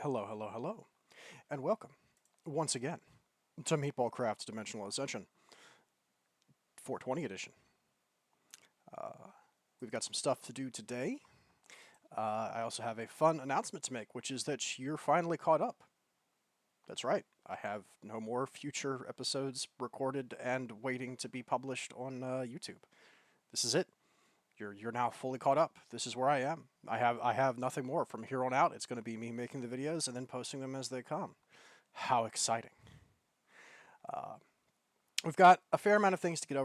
Hello, hello, hello, and welcome once again to Meatballcraft's Dimensional Ascension 420 edition. We've got some stuff to do today. I also have a fun announcement to make, which is that you're finally caught up. That's right, I have no more future episodes recorded and waiting to be published on YouTube. This is it. You're now fully caught up. This is where I am. I have nothing more from here on out. It's going to be me making the videos and then posting them as they come. How exciting! We've got a fair amount of things to get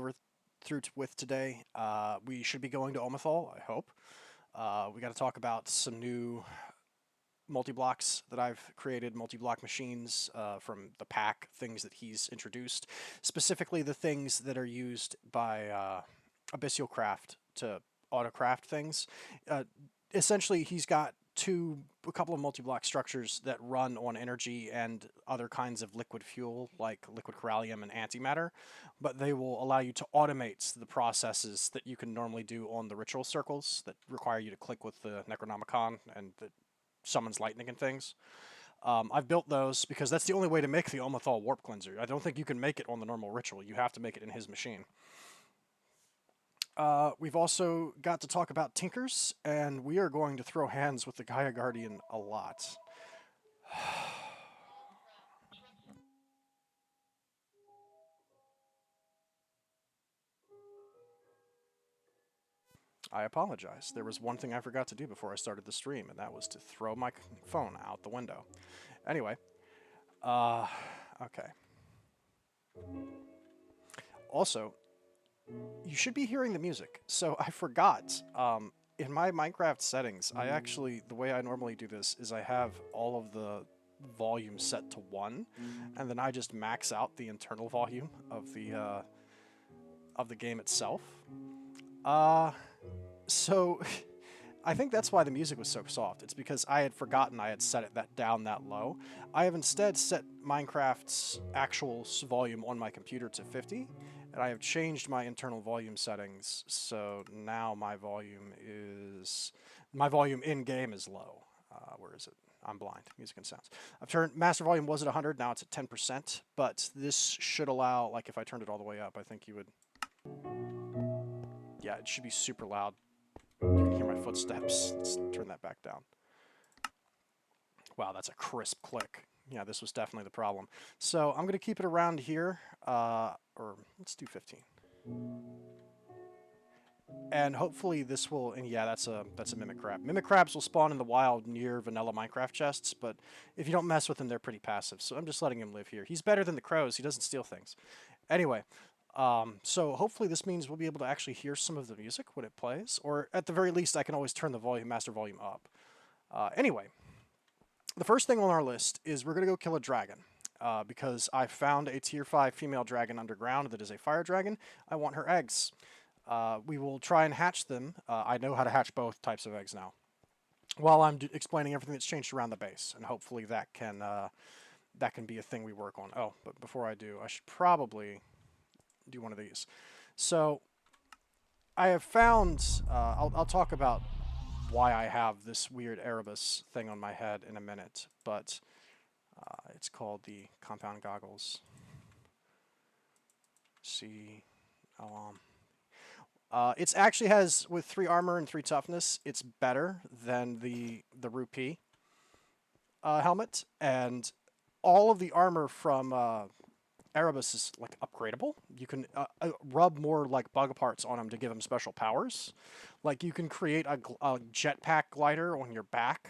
with today. We should be going to Omethal, I hope. We got to talk about some new multi-blocks that I've created, multi-block machines from the pack, things that he's introduced, specifically the things that are used by Abyssialcraft to autocraft things. Essentially, he's got a couple of multi-block structures that run on energy and other kinds of liquid fuel, like liquid corallium and antimatter, but they will allow you to automate the processes that you can normally do on the ritual circles that require you to click with the Necronomicon and that summons lightning and things. I've built those because that's the only way to make the Omethal Warp Cleanser. I don't think you can make it on the normal ritual. You have to make it in his machine. We've also got to talk about Tinkers, and we are going to throw hands with the Gaia Guardian a lot. I apologize. There was one thing I forgot to do before I started the stream, and that was to throw my phone out the window. Anyway, okay. Also, you should be hearing the music. So I forgot. In my Minecraft settings, the way I normally do this is I have all of the volume set to 1, and then I just max out the internal volume of the game itself. So I think that's why the music was so soft. It's because I had forgotten I had set it down that low. I have instead set Minecraft's actual volume on my computer to 50, and I have changed my internal volume settings, so now my volume in-game is low. Where is it? I'm blind. Music and sounds. I've turned master volume was at 100, now it's at 10%, but this should allow, like if I turned it all the way up, I think you would... Yeah, it should be super loud. You can hear my footsteps. Let's turn that back down. Wow, that's a crisp click. Yeah, this was definitely the problem. So I'm going to keep it around here, or let's do 15. And hopefully this will, and yeah, that's a mimic crab. Mimic crabs will spawn in the wild near vanilla Minecraft chests, but if you don't mess with them, they're pretty passive. So I'm just letting him live here. He's better than the crows. He doesn't steal things. Anyway, so hopefully this means we'll be able to actually hear some of the music when it plays, or at the very least I can always turn the master volume up. Anyway, the first thing on our list is we're going to go kill a dragon, because I found a tier 5 female dragon underground that is a fire dragon. I want her eggs. We will try and hatch them. I know how to hatch both types of eggs now, while I'm explaining everything that's changed around the base, and hopefully that can be a thing we work on. Oh, but before I do, I should probably do one of these. So I have found, I'll talk about why I have this weird Erebus thing on my head in a minute, but it's called the compound goggles. See, it actually has, with 3 armor and 3 toughness, it's better than the rupee helmet, and all of the armor from Erebus is like upgradable. You can rub more like bug parts on them to give them special powers. Like you can create a jetpack glider on your back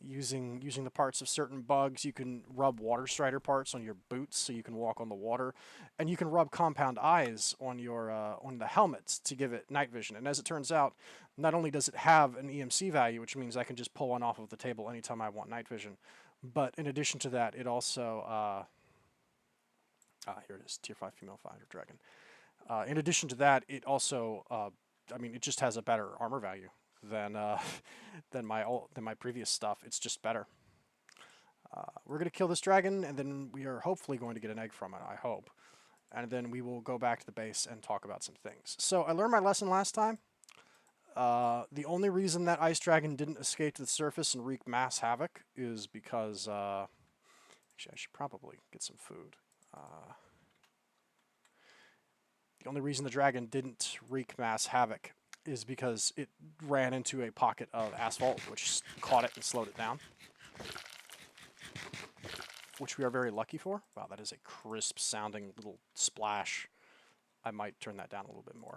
using the parts of certain bugs. You can rub water strider parts on your boots so you can walk on the water, and you can rub compound eyes on your on the helmets to give it night vision. And as it turns out, not only does it have an EMC value, which means I can just pull one off of the table anytime I want night vision, but in addition to that, it also here it is, tier 5 female fighter dragon. In addition to that, it also, I mean, it just has a better armor value than my previous stuff. It's just better. We're going to kill this dragon, and then we are hopefully going to get an egg from it, I hope. And then we will go back to the base and talk about some things. So I learned my lesson last time. The only reason that ice dragon didn't escape to the surface and wreak mass havoc is because, actually, I should probably get some food. The only reason the dragon didn't wreak mass havoc is because it ran into a pocket of asphalt, which caught it and slowed it down. Which we are very lucky for. Wow, that is a crisp sounding little splash. I might turn that down a little bit more.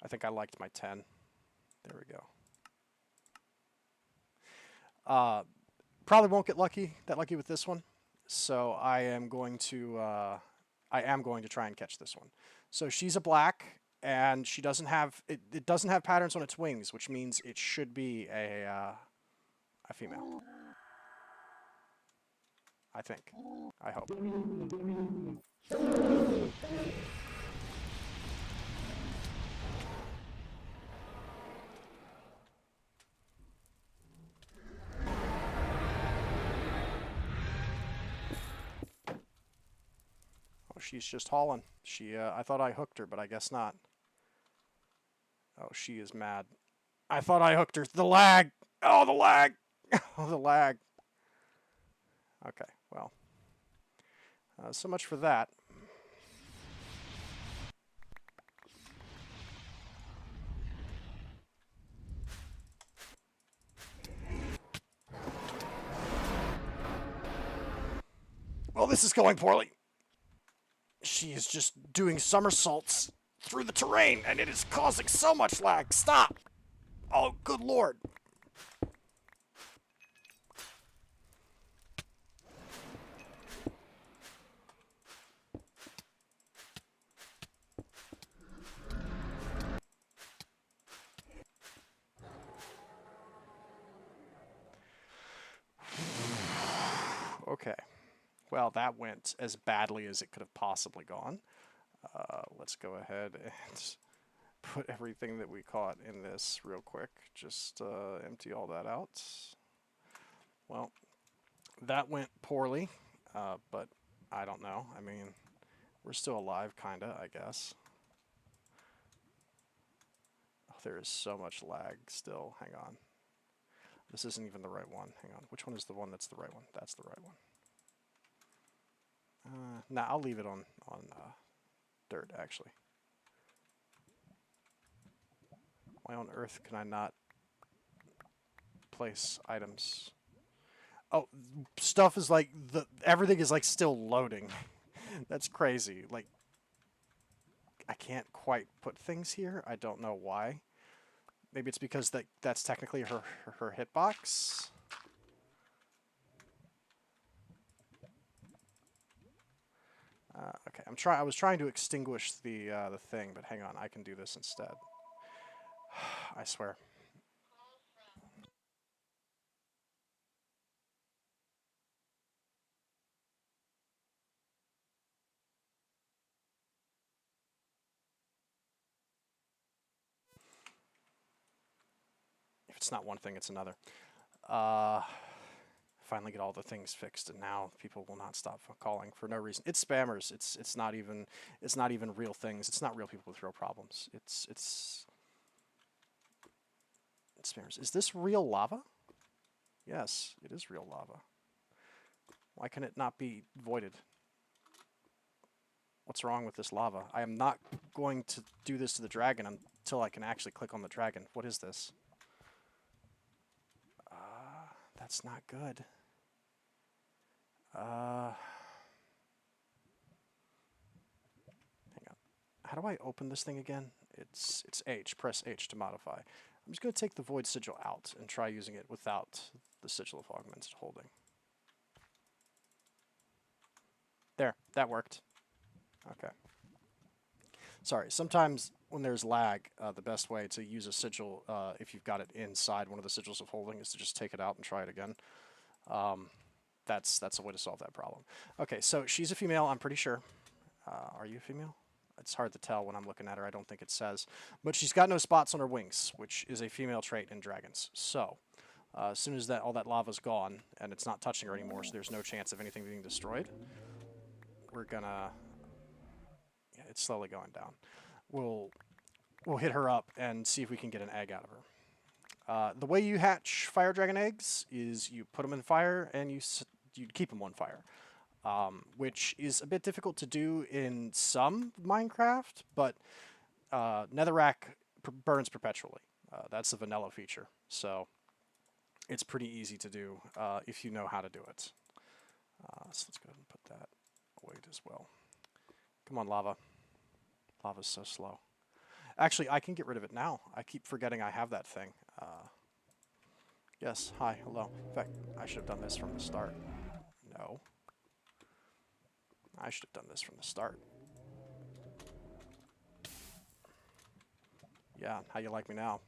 I think I liked my 10. There we go. Probably won't get that lucky with this one. So I am going to try and catch this one. So she's a black, and she doesn't have it doesn't have patterns on its wings, which means it should be a female. I think. I hope. Oh, she's just hauling. I thought I hooked her, but I guess not. Oh, she is mad. I thought I hooked her. The lag! Oh, the lag! Oh, the lag. Okay, well. So much for that. Well, this is going poorly. She is just doing somersaults through the terrain, and it is causing so much lag. Stop! Oh, good lord. Okay. Well, that went as badly as it could have possibly gone. Let's go ahead and put everything that we caught in this real quick. Just empty all that out. Well, that went poorly, but I don't know. I mean, we're still alive, kinda, I guess. Oh, there is so much lag still. Hang on. This isn't even the right one. Hang on. Which one is the one that's the right one? That's the right one. Nah, I'll leave it on dirt, actually. Why on earth can I not place items? Oh, stuff is like, everything is like still loading. That's crazy. Like, I can't quite put things here. I don't know why. Maybe it's because that's technically her hitbox. Okay, I was trying to extinguish the thing, but hang on, I can do this instead. I swear. If it's not one thing, it's another. Finally get all the things fixed, and now people will not stop calling for no reason. It's spammers. It's not even real things. It's not real people with real problems. It's spammers. Is this real lava? Yes, it is real lava. Why can it not be voided? What's wrong with this lava? I am not going to do this to the dragon until I can actually click on the dragon. What is this? That's not good. Hang on. How do I open this thing again? It's H. Press H to modify. I'm just going to take the void sigil out and try using it without the sigil of augmented holding. There, that worked. Okay. Sorry, sometimes when there's lag, the best way to use a sigil, if you've got it inside one of the sigils of holding, is to just take it out and try it again. That's a way to solve that problem. Okay, so she's a female, I'm pretty sure. Are you a female? It's hard to tell when I'm looking at her. I don't think it says. But she's got no spots on her wings, which is a female trait in dragons. So, as soon as all that lava's gone, and it's not touching her anymore, so there's no chance of anything being destroyed, we're gonna... Yeah, it's slowly going down. We'll we'll hit her up and see if we can get an egg out of her. The way you hatch fire dragon eggs is you put them in fire and you keep them on fire, which is a bit difficult to do in some Minecraft, but netherrack burns perpetually. That's a vanilla feature, so it's pretty easy to do if you know how to do it. So let's go ahead and put that away as well. Come on, lava. Lava's so slow. Actually, I can get rid of it now. I keep forgetting I have that thing. Yes, hi, hello. In fact, I should have done this from the start. No. I should have done this from the start. Yeah, how you like me now?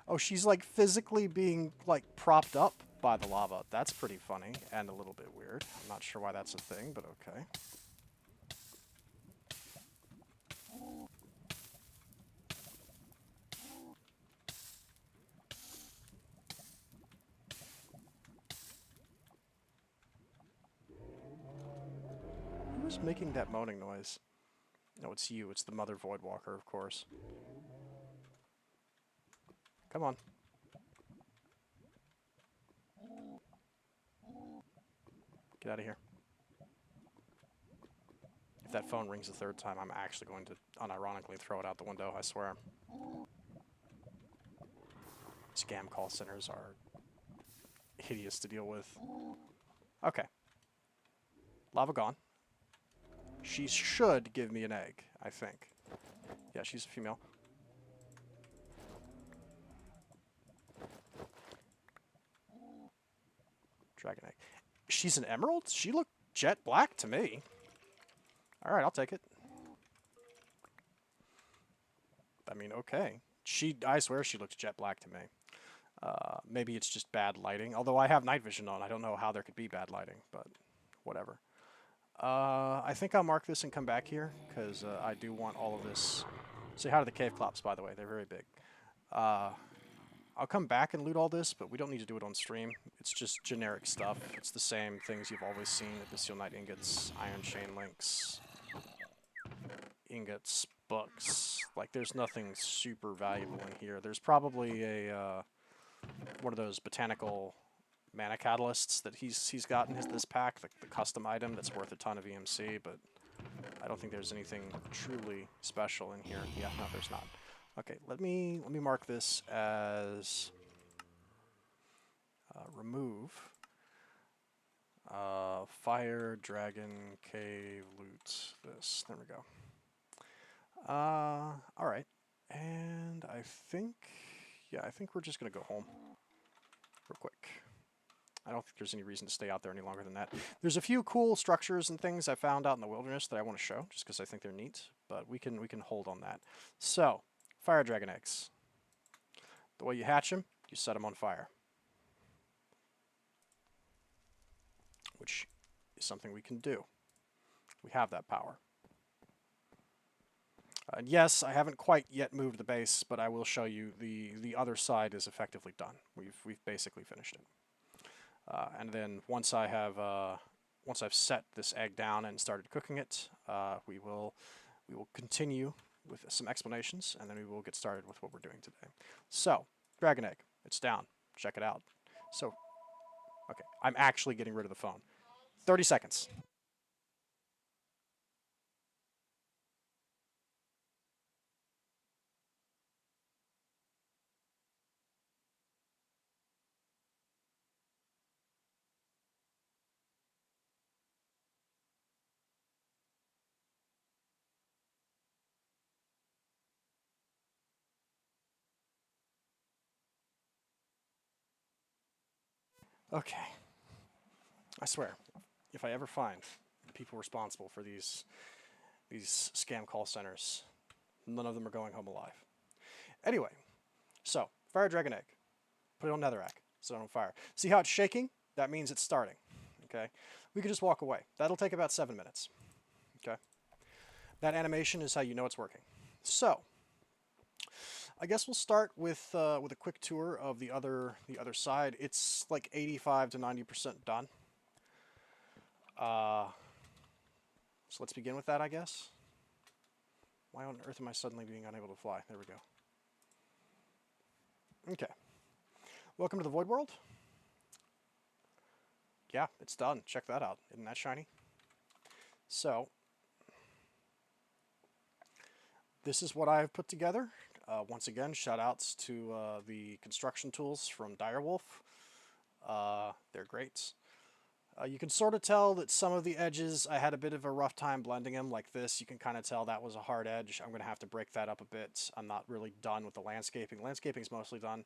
Oh, she's like physically being like propped up by the lava. That's pretty funny and a little bit weird. I'm not sure why that's a thing, but okay. Who's making that moaning noise? No, it's you. It's the Mother Voidwalker, of course. Come on. Get out of here. If that phone rings a third time, I'm actually going to unironically throw it out the window, I swear. Scam call centers are hideous to deal with. Okay. Lava gone. She should give me an egg, I think. Yeah, she's a female. Dragon egg. She's an emerald? She looked jet black to me. Alright, I'll take it. I mean, okay. I swear she looks jet black to me. Maybe it's just bad lighting. Although I have night vision on. I don't know how there could be bad lighting, but whatever. I think I'll mark this and come back here, because I do want all of this. Say hi to the cave clops, by the way. They're very big. I'll come back and loot all this, but we don't need to do it on stream. It's just generic stuff. It's the same things you've always seen. Abyssal Knight ingots, iron chain links, ingots, books. Like, there's nothing super valuable in here. There's probably a one of those botanical mana catalysts that he's got in this pack, the custom item that's worth a ton of EMC, but I don't think there's anything truly special in here. Yeah, no, there's not. Okay, let me mark this as remove fire, dragon, cave, loot, this. There we go. All right, and I think we're just gonna go home real quick. I don't think there's any reason to stay out there any longer than that. There's a few cool structures and things I found out in the wilderness that I want to show, just because I think they're neat, but we can hold on that. So, fire dragon eggs. The way you hatch them, you set them on fire. Which is something we can do. We have that power. And yes, I haven't quite yet moved the base, but I will show you the other side is effectively done. We've basically finished it. And then once I've set this egg down and started cooking it, we will continue with some explanations, and then we will get started with what we're doing today. So, dragon egg, it's down. Check it out. So, okay, I'm actually getting rid of the phone. 30 seconds. Okay. I swear, if I ever find the people responsible for these scam call centers, none of them are going home alive. Anyway, so, fire dragon egg. Put it on netherrack. Set it on fire. See how it's shaking? That means it's starting. Okay? We could just walk away. That'll take about 7 minutes. Okay? That animation is how you know it's working. So, I guess we'll start with a quick tour of the other side. It's like 85 to 90% done. So let's begin with that, I guess. Why on earth am I suddenly being unable to fly? There we go. Okay. Welcome to the Void World. Yeah, it's done. Check that out. Isn't that shiny? So, this is what I've put together. Once again, shout outs to the construction tools from Direwolf. They're great. You can sort of tell that some of the edges, I had a bit of a rough time blending them like this. You can kind of tell that was a hard edge. I'm going to have to break that up a bit. I'm not really done with the landscaping. Landscaping's mostly done.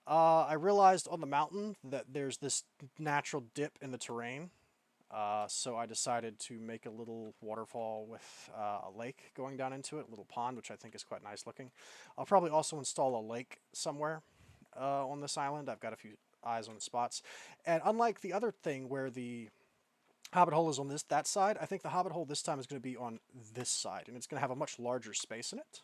I realized on the mountain that there's this natural dip in the terrain. So I decided to make a little waterfall with a lake going down into it, a little pond, which I think is quite nice looking. I'll probably also install a lake somewhere on this island. I've got a few eyes on the spots. And unlike the other thing where the hobbit hole is on that side, I think the hobbit hole this time is going to be on this side, and it's going to have a much larger space in it.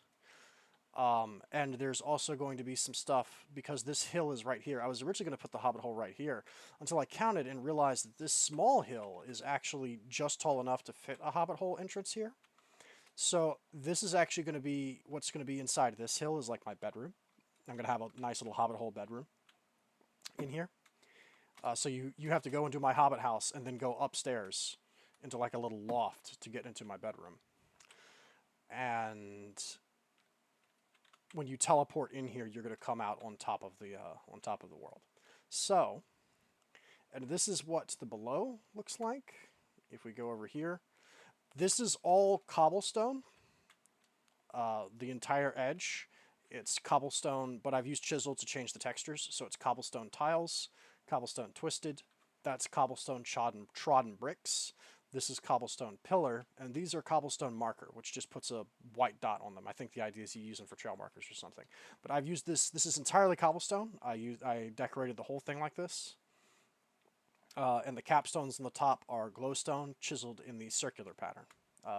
And there's also going to be some stuff, because this hill is right here. I was originally going to put the hobbit hole right here until I counted and realized that this small hill is actually just tall enough to fit a hobbit hole entrance here. So this is actually going to be, what's going to be inside this hill is like my bedroom. I'm going to have a nice little hobbit hole bedroom in here. So you have to go into my hobbit house and then go upstairs into like a little loft to get into my bedroom. And when you teleport in here, you're going to come out on top of the world. So, and this is what the below looks like. If we go over here, this is all cobblestone. The entire edge, it's cobblestone, but I've used Chisel to change the textures, so it's cobblestone tiles, cobblestone twisted. That's cobblestone trodden bricks. This is cobblestone pillar, and these are cobblestone marker, which just puts a white dot on them. I think the idea is you use them for trail markers or something. But I've used this. This is entirely cobblestone. I decorated the whole thing like this. And the capstones on the top are glowstone, chiseled in the circular pattern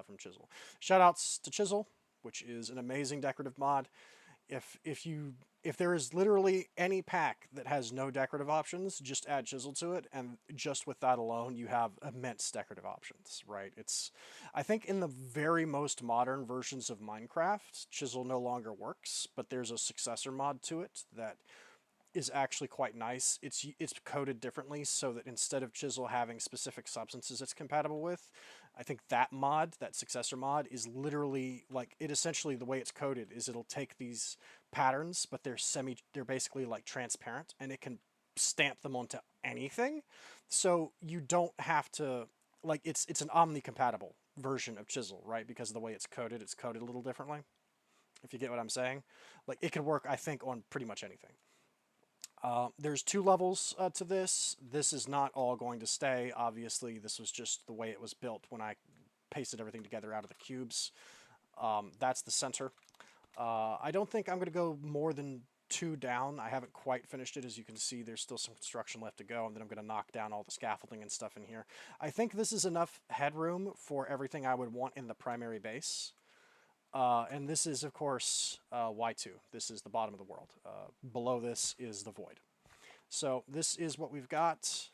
from Chisel. Shoutouts to Chisel, which is an amazing decorative mod. If there is literally any pack that has no decorative options, just add Chisel to it, and just with that alone, you have immense decorative options, right? I think in the very most modern versions of Minecraft, Chisel no longer works, but there's a successor mod to it that is actually quite nice. It's coded differently so that instead of Chisel having specific substances it's compatible with, I think that mod, that successor mod, is literally like, it essentially, the way it's coded is it'll take these patterns, but they're basically like transparent, and it can stamp them onto anything. So you don't have to, like, it's an omni-compatible version of Chisel, right? Because of the way it's coded a little differently. If you get what I'm saying. Like, it could work, I think, on pretty much anything. There's 2 levels to this. This is not all going to stay. Obviously, this was just the way it was built when I pasted everything together out of the cubes. That's the center. I don't think I'm going to go more than 2 down. I haven't quite finished it. As you can see, there's still some construction left to go, and then I'm going to knock down all the scaffolding and stuff in here. I think this is enough headroom for everything I would want in the primary base. And this is, of course, Y2. This is the bottom of the world. Below this is the void. So this is what we've got,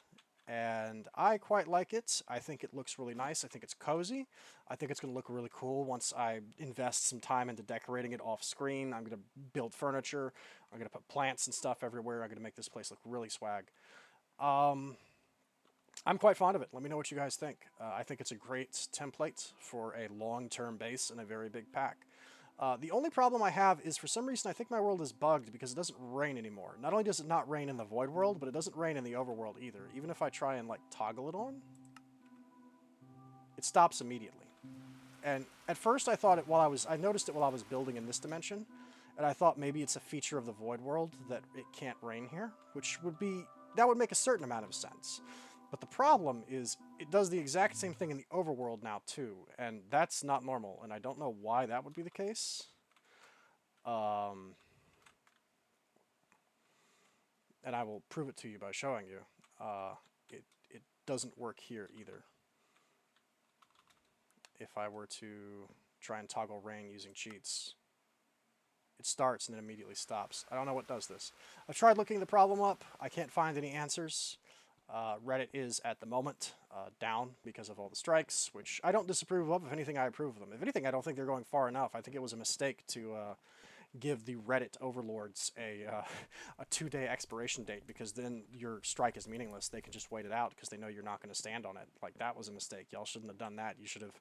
and I quite like it. I think it looks really nice. I think it's cozy. I think it's going to look really cool once I invest some time into decorating it off screen. I'm going to build furniture. I'm going to put plants and stuff everywhere. I'm going to make this place look really swag. I'm quite fond of it. Let me know what you guys think. I think it's a great template for a long-term base and a very big pack. The only problem I have is, for some reason, I think my world is bugged because it doesn't rain anymore. Not only does it not rain in the Void World, but it doesn't rain in the Overworld either. Even if I try and, like, toggle it on, it stops immediately. And at first I thought I noticed it while I was building in this dimension, and I thought maybe it's a feature of the Void World that it can't rain here, that would make a certain amount of sense. But the problem is, it does the exact same thing in the overworld now, too, and that's not normal, and I don't know why that would be the case. And I will prove it to you by showing you. It doesn't work here either. If I were to try and toggle rain using cheats, it starts and then immediately stops. I don't know what does this. I've tried looking the problem up. I can't find any answers. Reddit is, at the moment, down because of all the strikes, which I don't disapprove of. If anything, I approve of them. If anything, I don't think they're going far enough. I think it was a mistake to give the Reddit overlords a 2-day expiration date, because then your strike is meaningless. They can just wait it out because they know you're not going to stand on it. Like, that was a mistake. Y'all shouldn't have done that. You should have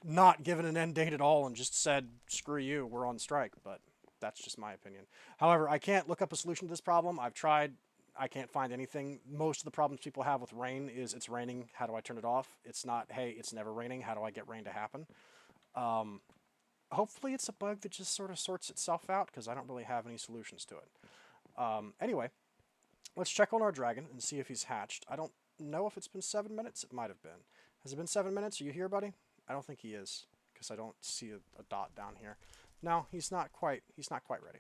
not given an end date at all and just said, screw you, we're on strike. But that's just my opinion. However, I can't look up a solution to this problem. I've tried. I can't find anything. Most of the problems people have with rain is, it's raining, how do I turn it off? It's not, hey, it's never raining, how do I get rain to happen? Hopefully it's a bug that just sort of sorts itself out, because I don't really have any solutions to it. Anyway, let's check on our dragon and see if he's hatched. I don't know if it's been 7 minutes. It might have been. Has it been 7 minutes? Are you here, buddy? I don't think he is, because I don't see a dot down here. No, he's not quite ready.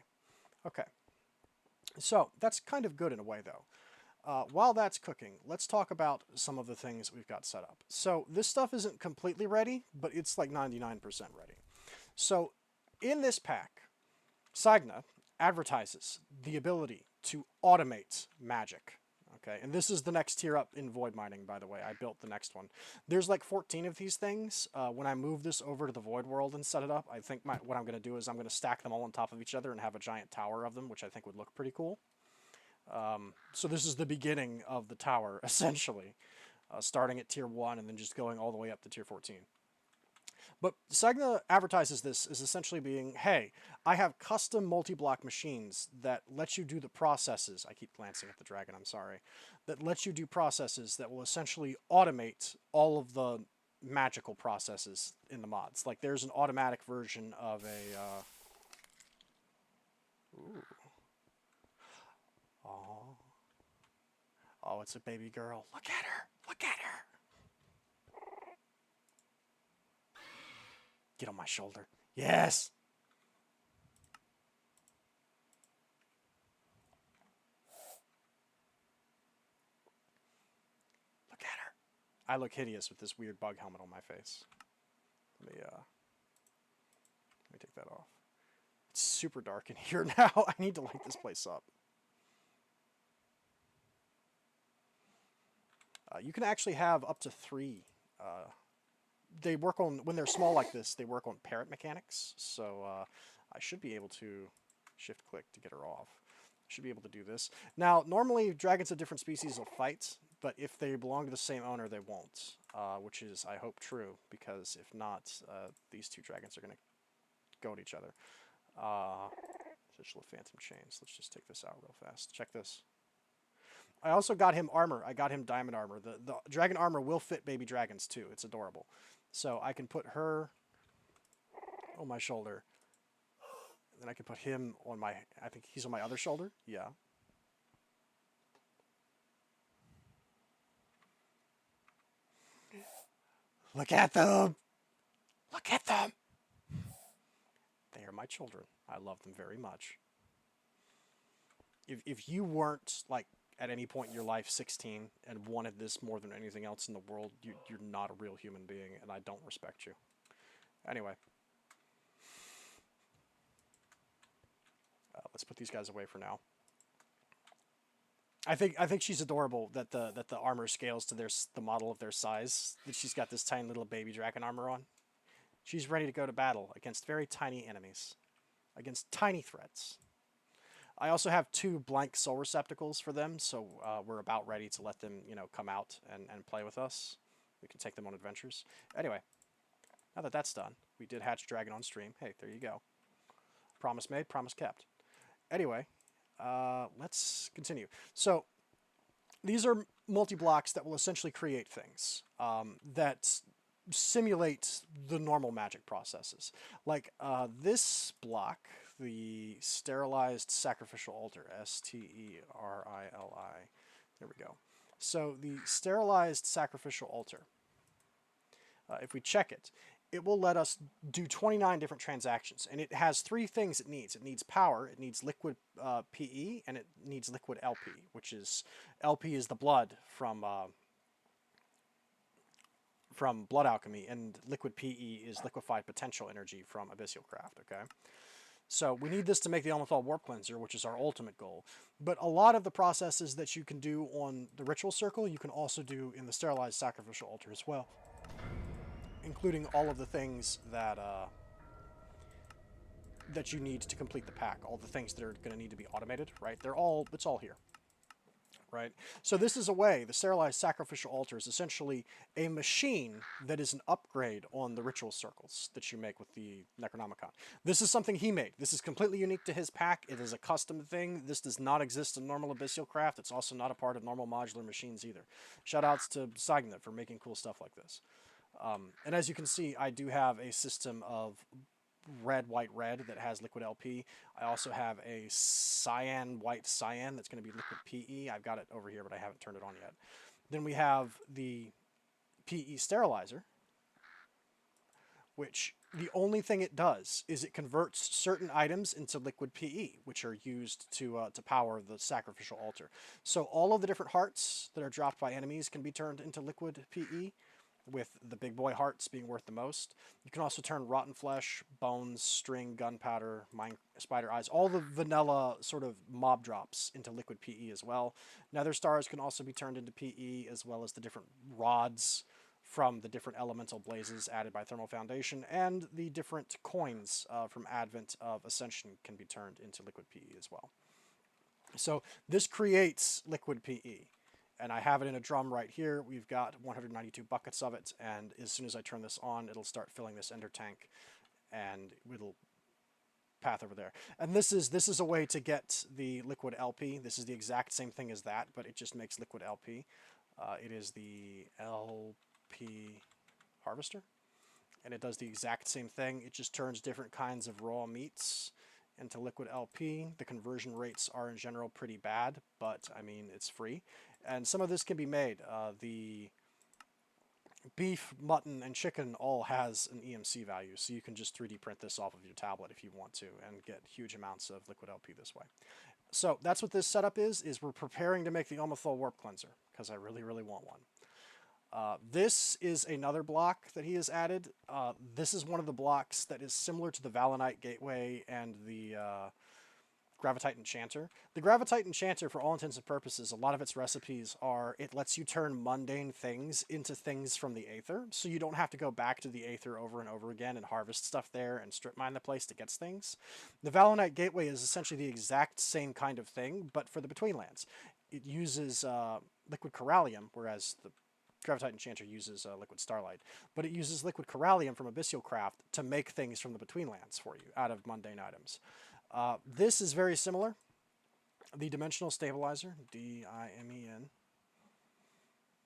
Okay. So that's kind of good in a way, though. While that's cooking, let's talk about some of the things we've got set up. So this stuff isn't completely ready, but it's like 99% ready. So in this pack, sainagh advertises the ability to automate magic. Okay, and this is the next tier up in void mining, by the way. I built the next one. There's like 14 of these things. When I move this over to the void world and set it up, I think what I'm going to do is I'm going to stack them all on top of each other and have a giant tower of them, which I think would look pretty cool. So this is the beginning of the tower, essentially, starting at tier 1 and then just going all the way up to tier 14. But sainagh advertises this as essentially being, hey, I have custom multi-block machines that let you do the processes. I keep glancing at the dragon, I'm sorry. That lets you do processes that will essentially automate all of the magical processes in the mods. Like, there's an automatic version of a... Ooh. Oh. Oh, it's a baby girl. Look at her. Look at her. Get on my shoulder. Yes! Look at her. I look hideous with this weird bug helmet on my face. Let me take that off. It's super dark in here now. I need to light this place up. You can actually have up to 3 they work on, when they're small like this, they work on parrot mechanics, so I should be able to shift-click to get her off. I should be able to do this. Now, normally, dragons of different species will fight, but if they belong to the same owner, they won't, which is, I hope, true, because if not, these two dragons are going to go at each other. Chisel of Phantom Chains. Let's just take this out real fast. Check this. I also got him armor. I got him diamond armor. The dragon armor will fit baby dragons, too. It's adorable. So I can put her on my shoulder. And then I can put him on my... I think he's on my other shoulder. Yeah. Look at them! Look at them! They are my children. I love them very much. If you weren't, like, at any point in your life 16 and wanted this more than anything else in the world, you're not a real human being, and I don't respect you. Anyway. Let's put these guys away for now. I think she's adorable that the armor scales to the model of their size. That she's got this tiny little baby dragon armor on. She's ready to go to battle against very tiny enemies. Against tiny threats. I also have 2 blank soul receptacles for them, so we're about ready to let them, come out and play with us. We can take them on adventures. Anyway, now that that's done, we did hatch dragon on stream. Hey, there you go. Promise made, promise kept. Anyway, let's continue. So, these are multi-blocks that will essentially create things that simulate the normal magic processes. Like this block, the Sterilized Sacrificial Altar, Sterili. There we go. So the Sterilized Sacrificial Altar, if we check it, it will let us do 29 different transactions. And it has 3 things it needs. It needs power, it needs liquid PE, and it needs liquid LP, which is, LP is the blood from blood alchemy, and liquid PE is liquefied potential energy from Abyssal Craft, okay? So we need this to make the Elemental Warp Cleanser, which is our ultimate goal. But a lot of the processes that you can do on the Ritual Circle, you can also do in the Sterilized Sacrificial Altar as well, including all of the things that that you need to complete the pack, all the things that are going to need to be automated, right? It's all here. Right? So this is a way, the Sterilized Sacrificial Altar is essentially a machine that is an upgrade on the ritual circles that you make with the Necronomicon. This is something he made. This is completely unique to his pack. It is a custom thing. This does not exist in normal Abyssal Craft. It's also not a part of normal modular machines either. Shoutouts to sainagh for making cool stuff like this. And as you can see, I do have a system of red, white, red that has liquid LP. I also have a cyan, white, cyan that's going to be liquid PE. I've got it over here, but I haven't turned it on yet. Then we have the PE sterilizer, which the only thing it does is it converts certain items into liquid PE, which are used to power the sacrificial altar. So all of the different hearts that are dropped by enemies can be turned into liquid PE, with the big boy hearts being worth the most. You can also turn rotten flesh, bones, string, gunpowder, spider eyes, all the vanilla sort of mob drops into liquid PE as well. Nether Stars can also be turned into PE, as well as the different rods from the different elemental blazes added by Thermal Foundation, and the different coins from Advent of Ascension can be turned into liquid PE as well. So this creates liquid PE. And I have it in a drum right here. We've got 192 buckets of it, and as soon as I turn this on, it'll start filling this ender tank, and it'll path over there. And this is a way to get the liquid LP. This is the exact same thing as that, but it just makes liquid LP. It is the LP harvester, and it does the exact same thing. It just turns different kinds of raw meats into liquid LP. The conversion rates are in general pretty bad, but I mean, it's free. And some of this can be made. The beef, mutton, and chicken all has an EMC value, so you can just 3D print this off of your tablet if you want to and get huge amounts of liquid LP this way. So that's what this setup is we're preparing to make the Elmenthal Warp Cleanser, because I really, really want one. This is another block that he has added. This is one of the blocks that is similar to the Valenite Gateway and the Gravitite Enchanter. The Gravitite Enchanter, for all intents and purposes, a lot of its recipes are, it lets you turn mundane things into things from the Aether, so you don't have to go back to the Aether over and over again and harvest stuff there and strip mine the place to get things. The Valenite Gateway is essentially the exact same kind of thing, but for the Betweenlands. It uses liquid corallium, whereas the Gravitite Enchanter uses liquid starlight, but it uses liquid corallium from Abyssal Craft to make things from the Betweenlands for you out of mundane items. This is very similar. The Dimensional Stabilizer, D-I-M-E-N.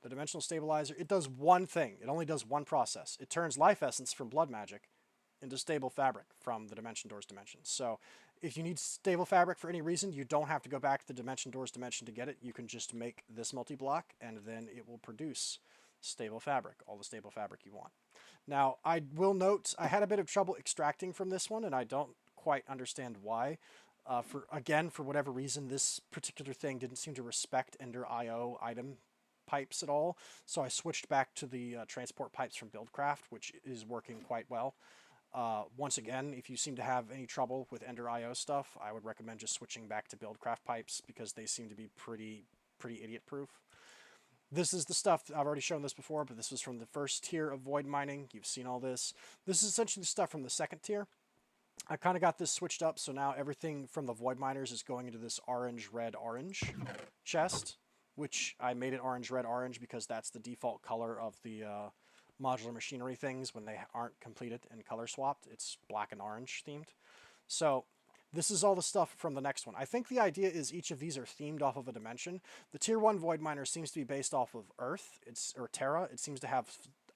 The Dimensional Stabilizer, it does one thing. It only does one process. It turns life essence from blood magic into stable fabric from the Dimension Doors dimension. So if you need stable fabric for any reason, you don't have to go back to the Dimension Doors dimension to get it. You can just make this multi-block, and then it will produce stable fabric, all the stable fabric you want. Now, I will note, I had a bit of trouble extracting from this one, and I don't quite understand why. For whatever reason, this particular thing didn't seem to respect Ender IO item pipes at all, so I switched back to the transport pipes from Buildcraft, which is working quite well. Once again, if you seem to have any trouble with Ender IO stuff, I would recommend just switching back to Buildcraft pipes, because they seem to be pretty idiot-proof. This is the stuff, I've already shown this before, but this was from the first tier of void mining. You've seen all this. This is essentially the stuff from the second tier. I kind of got this switched up, so now everything from the Void Miners is going into this orange, red, orange chest, which I made it orange, red, orange because that's the default color of the modular machinery things when they aren't completed and color swapped. It's black and orange themed. So this is all the stuff from the next one. I think the idea is each of these are themed off of a dimension. The Tier 1 Void Miner seems to be based off of Earth, or Terra. It seems to have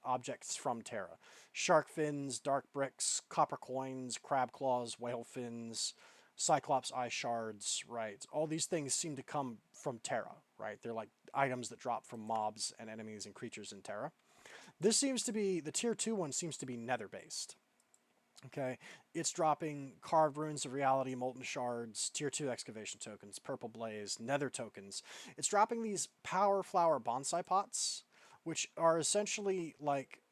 objects from Terra. Shark fins, dark bricks, copper coins, crab claws, whale fins, cyclops eye shards, right? All these things seem to come from Terra, right? They're like items that drop from mobs and enemies and creatures in Terra. This seems to be, the Tier 2 one seems to be Nether based. Okay, it's dropping carved runes of reality, molten shards, Tier 2 excavation tokens, purple blaze, nether tokens. It's dropping these power flower bonsai pots, which are essentially like,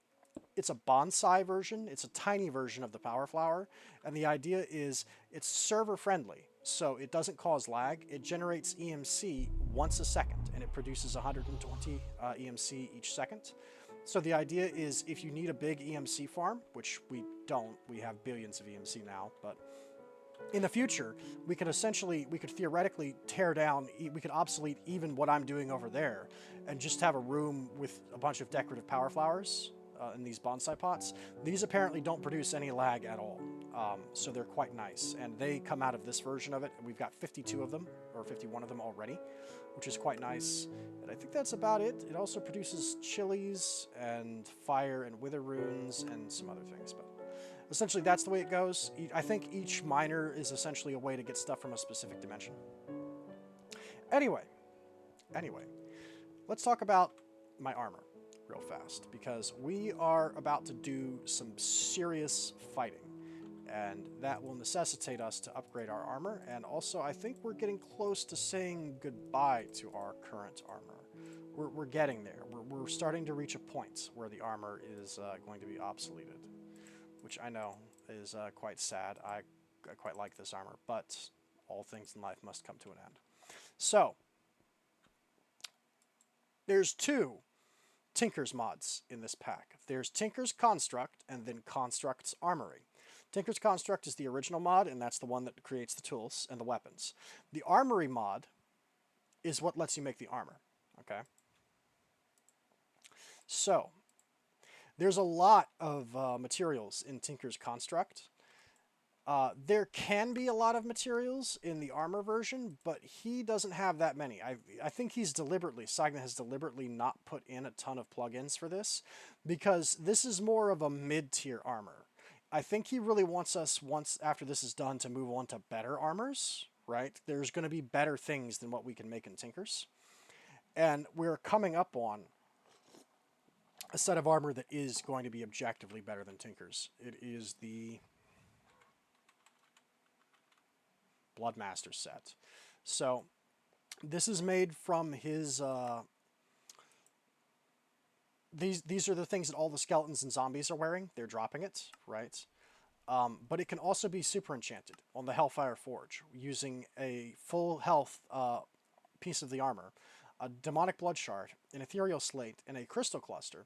it's a bonsai version. It's a tiny version of the Power Flower, and the idea is it's server friendly, so it doesn't cause lag. It generates EMC once a second, and it produces 120 EMC each second. So the idea is if you need a big EMC farm, which we don't, we have billions of EMC now, but in the future, we could theoretically tear down, we could obsolete even what I'm doing over there, and just have a room with a bunch of decorative power flowers in these bonsai pots. These apparently don't produce any lag at all, so they're quite nice, and they come out of this version of it. We've got 52 of them, or 51 of them already, which is quite nice, and I think that's about it. It also produces chilies and fire and wither runes and some other things, but essentially that's the way it goes. I think each miner is essentially a way to get stuff from a specific dimension. Anyway, let's talk about my armor real fast, because we are about to do some serious fighting, and that will necessitate us to upgrade our armor. And also, I think we're getting close to saying goodbye to our current armor. We're getting there. We're starting to reach a point where the armor is going to be obsoleted, which I know is quite sad. I quite like this armor, but all things in life must come to an end. So, there's two Tinker's mods in this pack. There's Tinker's Construct and then Construct's Armory. Tinker's Construct is the original mod, and that's the one that creates the tools and the weapons. The Armory mod is what lets you make the armor, okay? So, there's a lot of materials in Tinker's Construct. There can be a lot of materials in the armor version, but he doesn't have that many. I think sainagh has deliberately not put in a ton of plugins for this, because this is more of a mid-tier armor. I think he really wants us, once after this is done, to move on to better armors, right? There's going to be better things than what we can make in Tinker's. And we're coming up on a set of armor that is going to be objectively better than Tinker's. It is the Bloodmaster set. So this is made from his these are the things that all the skeletons and zombies are wearing. They're dropping it, right? But it can also be super enchanted on the Hellfire Forge using a full health piece of the armor, a demonic blood shard, an ethereal slate, and a crystal cluster.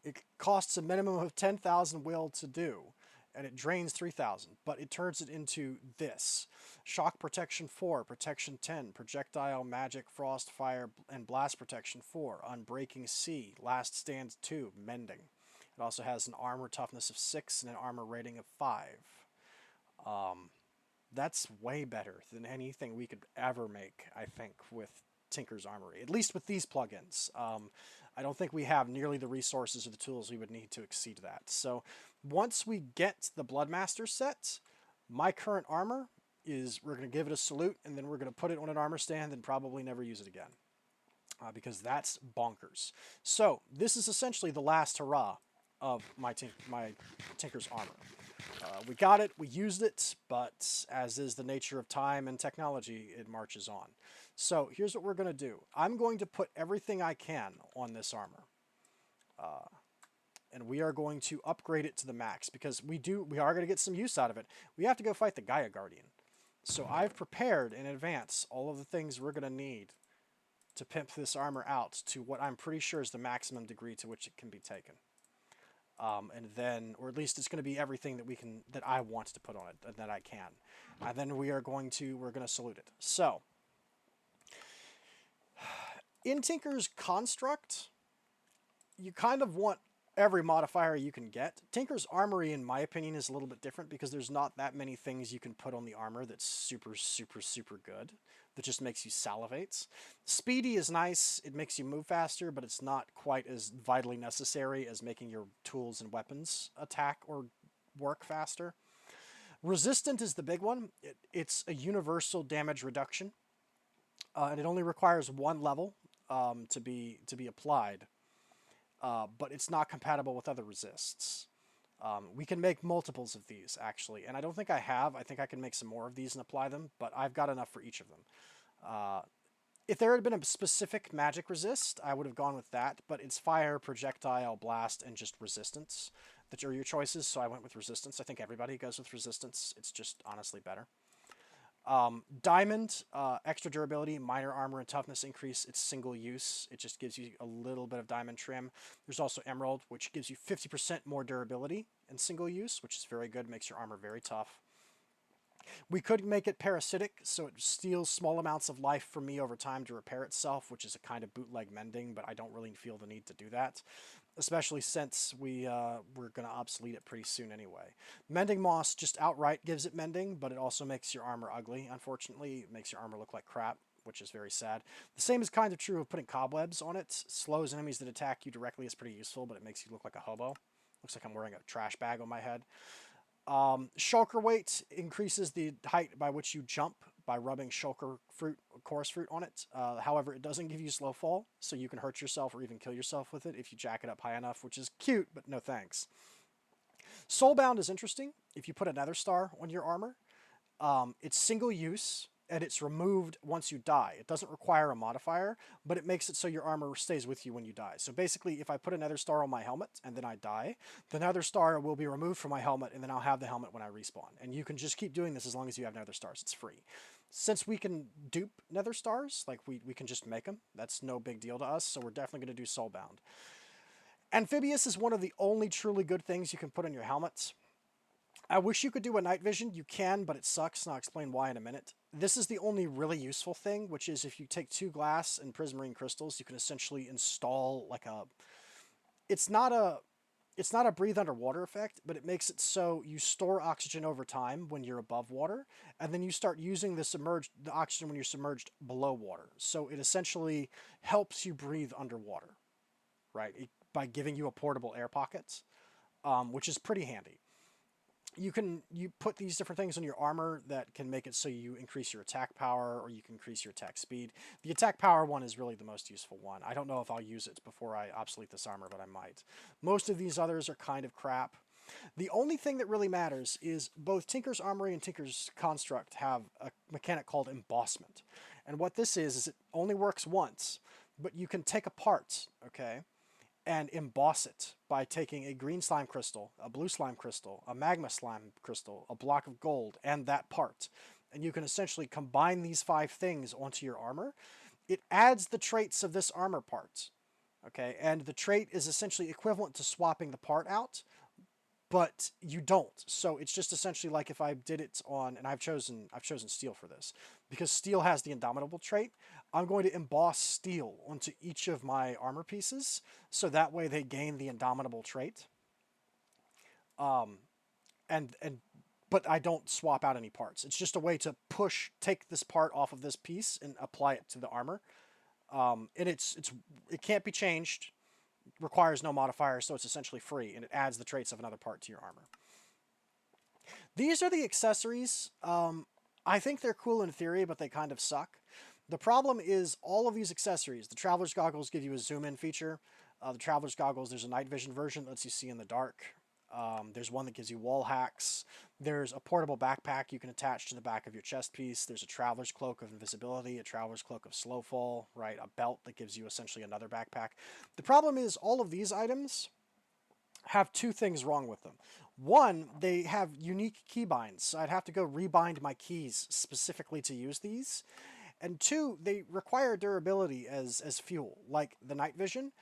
It costs a minimum of 10,000 will to do, and it drains 3,000, but it turns it into this: Shock Protection 4, Protection 10, Projectile, Magic, Frost, Fire, and Blast Protection 4, Unbreaking C, Last Stand 2, Mending. It also has an Armor Toughness of 6 and an Armor Rating of 5. That's way better than anything we could ever make, I think, with Tinker's Armory, at least with these plugins. I don't think we have nearly the resources or the tools we would need to exceed that. So once we get the Bloodmaster set, my current armor is, we're going to give it a salute, and then we're going to put it on an armor stand and probably never use it again, because that's bonkers. So this is essentially the last hurrah of my Tinker's armor. We got it, we used it, but as is the nature of time and technology, it marches on. So here's what we're going to do. I'm going to put everything I can on this armor. And we are going to upgrade it to the max, because we are going to get some use out of it. We have to go fight the Gaia Guardian. So I've prepared in advance all of the things we're going to need to pimp this armor out to what I'm pretty sure is the maximum degree to which it can be taken. And then, or at least it's going to be everything that I want to put on it, and that I can. And then we're going to salute it. So, in Tinker's Construct, you kind of want every modifier you can get. Tinker's Armory, in my opinion, is a little bit different, because there's not that many things you can put on the armor that's super, super, super good, that just makes you salivate. Speedy is nice, it makes you move faster, but it's not quite as vitally necessary as making your tools and weapons attack or work faster. Resistant is the big one. It's a universal damage reduction, and it only requires one level to be applied. But it's not compatible with other resists. We can make multiples of these, actually, and I don't think I have. I think I can make some more of these and apply them, but I've got enough for each of them. If there had been a specific magic resist, I would have gone with that, but it's fire, projectile, blast, and just resistance that are your choices, so I went with resistance. I think everybody goes with resistance. It's just honestly better. Diamond, extra durability, minor armor and toughness increase. It's single use. It just gives you a little bit of diamond trim. There's also emerald, which gives you 50% more durability in single use, which is very good. Makes your armor very tough. We could make it parasitic, so it steals small amounts of life from me over time to repair itself, which is a kind of bootleg mending, but I don't really feel the need to do that, especially since we're going to obsolete it pretty soon anyway. Mending moss just outright gives it mending, but it also makes your armor ugly, unfortunately. It makes your armor look like crap, which is very sad. The same is kind of true of putting cobwebs on it. Slows enemies that attack you directly is pretty useful, but it makes you look like a hobo. Looks like I'm wearing a trash bag on my head. Shulker weight increases the height by which you jump by rubbing shulker fruit, chorus fruit on it. However, it doesn't give you slow fall, so you can hurt yourself or even kill yourself with it if you jack it up high enough, which is cute, but no thanks. Soulbound is interesting. If you put a Nether Star on your armor, it's single use, and it's removed once you die. It doesn't require a modifier, but it makes it so your armor stays with you when you die. So basically, if I put a Nether Star on my helmet and then I die, the Nether Star will be removed from my helmet, and then I'll have the helmet when I respawn. And you can just keep doing this as long as you have Nether Stars. It's free. Since we can dupe Nether Stars, like we can just make them, that's no big deal to us, so we're definitely going to do Soulbound. Amphibious is one of the only truly good things you can put on your helmets. I wish you could do a night vision. You can, but it sucks, and I'll explain why in a minute. This is the only really useful thing, which is if you take 2 glass and prismarine crystals, you can essentially install like a... It's not a breathe underwater effect, but it makes it so you store oxygen over time when you're above water, and then you start using the oxygen when you're submerged below water. So it essentially helps you breathe underwater, right? By giving you a portable air pocket, which is pretty handy. You put these different things on your armor that can make it so you increase your attack power or you can increase your attack speed. The attack power one is really the most useful one. I don't know if I'll use it before I obsolete this armor, but I might. Most of these others are kind of crap. The only thing that really matters is both Tinker's Armory and Tinker's Construct have a mechanic called embossment. And what this is it only works once, but you can take a part, okay, and emboss it by taking a green slime crystal, a blue slime crystal, a magma slime crystal, a block of gold, and that part. And you can essentially combine these 5 things onto your armor. It adds the traits of this armor part, okay? And the trait is essentially equivalent to swapping the part out, but you don't. So it's just essentially like if I did it on, and I've chosen steel for this, because steel has the indomitable trait. I'm going to emboss steel onto each of my armor pieces, so that way they gain the indomitable trait. But I don't swap out any parts. It's just a way to take this part off of this piece and apply it to the armor. And it can't be changed, requires no modifier, so it's essentially free, and it adds the traits of another part to your armor. These are the accessories. I think they're cool in theory, but they kind of suck. The problem is all of these accessories. The Traveler's Goggles give you a zoom-in feature. The Traveler's Goggles, there's a night vision version that lets you see in the dark. There's one that gives you wall hacks. There's a portable backpack you can attach to the back of your chest piece. There's a Traveler's Cloak of Invisibility, a Traveler's Cloak of Slowfall, right? A belt that gives you essentially another backpack. The problem is all of these items have 2 things wrong with them. One, they have unique keybinds, so I'd have to go rebind my keys specifically to use these. And 2, they require durability as fuel, like the night vision.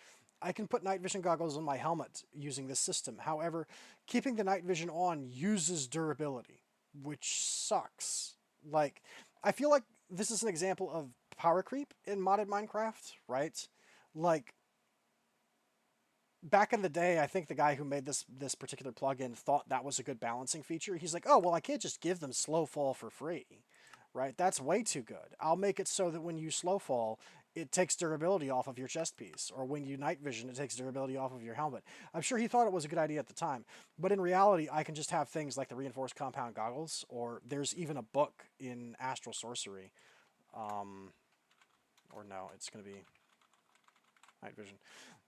I can put night vision goggles on my helmet using this system. However, keeping the night vision on uses durability, which sucks. Like, I feel like this is an example of power creep in modded Minecraft, right? Like, back in the day, I think the guy who made this particular plugin thought that was a good balancing feature. He's like, oh, well, I can't just give them slow fall for free. Right? That's way too good. I'll make it so that when you slow fall, it takes durability off of your chest piece, or when you night vision, it takes durability off of your helmet. I'm sure he thought it was a good idea at the time, but in reality, I can just have things like the reinforced compound goggles, or there's even a book in Astral Sorcery. Or no, it's going to be night vision.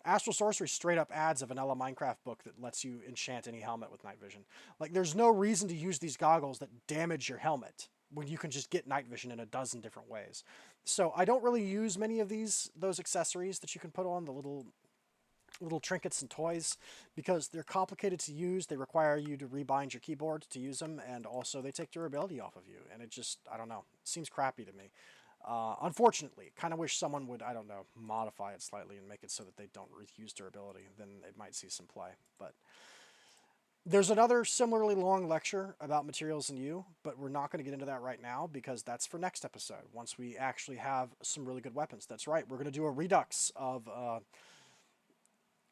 Astral Sorcery straight up adds a vanilla Minecraft book that lets you enchant any helmet with night vision. Like, there's no reason to use these goggles that damage your helmet when you can just get night vision in a dozen different ways. So I don't really use many of those accessories that you can put on, the little trinkets and toys, because they're complicated to use. They require you to rebind your keyboard to use them, and also they take durability off of you. And it just, I don't know, it seems crappy to me. Unfortunately, kind of wish someone would, I don't know, modify it slightly and make it so that they don't use durability. Then it might see some play. But there's another similarly long lecture about materials and you, but we're not going to get into that right now because that's for next episode, once we actually have some really good weapons. That's right, we're going to do a redux of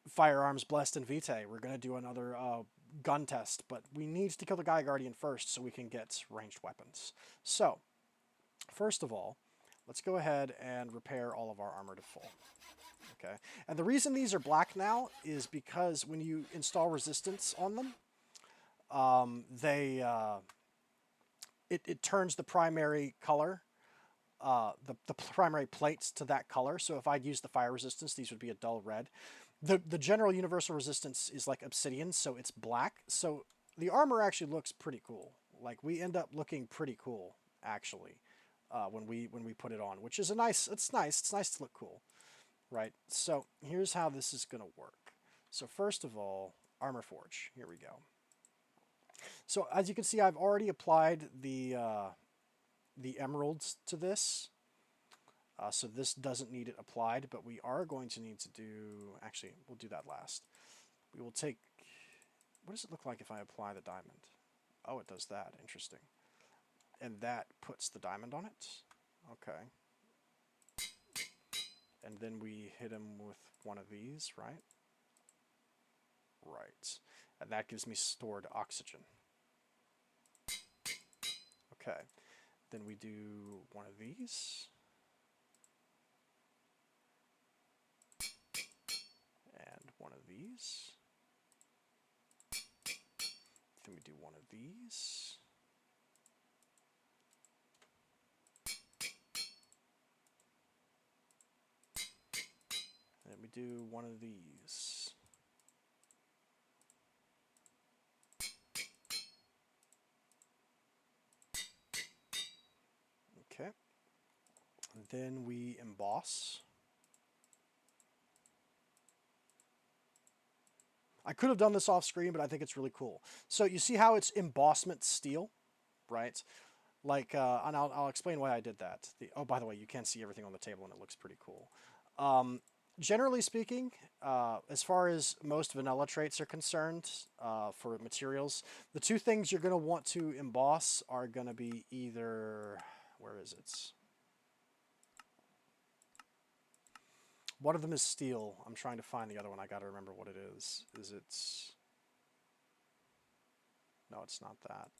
Firearms Blessed and Vitae. We're going to do another gun test, but we need to kill the Gaia Guardian first so we can get ranged weapons. So, first of all, let's go ahead and repair all of our armor to full. Okay, and the reason these are black now is because when you install resistance on them, it turns the primary color, the primary plates to that color. So if I'd use the fire resistance, these would be a dull red. The general universal resistance is like obsidian, so it's black. So the armor actually looks pretty cool. Like, we end up looking pretty cool actually when we put it on, which is it's nice to look cool, right? So here's how this is gonna work. So first of all, Armor Forge. Here we go. So as you can see, I've already applied the emeralds to this. So this doesn't need it applied, but we are going to need to do... Actually, we'll do that last. We will take... What does it look like if I apply the diamond? Oh, it does that. Interesting. And that puts the diamond on it. Okay. And then we hit him with one of these, right? Right. And that gives me stored oxygen. Okay. Then we do one of these. And one of these. Then we do one of these. And then we do one of these. Okay. And then we emboss. I could have done this off screen, but I think it's really cool. So you see how it's embossment steel, right? Like, and I'll explain why I did that. Oh, by the way, you can see everything on the table, and it looks pretty cool. Generally speaking, as far as most vanilla traits are concerned, for materials, the two things you're going to want to emboss are going to be either... Where is it? One of them is steel. I'm trying to find the other one. I got to remember what it is. Is it... No, it's not that.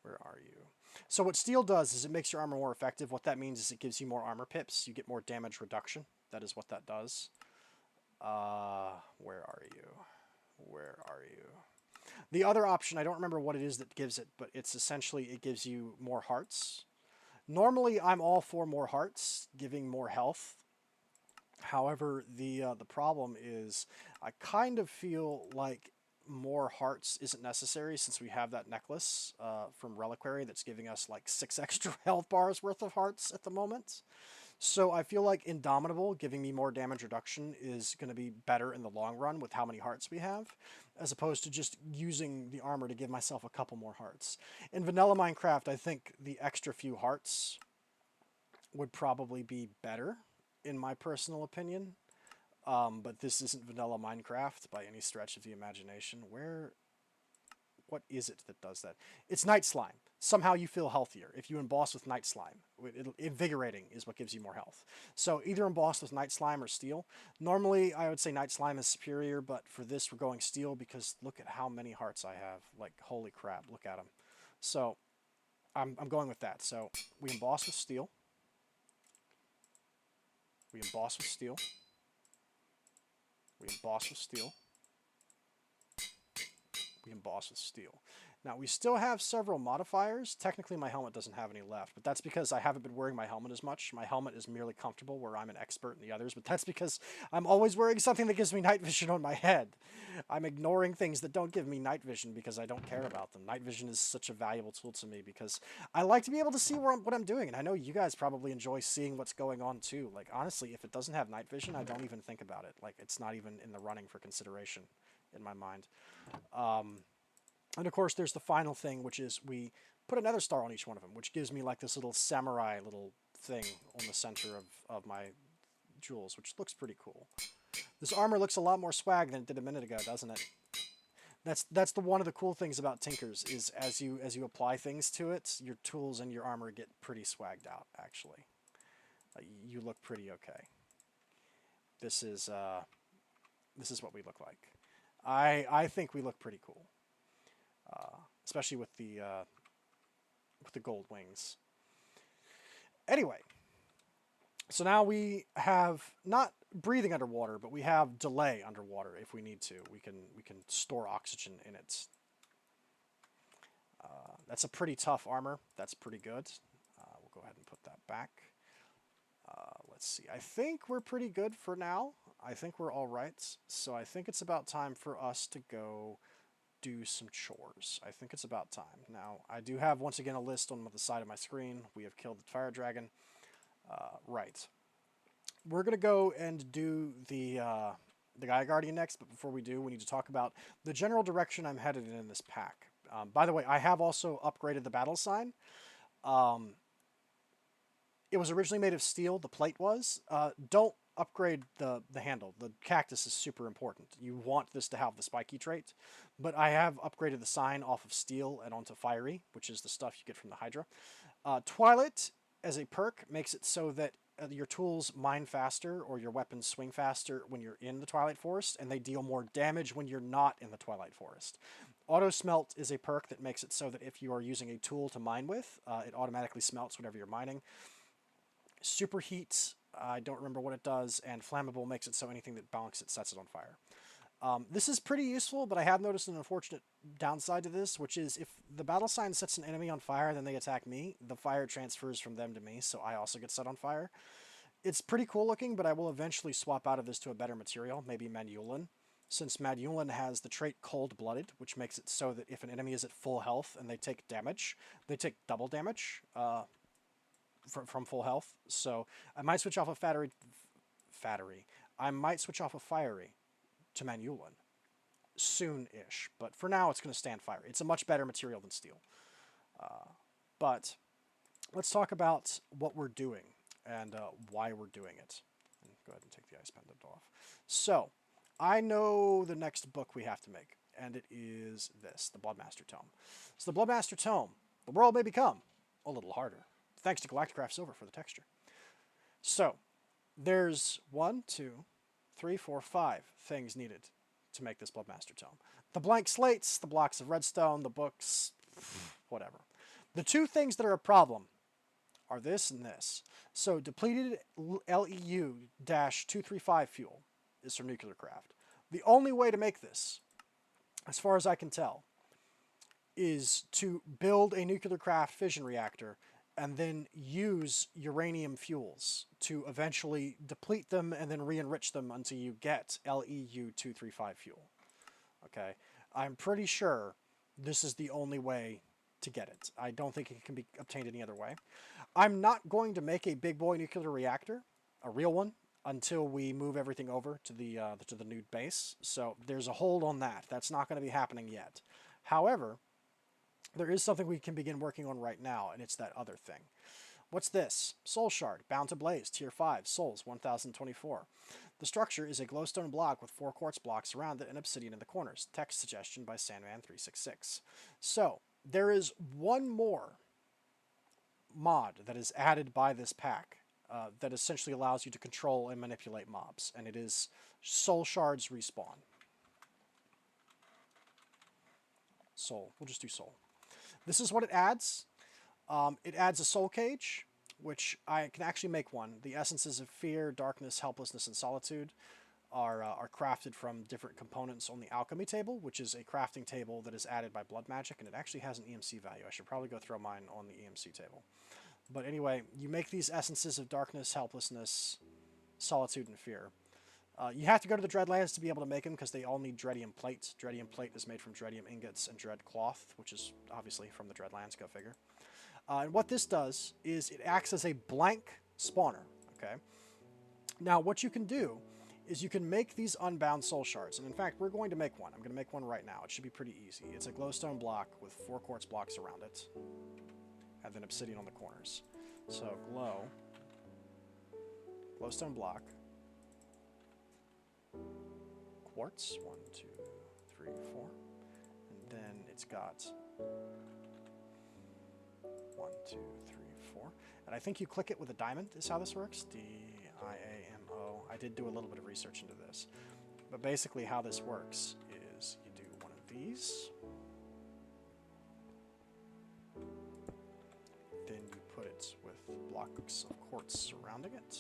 Where are you? So what steel does is it makes your armor more effective. What that means is it gives you more armor pips. You get more damage reduction. That is what that does. Where are you? Where are you? The other option, I don't remember what it is that gives it, but it's essentially, it gives you more hearts. Normally, I'm all for more hearts, giving more health. However, the problem is I kind of feel like more hearts isn't necessary since we have that necklace from Reliquary that's giving us like 6 extra health bars worth of hearts at the moment. So I feel like Indomitable giving me more damage reduction is going to be better in the long run with how many hearts we have, as opposed to just using the armor to give myself a couple more hearts. In vanilla Minecraft, I think the extra few hearts would probably be better, in my personal opinion. But this isn't vanilla Minecraft by any stretch of the imagination. What is it that does that? It's Night Slime. Somehow you feel healthier if you emboss with Night Slime. Invigorating is what gives you more health. So either emboss with Night Slime or steel. Normally, I would say Night Slime is superior, but for this, we're going steel because look at how many hearts I have. Like, holy crap, look at them. So I'm going with that. So we emboss with steel. We emboss with steel. We emboss with steel. We emboss with steel. Now, we still have several modifiers. Technically, my helmet doesn't have any left, but that's because I haven't been wearing my helmet as much. My helmet is merely comfortable, where I'm an expert in the others, but that's because I'm always wearing something that gives me night vision on my head. I'm ignoring things that don't give me night vision because I don't care about them. Night vision is such a valuable tool to me because I like to be able to see what I'm doing, and I know you guys probably enjoy seeing what's going on too. Like, honestly, if it doesn't have night vision, I don't even think about it. Like, it's not even in the running for consideration in my mind. And of course, there's the final thing, which is we put a Nether Star on each one of them, which gives me like this little samurai little thing on the center of my jewels, which looks pretty cool. This armor looks a lot more swag than it did a minute ago, doesn't it? That's one of the cool things about Tinkers is as you apply things to it, your tools and your armor get pretty swagged out. Actually, you look pretty okay. This is what we look like. I think we look pretty cool. Especially with the gold wings. Anyway, so now we have not breathing underwater, but we have delay underwater if we need to. We can store oxygen in it. That's a pretty tough armor. That's pretty good. We'll go ahead and put that back. Let's see. I think we're pretty good for now. I think we're all right. So I think it's about time for us to go do some chores. I think it's about time. Now, I do have, once again, a list on the side of my screen. We have killed the fire dragon. Right. We're going to go and do the Gaia Guardian next, but before we do, we need to talk about the general direction I'm headed in this pack. By the way, I have also upgraded the battle sign. It was originally made of steel, the plate was. Don't upgrade the handle. The cactus is super important. You want this to have the spiky trait, but I have upgraded the sign off of steel and onto fiery, which is the stuff you get from the Hydra. Twilight, as a perk, makes it so that your tools mine faster or your weapons swing faster when you're in the Twilight Forest, and they deal more damage when you're not in the Twilight Forest. Auto Smelt is a perk that makes it so that if you are using a tool to mine with, it automatically smelts whatever you're mining. Superheat, I don't remember what it does, and Flammable makes it so anything that bonks it sets it on fire. This is pretty useful, but I have noticed an unfortunate downside to this, which is if the battle sign sets an enemy on fire and then they attack me, the fire transfers from them to me, so I also get set on fire. It's pretty cool looking, but I will eventually swap out of this to a better material, maybe Madulin, since Madulin has the trait Cold-Blooded, which makes it so that if an enemy is at full health and they take damage, they take double damage from full health. So I might switch off of I might switch off of Fiery to Manulin soon-ish, but for now it's going to stand fire. It's a much better material than steel. But let's talk about what we're doing and why we're doing it. And go ahead and take the ice pendant off. So, I know the next book we have to make, and it is this, the Bloodmaster Tome. So the Bloodmaster Tome, the world may become a little harder. Thanks to Galacticraft Silver for the texture. So, there's 1, 2, 3, 4, 5 things needed to make this Bloodmaster Tome. The blank slates, the blocks of redstone, the books, whatever. The two things that are a problem are this and this. So, depleted LEU-235 fuel is from Nuclear Craft. The only way to make this, as far as I can tell, is to build a Nuclear Craft fission reactor and then use uranium fuels to eventually deplete them and then re-enrich them until you get LEU-235 fuel. Okay? I'm pretty sure this is the only way to get it. I don't think it can be obtained any other way. I'm not going to make a big boy nuclear reactor, a real one, until we move everything over to the new base. So there's a hold on that. That's not going to be happening yet. However, there is something we can begin working on right now, and it's that other thing. What's this? Soul Shard, bound to blaze, tier 5, souls, 1024. The structure is a glowstone block with 4 quartz blocks around it and obsidian in the corners. Text suggestion by Sandman366. So, there is one more mod that is added by this pack that essentially allows you to control and manipulate mobs, and it is Soul Shards Respawn. Soul. We'll just do Soul. This is what it adds. It adds a soul cage, which I can actually make one. The essences of fear, darkness, helplessness, and solitude. are crafted from different components on the alchemy table, which is a crafting table that is added by blood magic, and it actually has an EMC value. I should probably go throw mine on the EMC table. But anyway, you make these essences of darkness, helplessness, solitude, and fear. You have to go to the Dreadlands to be able to make them because they all need Dreadium plate. Dreadium plate is made from Dreadium ingots and Dread cloth, which is obviously from the Dreadlands, go figure. And what this does is it acts as a blank spawner, okay? Now, what you can do is you can make these unbound soul shards. And in fact, we're going to make one. I'm going to make one right now. It should be pretty easy. It's a glowstone block with 4 quartz blocks around it. And then obsidian on the corners. So, glowstone block, quartz, 1, 2, 3, 4. And then it's got 1, 2, 3, 4. And I think you click it with a diamond is how this works. D-I-A-M-O. I did do a little bit of research into this. But basically how this works is you do one of these. Then you put it with blocks of quartz surrounding it.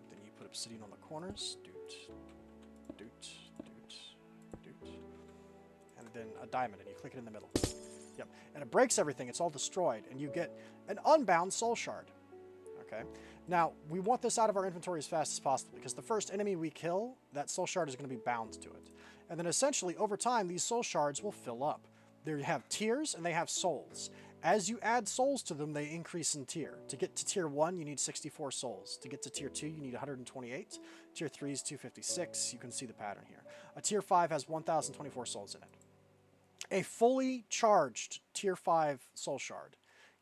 Then you put obsidian on the corners. Doot, doot, doot, doot. And then a diamond, and you click it in the middle. Yep. And it breaks everything. It's all destroyed. And you get an unbound soul shard. Okay. Now, we want this out of our inventory as fast as possible because the first enemy we kill, that soul shard is going to be bound to it. And then essentially, over time, these soul shards will fill up. They have tiers and they have souls. As you add souls to them, they increase in tier. To get to tier 1, you need 64 souls. To get to tier 2, you need 128. Tier 3 is 256. You can see the pattern here. A tier 5 has 1,024 souls in it. A fully charged tier 5 soul shard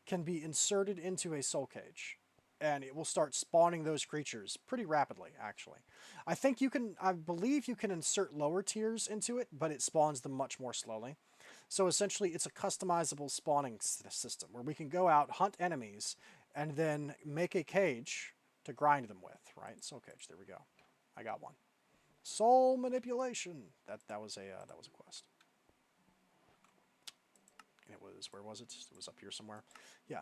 can be inserted into a soul cage, and it will start spawning those creatures pretty rapidly, actually. I believe you can insert lower tiers into it, but it spawns them much more slowly. So essentially, it's a customizable spawning system where we can go out, hunt enemies, and then make a cage to grind them with, right? Soul cage, there we go. I got one. Soul manipulation. That was a quest. It was, where was it? It was up here somewhere. Yeah.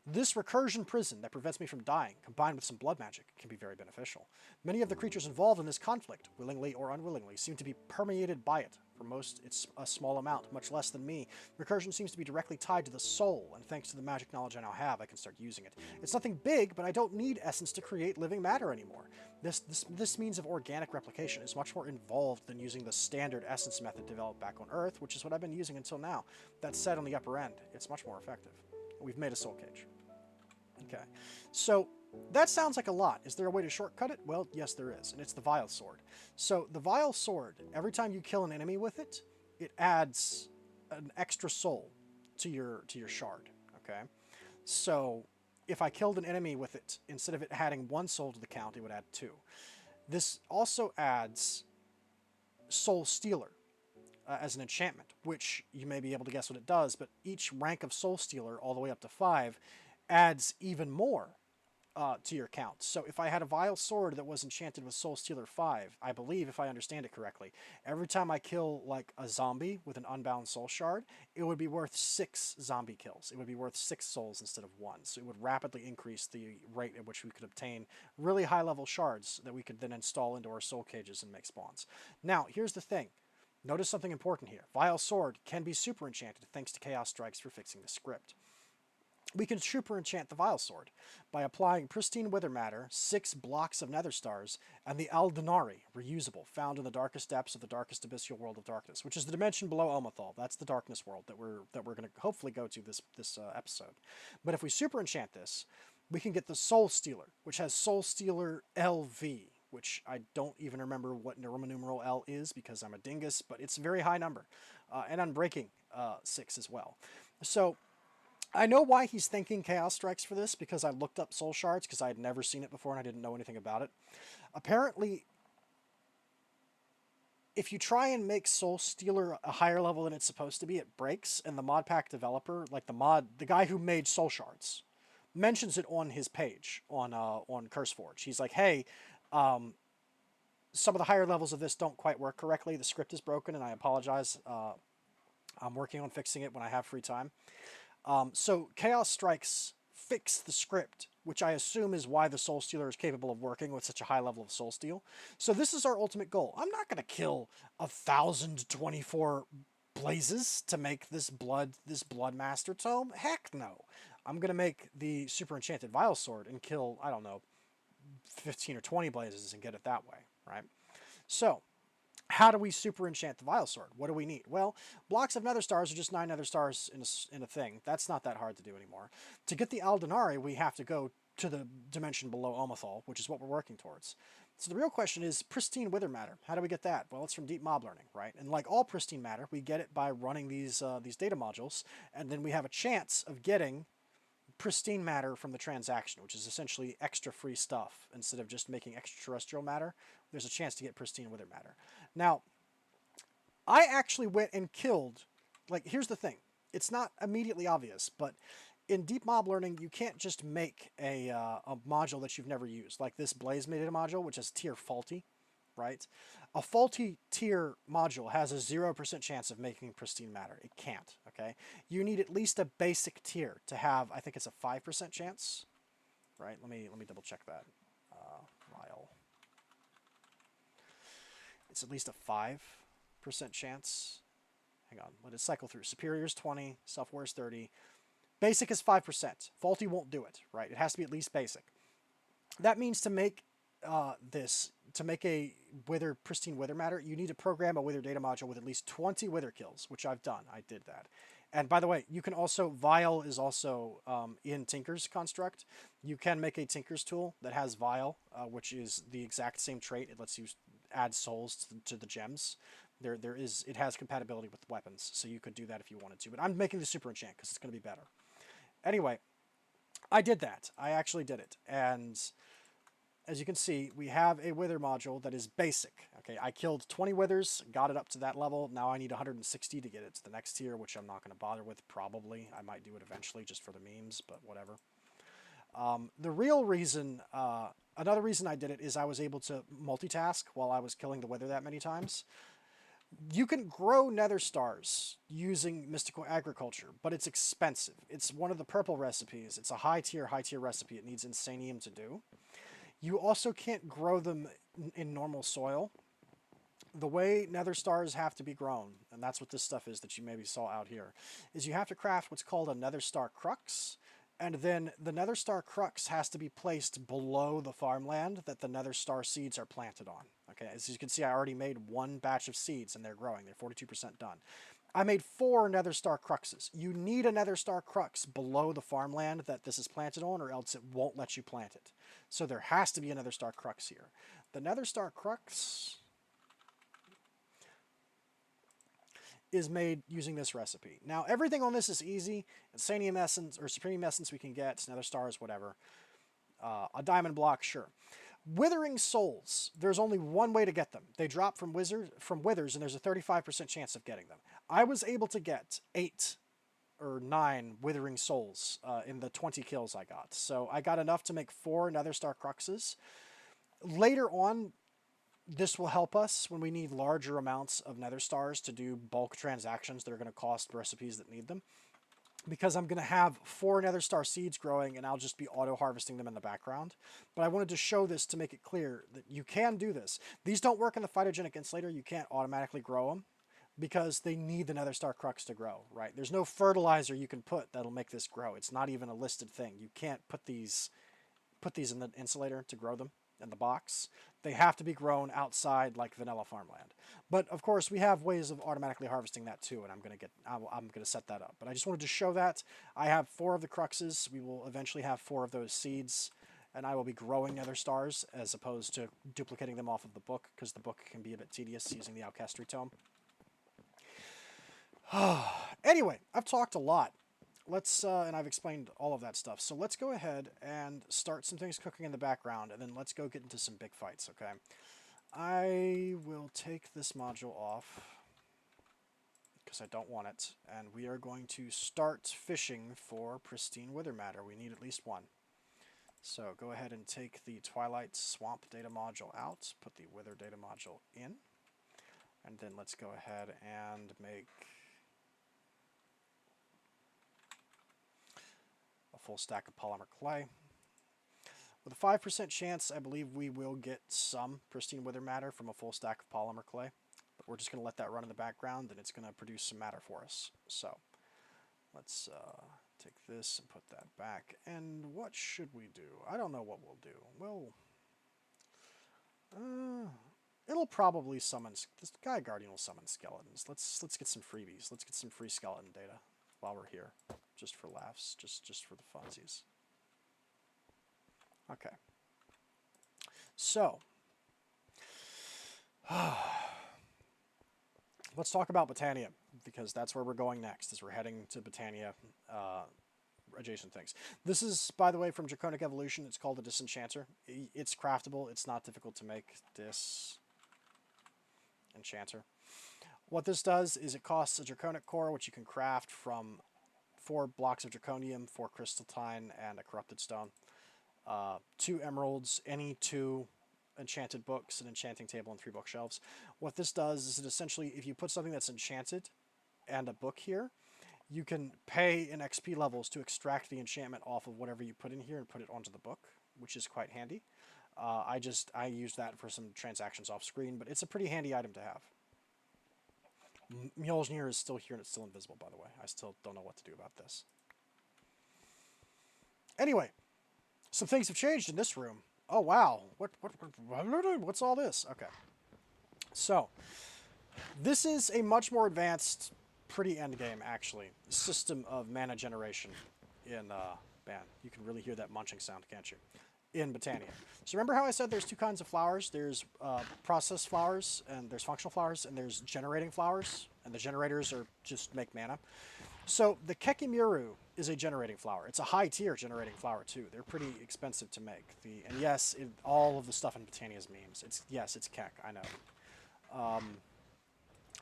This recursion prison that prevents me from dying, combined with some blood magic, can be very beneficial. Many of the creatures involved in this conflict, willingly or unwillingly, seem to be permeated by it. For most, it's a small amount, much less than me. Recursion seems to be directly tied to the soul, and thanks to the magic knowledge I now have, I can start using it. It's nothing big, but I don't need essence to create living matter anymore. This means of organic replication is much more involved than using the standard essence method developed back on Earth, which is what I've been using until now. That said, on the upper end, it's much more effective. We've made a soul cage. Okay, so that sounds like a lot. Is there a way to shortcut it? Well, yes, there is, and it's the Vile Sword. So the Vile Sword, every time you kill an enemy with it, it adds an extra soul to your shard. Okay, so if I killed an enemy with it, instead of it adding 1 soul to the count, it would add 2. This also adds Soul Stealer as an enchantment, which you may be able to guess what it does, but each rank of Soul Stealer, all the way up to 5, adds even more to your count. So if I had a Vile Sword that was enchanted with Soul Stealer 5, I believe, if I understand it correctly, every time I kill like a zombie with an unbound soul shard, it would be worth 6 zombie kills. It would be worth 6 souls instead of 1. So it would rapidly increase the rate at which we could obtain really high level shards that we could then install into our soul cages and make spawns. Now, here's the thing. Notice something important here. Vile Sword can be super enchanted thanks to Chaos Strikes for fixing the script. We can super enchant the Vile Sword by applying pristine wither matter, 6 blocks of Nether Stars, and the Aldenari, reusable, found in the darkest depths of the darkest abyssal world of darkness, which is the dimension below Omathal. That's the darkness world that we're going to hopefully go to this episode. But if we super enchant this, we can get the Soul Stealer, which has Soul Stealer LV, which I don't even remember what Roman numeral L is because I'm a dingus, but it's a very high number, and Unbreaking 6 as well. So I know why he's thinking Chaos Strikes for this, because I looked up Soul Shards, because I had never seen it before and I didn't know anything about it. Apparently, if you try and make Soul Stealer a higher level than it's supposed to be, it breaks, and the modpack developer, like the guy who made Soul Shards, mentions it on his page on CurseForge. He's like, hey, some of the higher levels of this don't quite work correctly. The script is broken, and I apologize. I'm working on fixing it when I have free time. So Chaos Strikes fix the script which I assume is why the Soul Stealer is capable of working with such a high level of Soul Steal. So this is our ultimate goal. I'm not going to kill 1,024 blazes to make this blood master tome. Heck no. I'm going to make the super enchanted Vile Sword and kill, I don't know, 15 or 20 blazes and get it that way, right? So, how do we super enchant the Vile Sword? What do we need? Well, blocks of Nether Stars are just 9 Nether Stars in a thing. That's not that hard to do anymore. To get the Aldenari, we have to go to the dimension below Omathal, which is what we're working towards. So the real question is pristine wither matter. How do we get that? Well, it's from deep mob learning, right? And like all pristine matter, we get it by running these data modules, and then we have a chance of getting pristine matter from the transaction, which is essentially extra free stuff. Instead of just making extraterrestrial matter, there's a chance to get pristine wither matter. Now, I actually went and killed, like, here's the thing. It's not immediately obvious, but in deep mob learning, you can't just make a module that you've never used, like this Blaze Data module, which is tier faulty, right? A faulty tier module has a 0% chance of making pristine matter. It can't, okay? You need at least a basic tier to have, I think it's a 5% chance, right? Let me double check that. Vile. It's at least a 5% chance. Hang on, let it cycle through. Superior is 20, self-aware is 30. Basic is 5%. Faulty won't do it, right? It has to be at least basic. That means to make to make a pristine wither matter, you need to program a wither data module with at least 20 wither kills, which I've done. I did that. And by the way, you can also, Vile is also in Tinker's construct. You can make a Tinker's tool that has Vile, which is the exact same trait. It lets you add souls to the gems. It has compatibility with weapons, so you could do that if you wanted to. But I'm making the super enchant because it's going to be better. Anyway, I did that. I actually did it. And as you can see, we have a wither module that is basic. Okay, I killed 20 withers, got it up to that level. Now I need 160 to get it to the next tier, which I'm not going to bother with, probably. I might do it eventually just for the memes, but whatever. The real reason, another reason I did it is I was able to multitask while I was killing the wither that many times. You can grow Nether Stars using Mystical Agriculture, but it's expensive. It's one of the purple recipes. It's a high tier recipe. It needs Insanium to do. You also can't grow them in normal soil. The way Nether Stars have to be grown, and that's what this stuff is that you maybe saw out here, is you have to craft what's called a Nether Star Crux, and then the Nether Star Crux has to be placed below the farmland that the Nether Star seeds are planted on. Okay, as you can see, I already made one batch of seeds, and they're growing. They're 42% done. I made 4 Nether Star Cruxes. You need a Nether Star Crux below the farmland that this is planted on, or else it won't let you plant it. So there has to be a Nether Star Crux here. The Nether Star Crux is made using this recipe. Now, everything on this is easy. Insanium Essence, or Supreme Essence we can get, Nether Stars, whatever. A Diamond Block, sure. Withering Souls, there's only one way to get them. They drop from withers, and there's a 35% chance of getting them. I was able to get 8 or 9 Withering Souls in the 20 kills I got. So I got enough to make 4 Nether Star Cruxes. Later on, this will help us when we need larger amounts of Nether Stars to do bulk transactions that are going to cost recipes that need them. Because I'm going to have 4 Nether Star seeds growing, and I'll just be auto-harvesting them in the background. But I wanted to show this to make it clear that you can do this. These don't work in the Phytogenic Insulator. You can't automatically grow them because they need the Nether Star Crux to grow, right? There's no fertilizer you can put that'll make this grow. It's not even a listed thing. You can't put these in the insulator to grow them in the box. They have to be grown outside like vanilla farmland. But of course, we have ways of automatically harvesting that too, and I'm going to set that up. But I just wanted to show that. I have 4 of the Cruxes. We will eventually have 4 of those seeds, and I will be growing Nether Stars as opposed to duplicating them off of the book, because the book can be a bit tedious using the Alchestry Tome. Anyway, I've talked a lot. And I've explained all of that stuff. So let's go ahead and start some things cooking in the background, and then let's go get into some big fights, okay? I will take this module off because I don't want it, and we are going to start fishing for pristine wither matter. We need at least 1. So go ahead and take the Twilight Swamp data module out, put the wither data module in, and then let's go ahead and make a full stack of polymer clay. With a 5% chance, I believe we will get some pristine wither matter from a full stack of polymer clay. But we're just going to let that run in the background, and it's going to produce some matter for us. So let's take this and put that back. And what should we do? I don't know what we'll do. It'll probably summon... This Gaia Guardian will summon skeletons. Let's get some freebies. Let's get some free skeleton data while we're here. Just for laughs. Just for the funsies. Okay. So... let's talk about Botania, because that's where we're going next, as we're heading to Botania adjacent things. This is, by the way, from Draconic Evolution. It's called a Disenchanter. It's craftable. It's not difficult to make. Disenchanter. What this does is it costs a Draconic core, which you can craft from 4 blocks of Draconium, 4 crystalline, and a corrupted stone. 2 emeralds, any 2 enchanted books, an enchanting table, and 3 bookshelves. What this does is it essentially, if you put something that's enchanted and a book here, you can pay in XP levels to extract the enchantment off of whatever you put in here and put it onto the book, which is quite handy. I use that for some transactions off screen, but it's a pretty handy item to have. Mjolnir is still here and it's still invisible, by the way. I still don't know what to do about this. Anyway, some things have changed in this room. Oh, wow. What's all this? Okay. So, this is a much more advanced, pretty endgame, actually, system of mana generation in, man, you can really hear that munching sound, can't you? In Botania. So remember how I said there's 2 kinds of flowers? There's processed flowers, and there's functional flowers, and there's generating flowers, and the generators are just make mana. So the Kekimuru is a generating flower. It's a high-tier generating flower, too. They're pretty expensive to make. And yes, all of the stuff in Botania is memes. It's Kek, I know.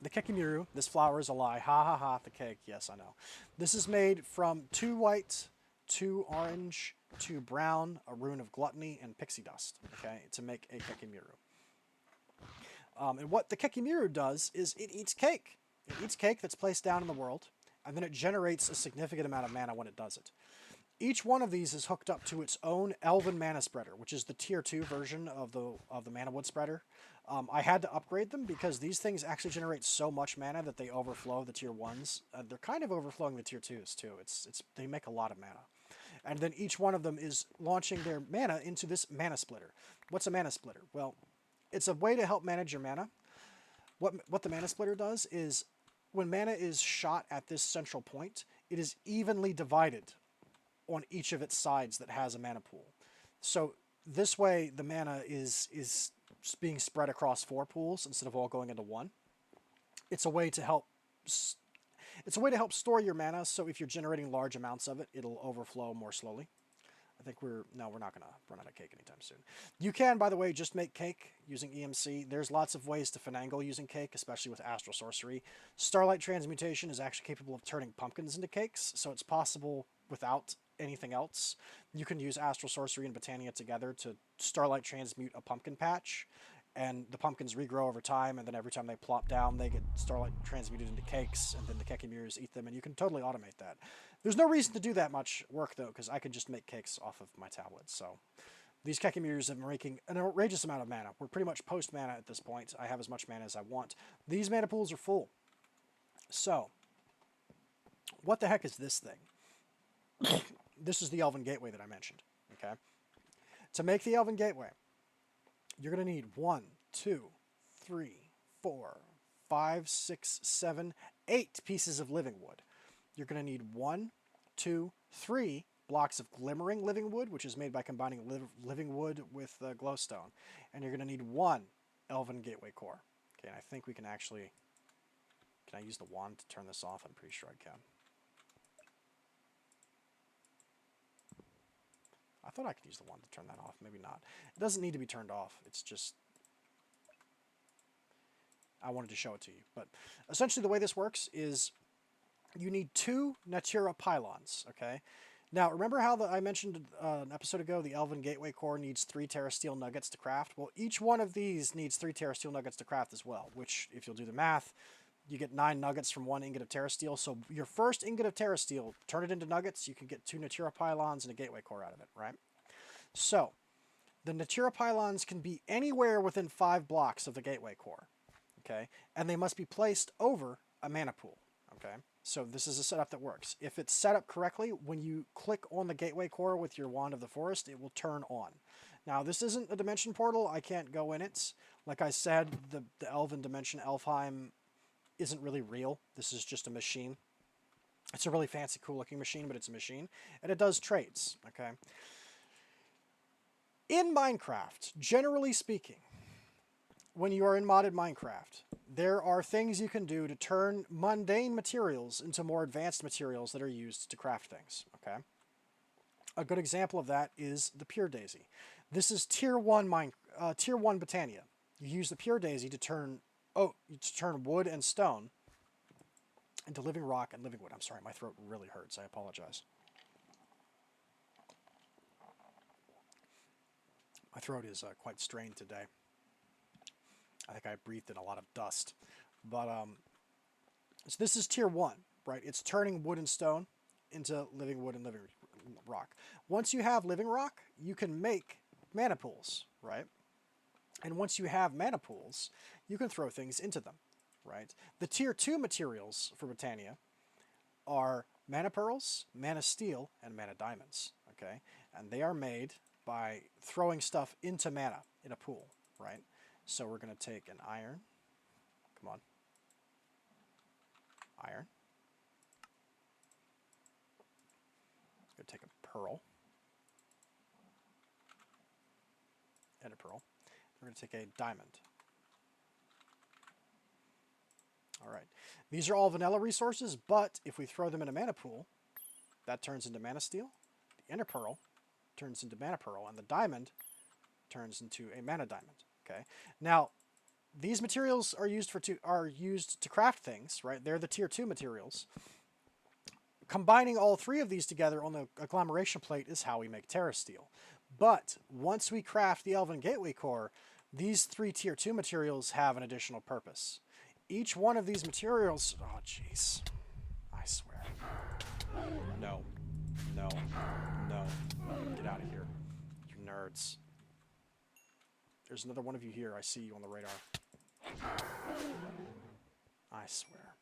The Kekimuru, this flower is a lie. Ha ha ha, the cake. Yes, I know. This is made from 2 white, 2 orange, 2 brown, a rune of gluttony, and pixie dust, okay, to make a Kekimuru. And what the Kekimuru does is it eats cake. It eats cake that's placed down in the world, and then it generates a significant amount of mana when it does it. Each one of these is hooked up to its own Elven Mana Spreader, which is the Tier 2 version of the Mana Wood Spreader. I had to upgrade them because these things actually generate so much mana that they overflow the Tier 1s. They're kind of overflowing the Tier 2s, too. They make a lot of mana. And then each one of them is launching their mana into this Mana Splitter. What's a Mana Splitter? Well, it's a way to help manage your mana. What the Mana Splitter does is, when mana is shot at this central point, it is evenly divided on each of its sides that has a mana pool. So this way, the mana is being spread across 4 pools instead of all going into 1. It's a way to help. It's a way to help store your mana, so if you're generating large amounts of it, it'll overflow more slowly. I think we're not going to run out of cake anytime soon. You can, by the way, just make cake using EMC. There's lots of ways to finagle using cake, especially with Astral Sorcery. Starlight Transmutation is actually capable of turning pumpkins into cakes, so it's possible without anything else. You can use Astral Sorcery and Botania together to Starlight Transmute a pumpkin patch, and the pumpkins regrow over time, and then every time they plop down, they get Starlight transmuted into cakes, and then the Kekimurus eat them, and you can totally automate that. There's no reason to do that much work, though, because I can just make cakes off of my tablet. So these Kekimurus have been making an outrageous amount of mana. We're pretty much post-mana at this point. I have as much mana as I want. These mana pools are full. So, what the heck is this thing? This is the Elven Gateway that I mentioned, okay? To make the Elven Gateway, you're going to need 1, 2, 3, 4, 5, 6, 7, 8 pieces of living wood. You're going to need 1, 2, 3 blocks of glimmering living wood, which is made by combining living wood with glowstone. And you're going to need 1 Elven Gateway core. Okay, and I think we can actually... Can I use the wand to turn this off? I'm pretty sure I can. I thought I could use the wand to turn that off. Maybe not. It doesn't need to be turned off. It's just... I wanted to show it to you. But essentially the way this works is you need 2 Natura pylons, okay? Now, remember how I mentioned an episode ago the Elven Gateway core needs 3 Terra Steel nuggets to craft? Well, each one of these needs 3 Terra Steel nuggets to craft as well, which, if you'll do the math, you get 9 nuggets from 1 ingot of Terra Steel. So your first ingot of Terra Steel, turn it into nuggets, you can get 2 Natura pylons and a Gateway core out of it, right? So, The Natura pylons can be anywhere within 5 blocks of the gateway core, okay? And they must be placed over a mana pool, okay? So this is a setup that works. If it's set up correctly, when you click on the gateway core with your Wand of the Forest, it will turn on. Now, this isn't a dimension portal. I can't go in it. Like I said, the Elven dimension, Elfheim, isn't really real. This is just a machine. It's a really fancy, cool-looking machine, but it's a machine. And it does trades, okay? In Minecraft, generally speaking, when you are in modded Minecraft, there are things you can do to turn mundane materials into more advanced materials that are used to craft things, okay? A good example of that is the Pure Daisy. This is tier 1 Botania. You use the Pure Daisy to turn wood and stone into living rock and living wood. I'm sorry, my throat really hurts. I apologize. My throat is quite strained today. I think I breathed in a lot of dust. But, so this is tier 1, right? It's turning wood and stone into living wood and living rock. Once you have living rock, you can make mana pools, right? And once you have mana pools, you can throw things into them, right? The tier 2 materials for Botania are mana pearls, mana steel, and mana diamonds, okay? And they are made by throwing stuff into mana in a pool, right? So we're going to take an iron. Come on. Iron. Going to take a pearl. And a pearl. We're going to take a diamond. All right. These are all vanilla resources, but if we throw them in a mana pool, that turns into mana steel. The inner pearl turns into mana pearl, and the diamond turns into a mana diamond. Okay. Now, these materials are used to craft things, right? They're the tier 2 materials. Combining all 3 of these together on the agglomeration plate is how we make Terra Steel. But once we craft the Elven Gateway core, these 3 tier 2 materials have an additional purpose. Each one of these materials... Oh, jeez. I swear. No. No. No. Get out of here. You nerds. There's another one of you here. I see you on the radar. I swear.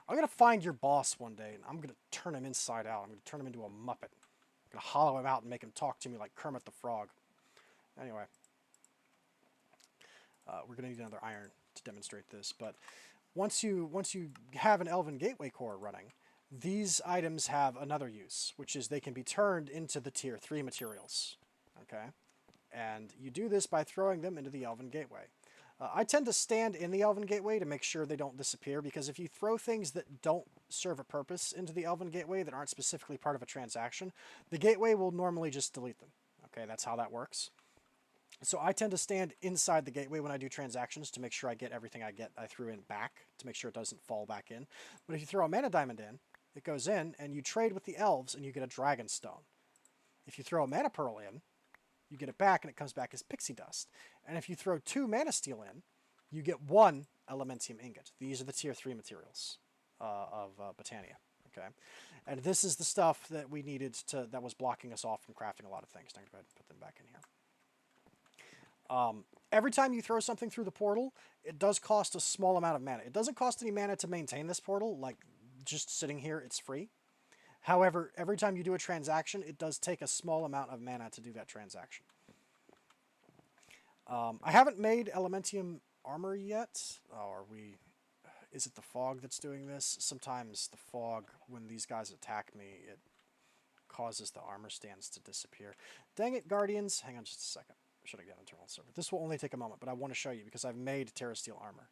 I'm going to find your boss one day, and I'm going to turn him inside out. I'm going to turn him into a Muppet. I'm going to hollow him out and make him talk to me like Kermit the Frog. Anyway. We're going to need another iron to demonstrate this. But once you have an Elven Gateway core running, these items have another use, which is they can be turned into the tier 3 materials. Okay? And you do this by throwing them into the Elven Gateway. I tend to stand in the Elven Gateway to make sure they don't disappear, because if you throw things that don't serve a purpose into the Elven Gateway that aren't specifically part of a transaction, the Gateway will normally just delete them. Okay, that's how that works. So I tend to stand inside the Gateway when I do transactions to make sure I get everything I threw in back, to make sure it doesn't fall back in. But if you throw a mana diamond in, it goes in, and you trade with the elves, and you get a dragon stone. If you throw a mana pearl in, you get it back, and it comes back as pixie dust. And if you throw 2 mana steel in, you get 1 elementium ingot. These are the tier 3 materials of Botania. Okay, and this is the stuff that we needed that was blocking us off from crafting a lot of things. I'm going to go ahead and put them back in here. Every time you throw something through the portal, it does cost a small amount of mana. It doesn't cost any mana to maintain this portal, like just sitting here, it's free. However, every time you do a transaction, it does take a small amount of mana to do that transaction. I haven't made Elementium armor yet. Oh, is it the fog that's doing this? Sometimes the fog, when these guys attack me, it causes the armor stands to disappear. Dang it, Guardians. Hang on just a second. Should I get internal server? This will only take a moment, but I want to show you because I've made Terra Steel armor.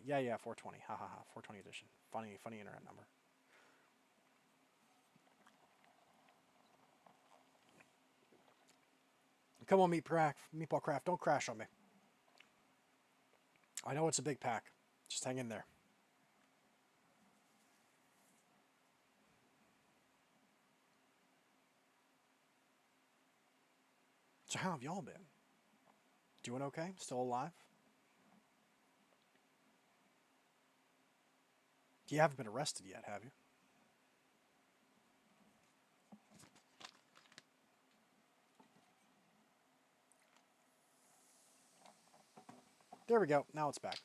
Yeah, 420. Ha ha ha. 420 edition. Funny internet number. Come on, Meatballcraft. Don't crash on me. I know it's a big pack. Just hang in there. So how have y'all been? Doing okay? Still alive? You haven't been arrested yet, have you? There we go. Now it's back.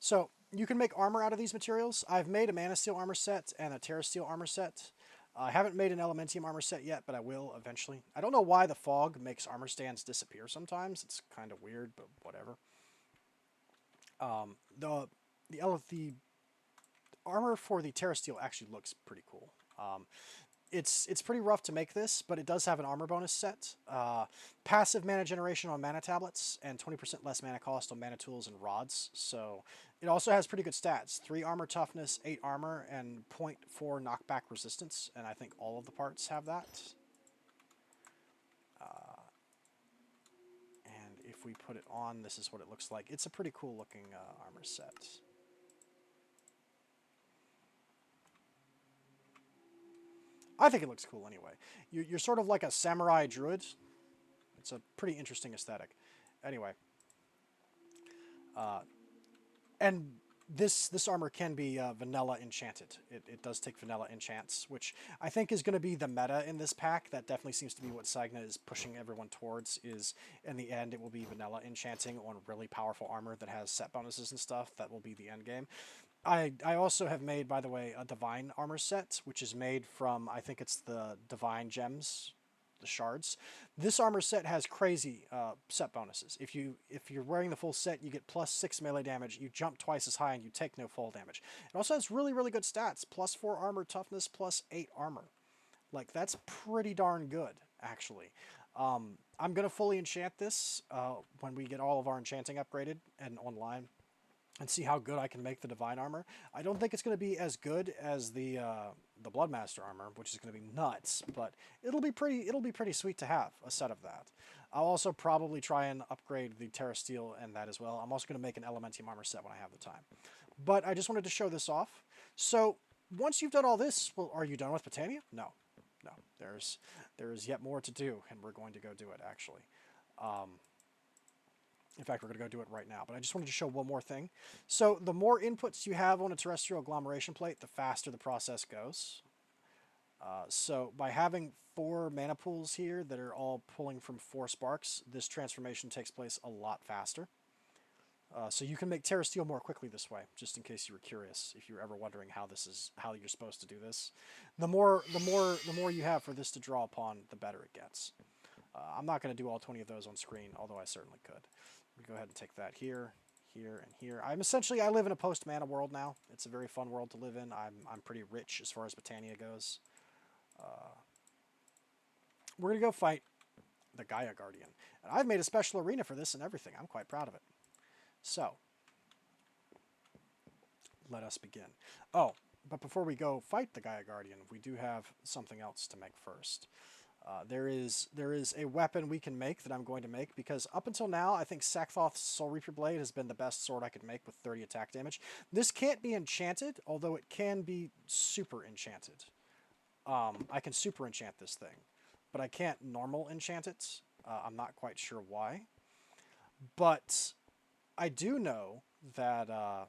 So you can make armor out of these materials. I've made a Mana Steel armor set and a Terra Steel armor set. I haven't made an Elementium armor set yet, but I will eventually. I don't know why the fog makes armor stands disappear sometimes. It's kind of weird, but whatever. The armor for the Terra Steel actually looks pretty cool. It's pretty rough to make this, but it does have an armor bonus set. Passive mana generation on mana tablets, and 20% less mana cost on mana tools and rods. So it also has pretty good stats. 3 armor toughness, 8 armor, and 0.4 knockback resistance. And I think all of the parts have that. And if we put it on, this is what it looks like. It's a pretty cool looking armor set. I think it looks cool anyway. You're sort of like a samurai druid. It's a pretty interesting aesthetic. Anyway. And this armor can be vanilla enchanted. It does take vanilla enchants, which I think is going to be the meta in this pack. That definitely seems to be what sainagh is pushing everyone towards, is in the end it will be vanilla enchanting on really powerful armor that has set bonuses and stuff. That will be the end game. I also have made, by the way, a divine armor set, which is made from, I think it's the divine gems, the shards. This armor set has crazy set bonuses. If you're wearing the full set, you get +6 melee damage, you jump twice as high, and you take no fall damage. It also has really, really good stats, +4 armor toughness, +8 armor. Like, that's pretty darn good, actually. I'm going to fully enchant this when we get all of our enchanting upgraded and online, and see how good I can make the divine armor. I don't think it's going to be as good as the Bloodmaster armor, which is going to be nuts, but it'll be pretty sweet to have a set of that. I'll also probably try and upgrade the Terra Steel and that as well. I'm also going to make an Elementium armor set when I have the time. But I just wanted to show this off. So once you've done all this, well, are you done with Botania? No. There is yet more to do, and we're going to go do it actually. In fact, we're going to go do it right now, but I just wanted to show one more thing. So the more inputs you have on a terrestrial agglomeration plate, the faster the process goes. So by having 4 mana pools here that are all pulling from 4 sparks, this transformation takes place a lot faster. So you can make Terra Steel more quickly this way, just in case you were curious, if you were ever wondering how you're supposed to do this. The more you have for this to draw upon, the better it gets. I'm not going to do all 20 of those on screen, although I certainly could. We go ahead and take that here, here, and here. I live in a post-mana world now. It's a very fun world to live in. I'm pretty rich as far as Botania goes. We're going to go fight the Gaia Guardian. And I've made a special arena for this and everything. I'm quite proud of it. So, let us begin. Oh, but before we go fight the Gaia Guardian, we do have something else to make first. There is a weapon we can make that I'm going to make, because up until now, I think Sakthoth's Soul Reaper Blade has been the best sword I could make with 30 attack damage. This can't be enchanted, although it can be super enchanted. I can super enchant this thing, but I can't normal enchant it. I'm not quite sure why. But I do know that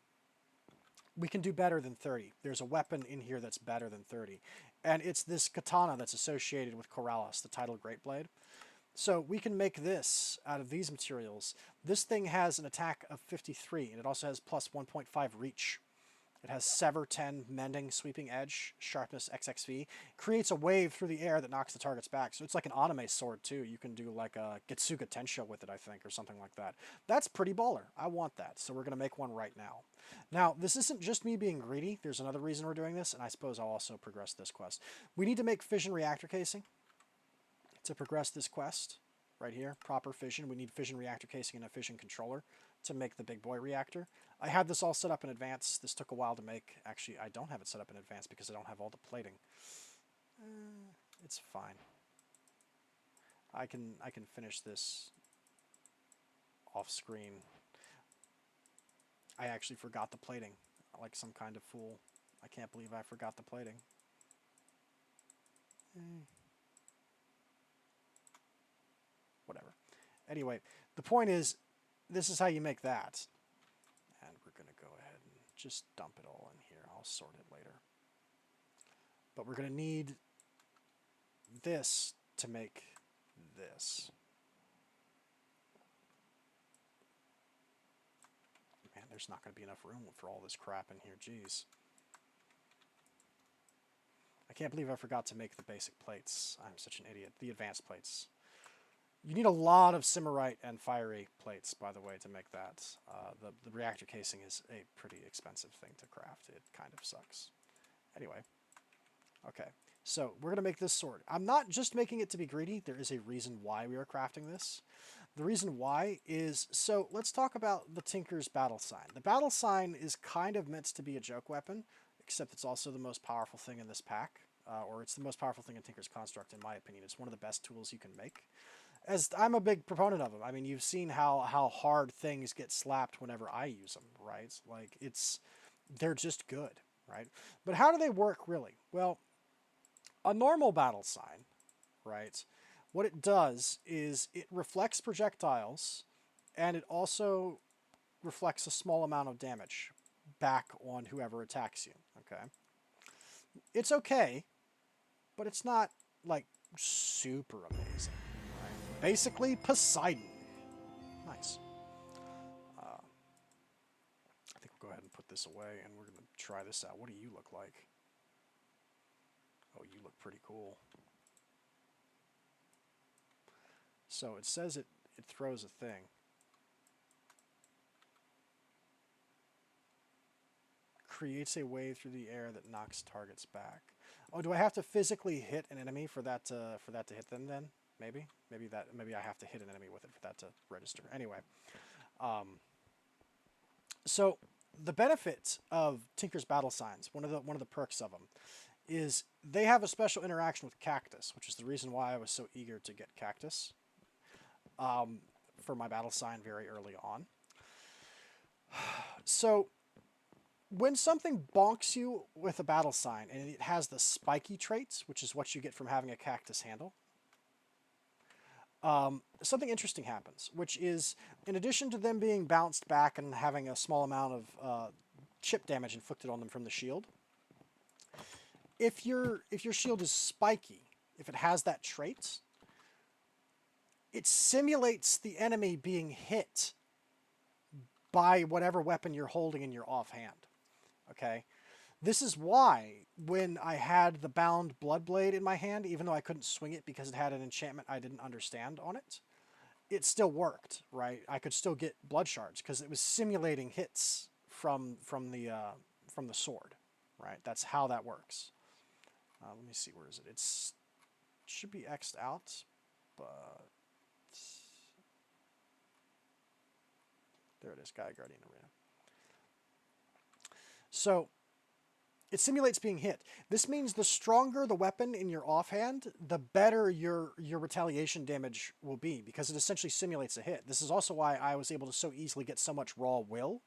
we can do better than 30. There's a weapon in here that's better than 30. And it's this katana that's associated with Corrales, the titled Great Blade. So we can make this out of these materials. This thing has an attack of 53, and it also has plus 1.5 reach. It has Sever 10, Mending, Sweeping Edge, Sharpness XXV. Creates a wave through the air that knocks the targets back. So it's like an anime sword, too. You can do like a Getsuga Tensho with it, I think, or something like that. That's pretty baller. I want that. So we're going to make one right now. Now, this isn't just me being greedy. There's another reason we're doing this, and I suppose I'll also progress this quest. We need to make fission reactor casing to progress this quest right here. Proper fission. We need fission reactor casing and a fission controller to make the big boy reactor. I had this all set up in advance. This took a while to make. Actually, I don't have it set up in advance because I don't have all the plating. It's fine. I can finish this off screen. I actually forgot the plating, like some kind of fool. I can't believe I forgot the plating. Whatever. Anyway, the point is, this is how you make that. And we're going to go ahead and just dump it all in here. I'll sort it later. But we're going to need this to make this. there's not going to be enough room for all this crap in here. Jeez. I can't believe I forgot to make the basic plates. I'm such an idiot. The advanced plates. You need a lot of Simmerite and Fiery plates, by the way, to make that. The reactor casing is a pretty expensive thing to craft. It kind of sucks. Anyway. Okay. So, we're going to make this sword. I'm not just making it to be greedy. There is a reason why we are crafting this. The reason why is... So, let's talk about the Tinker's Battle Sign. The Battle Sign is kind of meant to be a joke weapon, except it's also the most powerful thing in this pack. Or it's the most powerful thing in Tinker's Construct, in my opinion. It's one of the best tools you can make. As I'm a big proponent of them. I mean, you've seen how hard things get slapped whenever I use them, right? Like, they're just good, right? But how do they work, really? Well, a normal battle sign, right? What it does is it reflects projectiles, and it also reflects a small amount of damage back on whoever attacks you, okay? It's okay, but it's not, like, super amazing. Basically, Poseidon. Nice. I think we'll go ahead and put this away, and we're going to try this out. What do you look like? Oh, you look pretty cool. So, it says it throws a thing. Creates a wave through the air that knocks targets back. Oh, do I have to physically hit an enemy for that to hit them then? Maybe I have to hit an enemy with it for that to register. Anyway, so the benefit of Tinker's Battle Signs, one of the perks of them, is they have a special interaction with Cactus, which is the reason why I was so eager to get Cactus for my battle sign very early on. So when something bonks you with a battle sign and it has the spiky traits, which is what you get from having a Cactus handle, something interesting happens, which is, in addition to them being bounced back and having a small amount of chip damage inflicted on them from the shield, if your shield is spiky, if it has that trait, it simulates the enemy being hit by whatever weapon you're holding in your offhand. Okay? This is why, when I had the bound Bloodblade in my hand, even though I couldn't swing it because it had an enchantment I didn't understand on it, it still worked, right? I could still get blood shards because it was simulating hits from the sword, right? That's how that works. Let me see, where is it? It should be X'd out, but there it is, Gaia Guardian Arena. So it simulates being hit. This means the stronger the weapon in your offhand, the better your retaliation damage will be, because it essentially simulates a hit. This is also why I was able to so easily get so much raw will,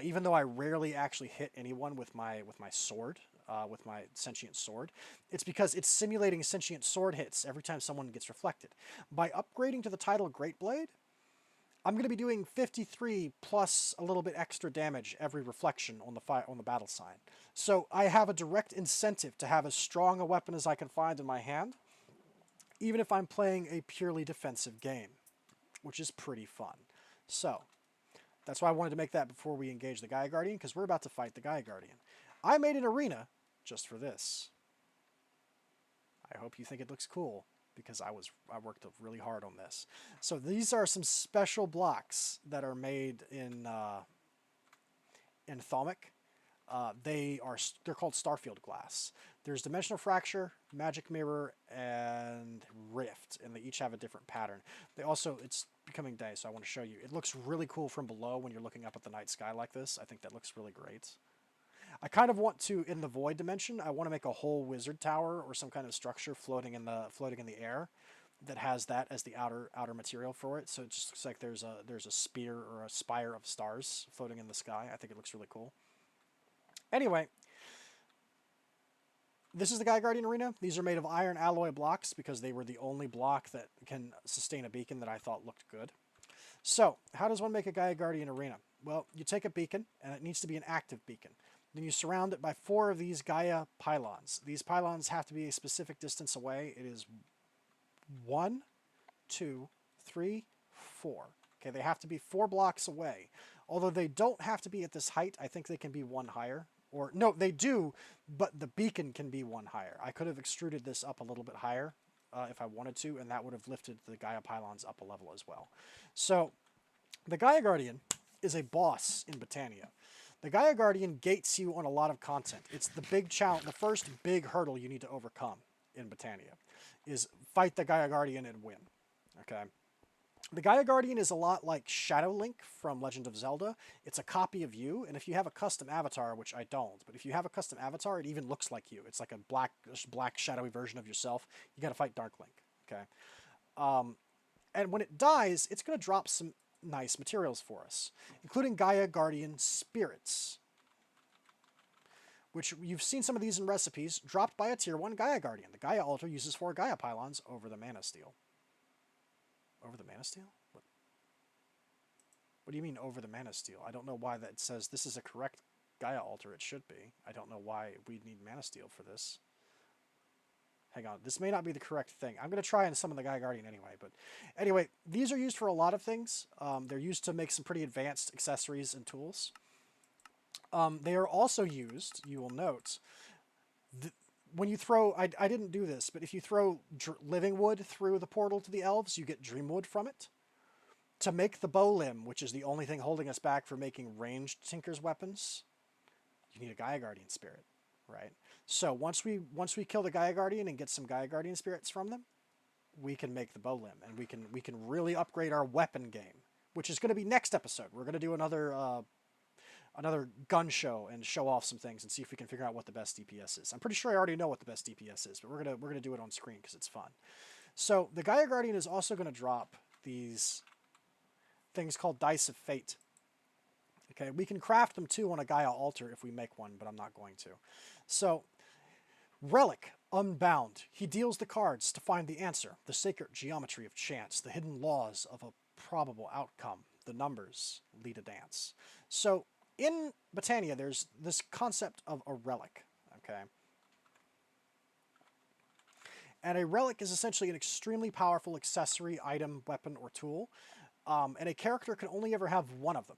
even though I rarely actually hit anyone with my sword, with my sentient sword. It's because it's simulating sentient sword hits every time someone gets reflected. By upgrading to the title Greatblade, I'm going to be doing 53 plus a little bit extra damage every reflection on the battle sign. So I have a direct incentive to have as strong a weapon as I can find in my hand, even if I'm playing a purely defensive game, which is pretty fun. So that's why I wanted to make that before we engage the Gaia Guardian, because we're about to fight the Gaia Guardian. I made an arena just for this. I hope you think it looks cool, because I worked really hard on this. So these are some special blocks that are made in Thaumic. They're called Starfield Glass. There's Dimensional Fracture, Magic Mirror, and Rift, and they each have a different pattern. It's becoming day, so I want to show you. It looks really cool from below when you're looking up at the night sky like this. I think that looks really great. I kind of want to, in the void dimension, I want to make a whole wizard tower or some kind of structure floating in the air that has that as the outer material for it. So it just looks like there's a spear or a spire of stars floating in the sky. I think it looks really cool. Anyway, this is the Gaia Guardian Arena. These are made of iron alloy blocks because they were the only block that can sustain a beacon that I thought looked good. So, how does one make a Gaia Guardian Arena? Well, you take a beacon, and it needs to be an active beacon. Then you surround it by 4 of these Gaia pylons. These pylons have to be a specific distance away. It is 1, 2, 3, 4. Okay, they have to be 4 blocks away. Although they don't have to be at this height, I think they can be 1 higher. Or, no, they do, but the beacon can be 1 higher. I could have extruded this up a little bit higher if I wanted to, and that would have lifted the Gaia pylons up a level as well. So, the Gaia Guardian is a boss in Botania. The Gaia Guardian gates you on a lot of content. It's the big challenge, the first big hurdle you need to overcome in Botania is fight the Gaia Guardian and win. Okay. The Gaia Guardian is a lot like Shadow Link from Legend of Zelda. It's a copy of you, and if you have a custom avatar, which I don't, but if you have a custom avatar, it even looks like you. It's like a black shadowy version of yourself. You got to fight Dark Link. Okay. And when it dies, it's going to drop some nice materials for us, including Gaia Guardian spirits, which you've seen some of these in recipes, dropped by a tier 1 Gaia Guardian. The Gaia altar uses 4 Gaia pylons over the mana steel. Over the mana steel? What do you mean over the mana steel? I don't know why that says this is a correct Gaia altar. It should be. I don't know why we need mana steel for this. Hang on. This may not be the correct thing. I'm going to try and summon the Gaia Guardian anyway. But anyway, these are used for a lot of things. They're used to make some pretty advanced accessories and tools. They are also used, you will note, when you throw, I didn't do this, but if you throw living wood through the portal to the elves, you get dream wood from it. To make the bow limb, which is the only thing holding us back from making ranged Tinker's weapons, you need a Gaia Guardian spirit, right? So once we kill the Gaia Guardian and get some Gaia Guardian spirits from them, we can make the bow limb, and we can really upgrade our weapon game, which is going to be next episode. We're going to do another gun show and show off some things and see if we can figure out what the best DPS is. I'm pretty sure I already know what the best DPS is, but we're gonna do it on screen because it's fun. So the Gaia Guardian is also going to drop these things called Dice of Fate. Okay, we can craft them too on a Gaia altar if we make one, but I'm not going to. So, Relic, Unbound. He deals the cards to find the answer, the sacred geometry of chance, the hidden laws of a probable outcome, the numbers lead a dance. So, in Botania, there's this concept of a relic, okay? And a relic is essentially an extremely powerful accessory, item, weapon, or tool, and a character can only ever have one of them.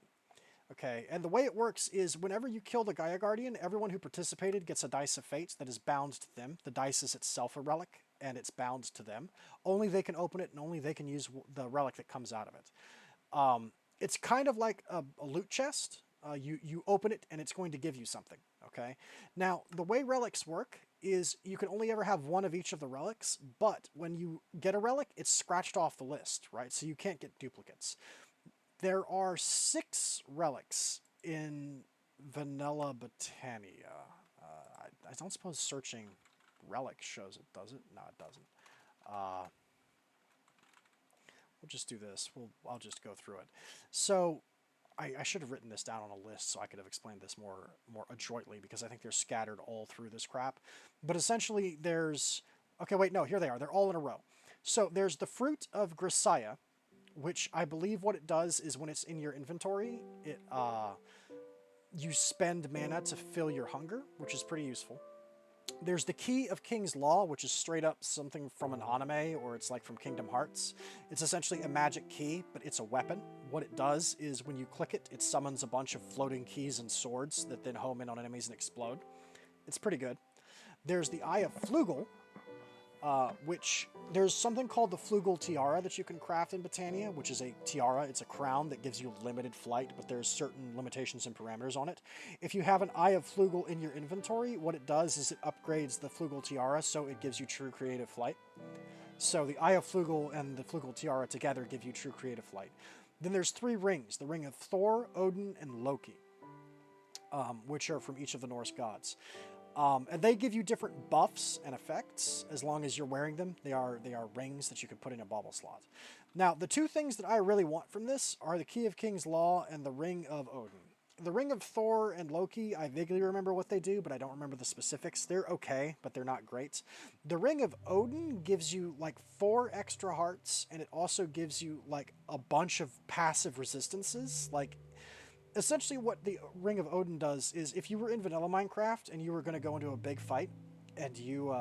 Okay, and the way it works is whenever you kill the Gaia Guardian, everyone who participated gets a Dice of Fate that is bound to them. The dice is itself a relic, and it's bound to them. Only they can open it, and only they can use the relic that comes out of it. It's kind of like a loot chest. You open it, and it's going to give you something, okay? Now, the way relics work is you can only ever have one of each of the relics, but when you get a relic, it's scratched off the list, right? So you can't get duplicates. There are 6 relics in Vanilla Botania. I don't suppose searching relics shows it, does it? No, it doesn't. We'll just do this. I'll just go through it. So I should have written this down on a list so I could have explained this more adroitly, because I think they're scattered all through this crap. But essentially there's... Okay, wait, no, here they are. They're all in a row. So there's the Fruit of Grisaia, which I believe what it does is when it's in your inventory, you spend mana to fill your hunger, which is pretty useful. There's the Key of King's Law, which is straight up something from an anime, or it's like from Kingdom Hearts. It's essentially a magic key, but it's a weapon. What it does is when you click it, it summons a bunch of floating keys and swords that then home in on enemies and explode. It's pretty good. There's the Eye of Flugel, which there's something called the Flugel Tiara that you can craft in Botania, which is a tiara. It's a crown that gives you limited flight, but there's certain limitations and parameters on it. If you have an Eye of Flugel in your inventory, what it does is it upgrades the Flugel Tiara, so it gives you true creative flight. So the Eye of Flugel and the Flugel Tiara together give you true creative flight. Then there's 3 rings, the Ring of Thor, Odin, and Loki, which are from each of the Norse gods. And they give you different buffs and effects as long as you're wearing them. They are rings that you can put in a bauble slot. Now, the 2 things that I really want from this are the Key of King's Law and the Ring of Odin. The Ring of Thor and Loki, I vaguely remember what they do, but I don't remember the specifics. They're okay, but they're not great. The Ring of Odin gives you like 4 extra hearts, and it also gives you like a bunch of passive resistances. Like, essentially what the Ring of Odin does is if you were in Vanilla Minecraft and you were going to go into a big fight and you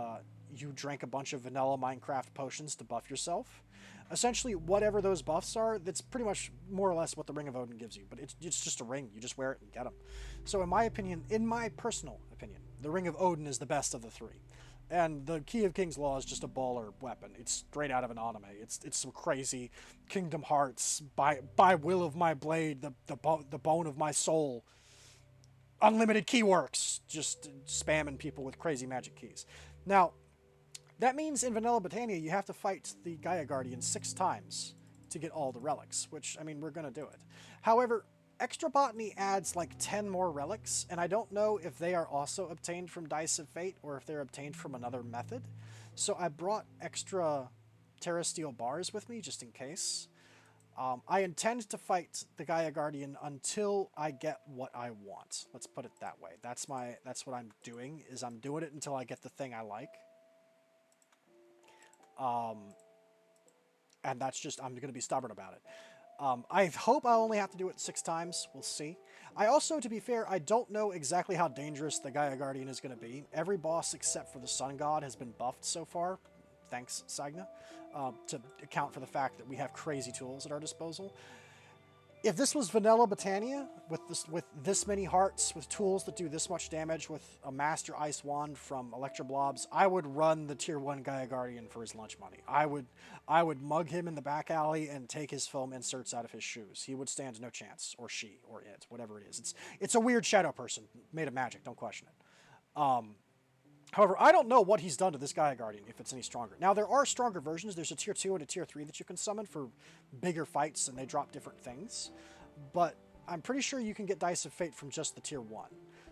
you drank a bunch of vanilla Minecraft potions to buff yourself. Essentially, whatever those buffs are, that's pretty much more or less what the Ring of Odin gives you. But it's just a ring. You just wear it and get them. So in my opinion, in my personal opinion, the Ring of Odin is the best of the three. And the Key of King's Law is just a baller weapon. It's straight out of an anime. It's some crazy Kingdom Hearts, by will of my blade, the bone of my soul, unlimited key works, just spamming people with crazy magic keys. Now, that means in Vanilla Botania, you have to fight the Gaia Guardian 6 times to get all the relics, which, I mean, we're going to do it. However, Extra Botany adds like 10 more relics, and I don't know if they are also obtained from Dice of Fate or if they're obtained from another method. So I brought extra Terra Steel bars with me, just in case. I intend to fight the Gaia Guardian until I get what I want. Let's put it that way. That's what I'm doing, is I'm doing it until I get the thing I like. And that's just, I'm going to be stubborn about it. I hope I only have to do it 6 times. We'll see. I also, to be fair, I don't know exactly how dangerous the Gaia Guardian is going to be. Every boss except for the Sun God has been buffed so far. Thanks, sainagh. To account for the fact that we have crazy tools at our disposal. If this was Vanilla Botania, with this many hearts, with tools that do this much damage, with a Master Ice Wand from Electroblobs, I would run the Tier 1 Gaia Guardian for his lunch money. I would mug him in the back alley and take his foam inserts out of his shoes. He would stand no chance, or she, or it, whatever it is. It's a weird shadow person made of magic, don't question it. However, I don't know what he's done to this Gaia Guardian, if it's any stronger. Now, there are stronger versions. There's a Tier 2 and a Tier 3 that you can summon for bigger fights, and they drop different things. But I'm pretty sure you can get Dice of Fate from just the Tier 1.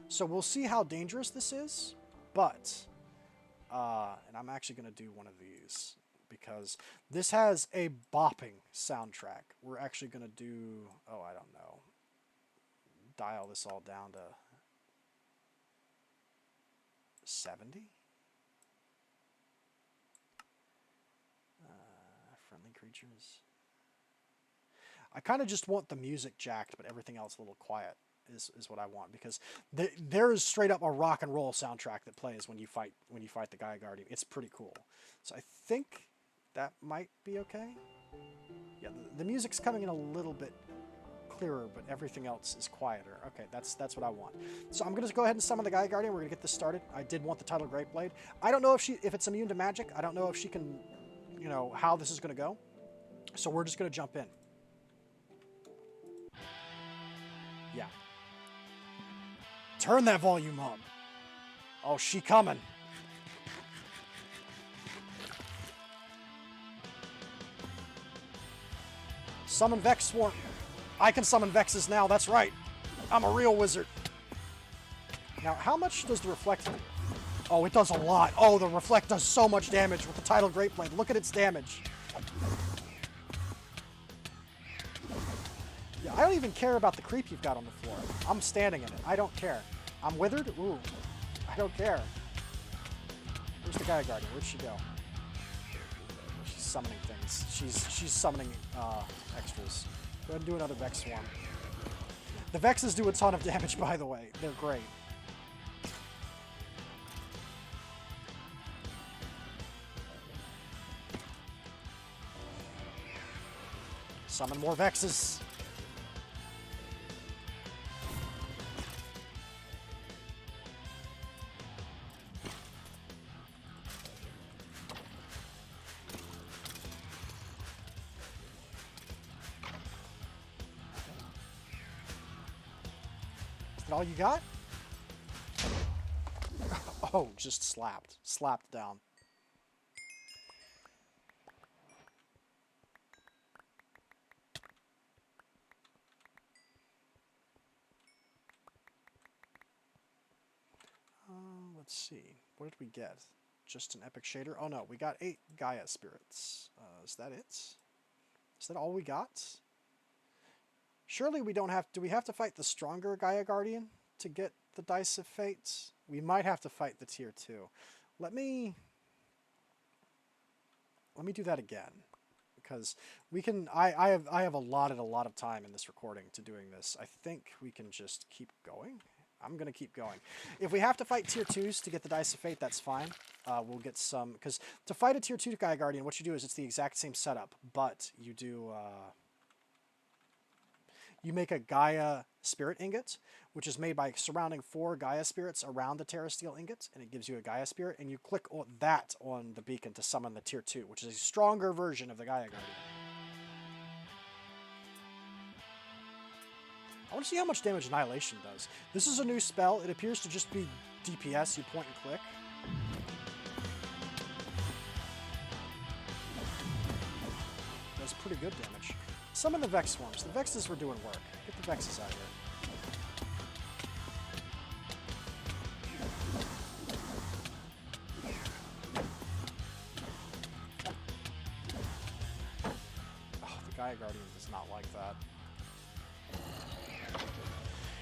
So we'll see how dangerous this is. But, and I'm actually going to do one of these, because this has a bopping soundtrack. We're actually going to do, oh, I don't know, dial this all down to 70? Friendly creatures. I kind of just want the music jacked, but everything else a little quiet is what I want, because there is straight up a rock and roll soundtrack that plays when you fight the Gaia Guardian. It's pretty cool. So I think that might be okay. Yeah, the music's coming in a little bit clearer, but everything else is quieter. Okay, that's what I want. So I'm going to go ahead and summon the Gaia Guardian. We're going to get this started. I did want the Tidal Great Blade. I don't know if it's immune to magic. I don't know if she can, how this is going to go. So we're just going to jump in. Yeah. Turn that volume up. Oh, she coming. Summon Vex Swarm. I can summon Vexes now, that's right. I'm a real wizard. Now, how much does the Reflect do? Oh, it does a lot. Oh, the Reflect does so much damage with the Tidal Great Blade. Look at its damage. Yeah, I don't even care about the creep you've got on the floor. I'm standing in it. I don't care. I'm withered? Ooh. I don't care. Where's the Gaia Guardian? Where'd she go? She's summoning things. She's summoning extras. Go ahead and do another Vex Swarm. The Vexes do a ton of damage, by the way. They're great. Summon more Vexes. All you got? Oh, just slapped. Slapped down. Let's see. What did we get? Just an epic shader? Oh no, we got 8 Gaia spirits. Is that it? Is that all we got? Surely we don't have... Do we have to fight the stronger Gaia Guardian to get the Dice of Fate? We might have to fight the Tier 2. Let me do that again. Because we can... I have allotted a lot of time in this recording to doing this. I think we can just keep going. I'm going to keep going. If we have to fight tier 2s to get the Dice of Fate, that's fine. We'll get some... Because to fight a tier 2 Gaia Guardian, what you do is it's the exact same setup, but you do... you make a Gaia Spirit Ingot, which is made by surrounding 4 Gaia Spirits around the Terra Steel Ingot, and it gives you a Gaia Spirit, and you click that on the beacon to summon the tier 2, which is a stronger version of the Gaia Guardian. I want to see how much damage Annihilation does. This is a new spell. It appears to just be DPS. You point and click. Does pretty good damage. Summon the Vex Swarms. The Vexes were doing work. Get the Vexes out of here. Oh, the Gaia Guardian does not like that.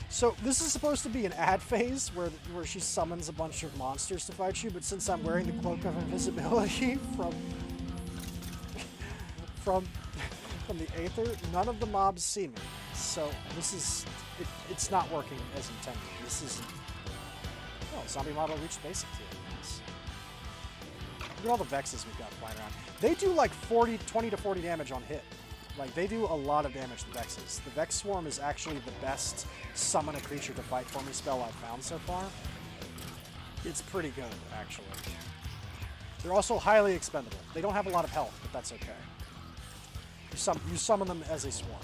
So this is supposed to be an ad phase where she summons a bunch of monsters to fight you, but since I'm wearing the Cloak of Invisibility from the Aether, none of the mobs see me. So this is it's not working as intended. This is zombie model reached basic tier. Nice. Look at all the Vexes we've got flying around. They do like 20 to 40 damage on hit. Like, they do a lot of damage to Vexes. The Vex Swarm is actually the best summon a creature to fight for me spell I've found so far. It's pretty good, actually. They're also highly expendable. They don't have a lot of health, but that's okay. You summon them as a swarm.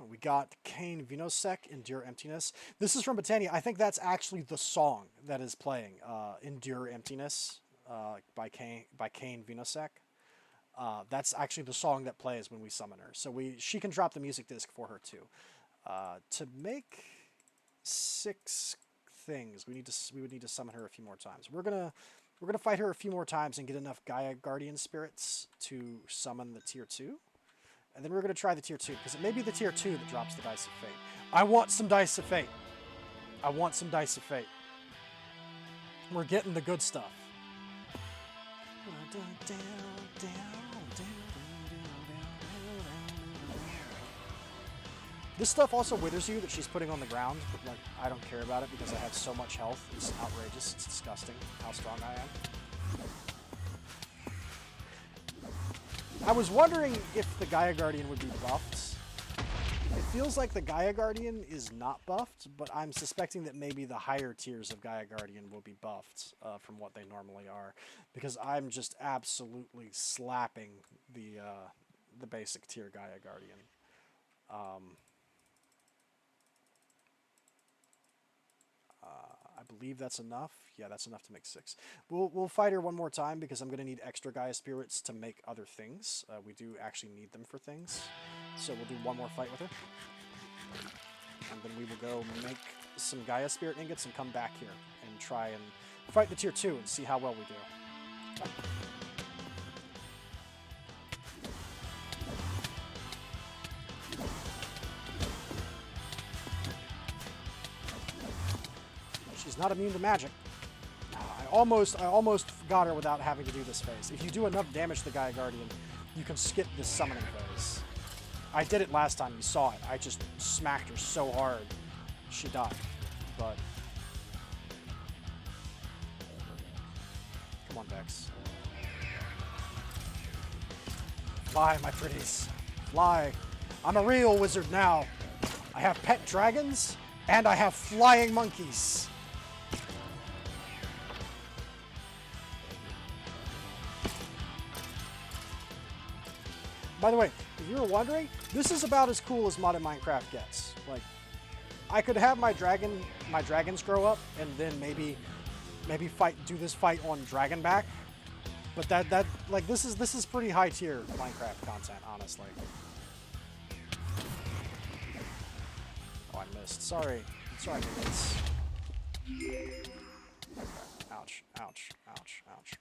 We got Kane Vinosec, Endure Emptiness. This is from Botania. I think that's actually the song that is playing, Endure Emptiness by Kane Vinosec. That's actually the song that plays when we summon her. So she can drop the music disc for her too. To make 6 things, we would need to summon her a few more times. We're gonna fight her a few more times and get enough Gaia Guardian spirits to summon the tier 2. And then we're going to try the tier 2, because it may be the tier 2 that drops the Dice of Fate. I want some Dice of Fate. I want some Dice of Fate. We're getting the good stuff. This stuff also withers you that she's putting on the ground, but like, I don't care about it because I have so much health. It's outrageous. It's disgusting how strong I am. I was wondering if the Gaia Guardian would be buffed. It feels like the Gaia Guardian is not buffed, but I'm suspecting that maybe the higher tiers of Gaia Guardian will be buffed from what they normally are, because I'm just absolutely slapping the basic tier Gaia Guardian. I believe that's enough. Yeah, that's enough to make 6. We'll fight her one more time because I'm going to need extra Gaia Spirits to make other things. We do actually need them for things. So we'll do one more fight with her. And then we will go make some Gaia Spirit Ingots and come back here and try and fight the tier 2 and see how well we do. She's not immune to magic. I almost got her without having to do this phase. If you do enough damage to the Gaia Guardian, you can skip this summoning phase. I did it last time, you saw it. I just smacked her so hard, she died. But come on, Vex. Fly, my pretties. Fly. I'm a real wizard now. I have pet dragons, and I have flying monkeys. By the way, if you were wondering, this is about as cool as modded Minecraft gets. Like, I could have my dragons grow up, and then maybe do this fight on Dragonback. But like this is pretty high tier Minecraft content, honestly. Oh, I missed. Sorry, minions. Ouch! Ouch! Ouch! Ouch!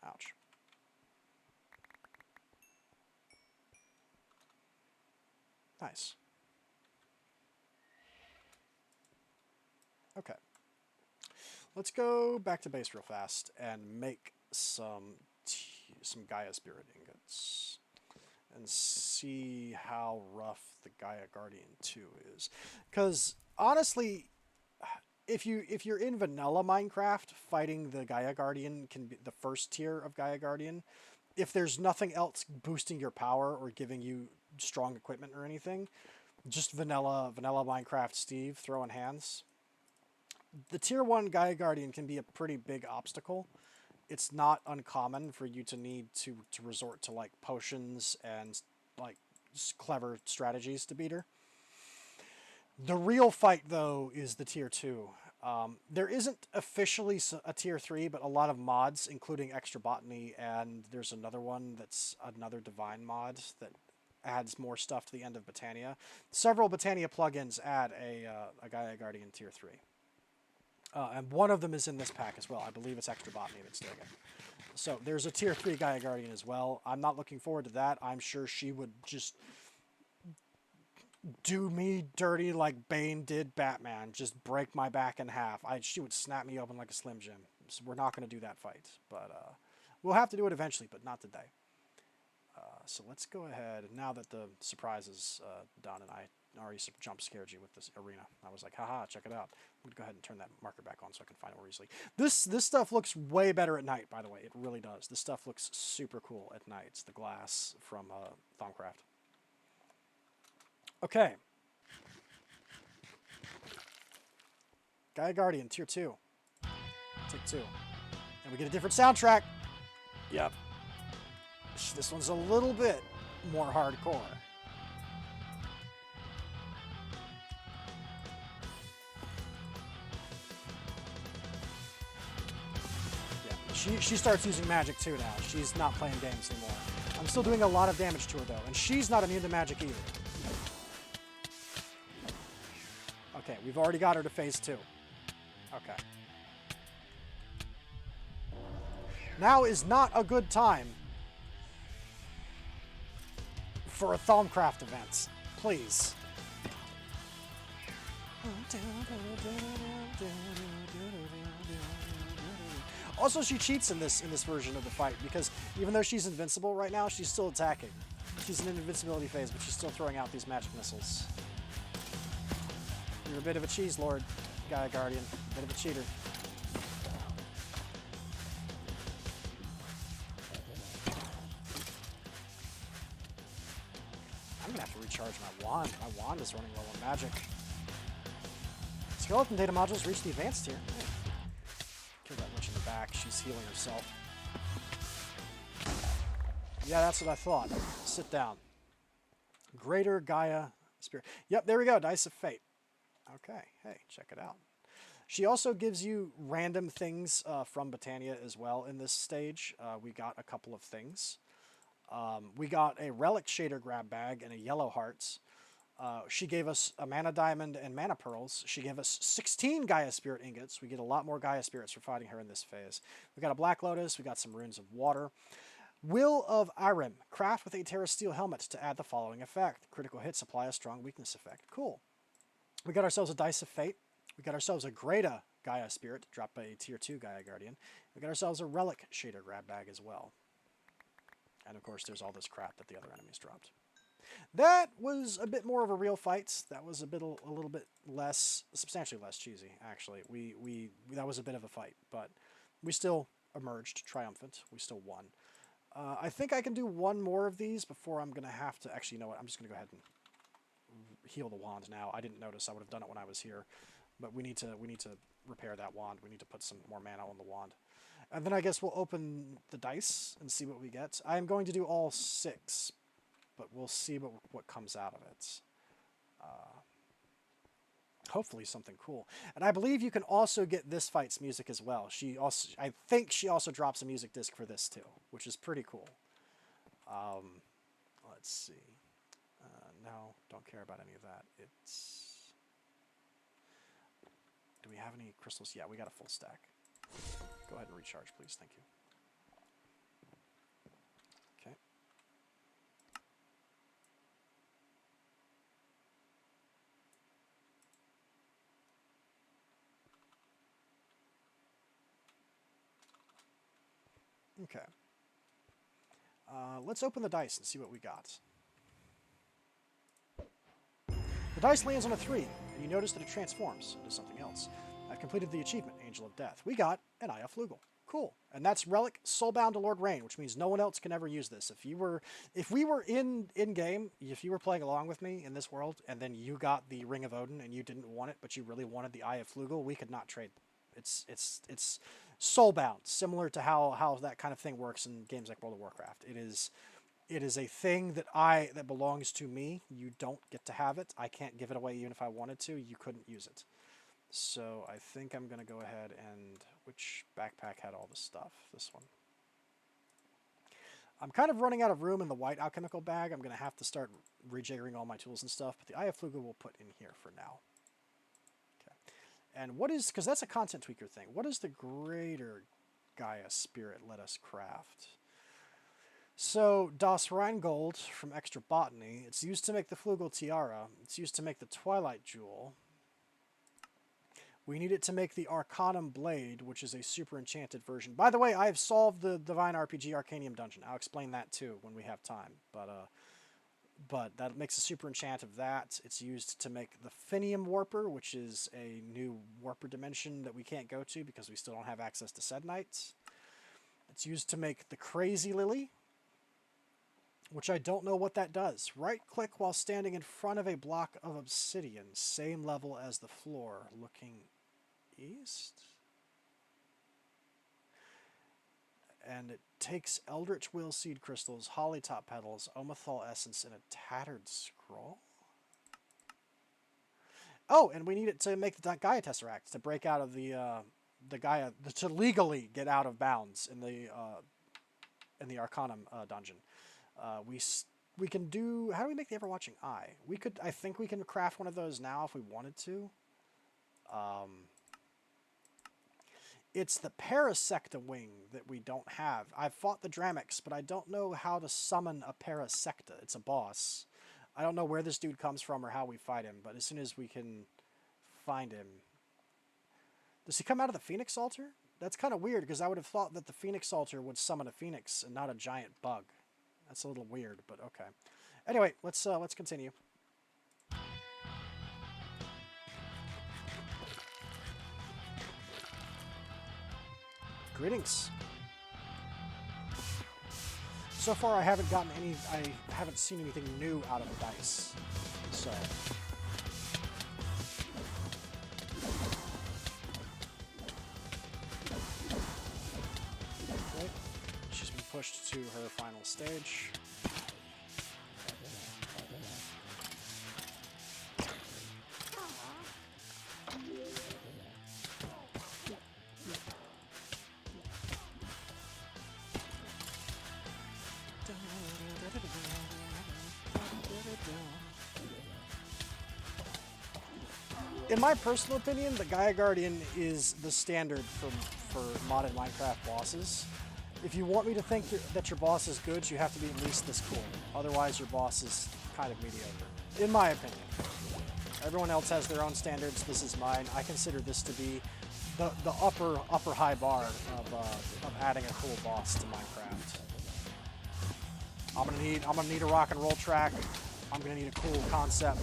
Ouch! Nice. Okay. Let's go back to base real fast and make some Gaia Spirit ingots and see how rough the Gaia Guardian 2 is. Because honestly, if you're in vanilla Minecraft, fighting the Gaia Guardian can be the first tier of Gaia Guardian. If there's nothing else boosting your power or giving you strong equipment or anything, just vanilla Minecraft Steve throwing hands. The tier 1 Gaia Guardian can be a pretty big obstacle. It's not uncommon for you to need to resort to like potions and like clever strategies to beat her. The real fight though is the tier 2. There isn't officially a tier 3, but a lot of mods, including extra botany, and there's another one that's another divine mod that adds more stuff to the end of Botania. Several Botania plugins add a Gaia Guardian tier 3. And one of them is in this pack as well. I believe it's extra botany that's doing it. So there's a tier 3 Gaia Guardian as well. I'm not looking forward to that. I'm sure she would just do me dirty like Bane did Batman. Just break my back in half. She would snap me open like a Slim Jim. So we're not going to do that fight. But we'll have to do it eventually, but not today. So let's go ahead. Now that the surprise is done and I already jump scared you with this arena, I was like, haha, check it out. I'm going to go ahead and turn that marker back on so I can find it more easily. This stuff looks way better at night, by the way. It really does. This stuff looks super cool at night. It's the glass from Thaumcraft. Okay. Gaia Guardian, tier 2. Tier 2. And we get a different soundtrack. Yep. This one's a little bit more hardcore. Yeah, she starts using magic too now. She's not playing games anymore. I'm still doing a lot of damage to her though, and she's not immune to magic either. Okay, we've already got her to phase 2. Okay. Now is not a good time for a Thaumcraft event, please. Also, she cheats in this version of the fight because even though she's invincible right now, she's still attacking. She's in an invincibility phase, but she's still throwing out these magic missiles. You're a bit of a cheese lord, Gaia Guardian. A bit of a cheater. I'm gonna have to recharge my wand. My wand is running low on magic. Skeleton data modules reached the advanced tier. Oh. Kill that witch in the back. She's healing herself. Yeah, that's what I thought. Sit down. Greater Gaia Spirit. Yep, there we go. Dice of Fate. Okay, hey, check it out. She also gives you random things from Botania as well in this stage. We got a couple of things. We got a relic shader grab bag and a yellow hearts. She gave us a mana diamond and mana pearls. She gave us 16 Gaia Spirit ingots. We get a lot more Gaia Spirits for fighting her in this phase. We got a Black Lotus. We got some runes of water. Will of Irem. Craft with a Terra Steel helmet to add the following effect. Critical hits apply a strong weakness effect. Cool. We got ourselves a Dice of Fate. We got ourselves a Greater Gaia Spirit, dropped by a tier 2 Gaia Guardian. We got ourselves a Relic Shader grab bag as well. And of course, there's all this crap that the other enemies dropped. That was a bit more of a real fight. That was a little bit less, substantially less cheesy, actually. That was a bit of a fight, but we still emerged triumphant. We still won. I think I can do one more of these before I'm going to have to... Actually, you know what? I'm just going to go ahead and heal the wand now. I didn't notice. I would have done it when I was here. But we need to repair that wand. We need to put some more mana on the wand. And then I guess we'll open the dice and see what we get. I'm going to do all 6, but we'll see what comes out of it. Hopefully something cool. And I believe you can also get this fight's music as well. I think she also drops a music disc for this too, which is pretty cool. Let's see. No, don't care about any of that. Do we have any crystals? Yeah, we got a full stack. Go ahead and recharge, please. Thank you. Okay. Okay. Let's open the dice and see what we got. The dice lands on a 3, and you notice that it transforms into something else. I've completed the achievement, Angel of Death. We got an Eye of Flugel. Cool. And that's Relic, Soulbound to Lord Rain, which means no one else can ever use this. If we were in-game, if you were playing along with me in this world, and then you got the Ring of Odin and you didn't want it, but you really wanted the Eye of Flugel, we could not trade. It's soulbound, similar to how that kind of thing works in games like World of Warcraft. It is a thing that belongs to me. You don't get to have it. I can't give it away even if I wanted to. You couldn't use it. So I think I'm going to go ahead and... Which backpack had all the stuff? This one. I'm kind of running out of room in the white alchemical bag. I'm going to have to start rejiggering all my tools and stuff, but the Eye of Flugel we'll put in here for now. Okay. And what is... Because that's a content tweaker thing. What does the greater Gaia spirit let us craft? So, Das Rheingold from Extra Botany. It's used to make the Flugel Tiara. It's used to make the Twilight Jewel. We need it to make the Arcanum Blade, which is a super enchanted version. By the way, I have solved the Divine RPG Arcanium dungeon. I'll explain that too when we have time. But that makes a super enchant of that. It's used to make the Finium Warper, which is a new Warper dimension that we can't go to because we still don't have access to Sednites. It's used to make the Crazy Lily, which I don't know what that does. Right-click while standing in front of a block of obsidian, same level as the floor, looking east. And it takes Eldritch Will Seed Crystals, Holly Top Petals, Omathal Essence, and a Tattered Scroll. Oh, and we need it to make the Gaia Tesseract, to break out of the Gaia, to legally get out of bounds in the Arcanum dungeon. We can do... How do we make the Everwatching Eye? I think we can craft one of those now if we wanted to. It's the Parasecta wing that we don't have. I've fought the Dramix, but I don't know how to summon a Parasecta. It's a boss. I don't know where this dude comes from or how we fight him, but as soon as we can find him... Does he come out of the Phoenix Altar? That's kind of weird, because I would have thought that the Phoenix Altar would summon a phoenix and not a giant bug. That's a little weird, but okay. Anyway, let's continue. Greetings. So far, I haven't seen anything new out of the dice. So. Okay. She's been pushed to her final stage. In my personal opinion, the Gaia Guardian is the standard for modded Minecraft bosses. If you want me to think that your boss is good, you have to be at least this cool. Otherwise, your boss is kind of mediocre, in my opinion. Everyone else has their own standards. This is mine. I consider this to be the upper high bar of adding a cool boss to Minecraft. I'm gonna need a rock and roll track. I'm gonna need a cool concept.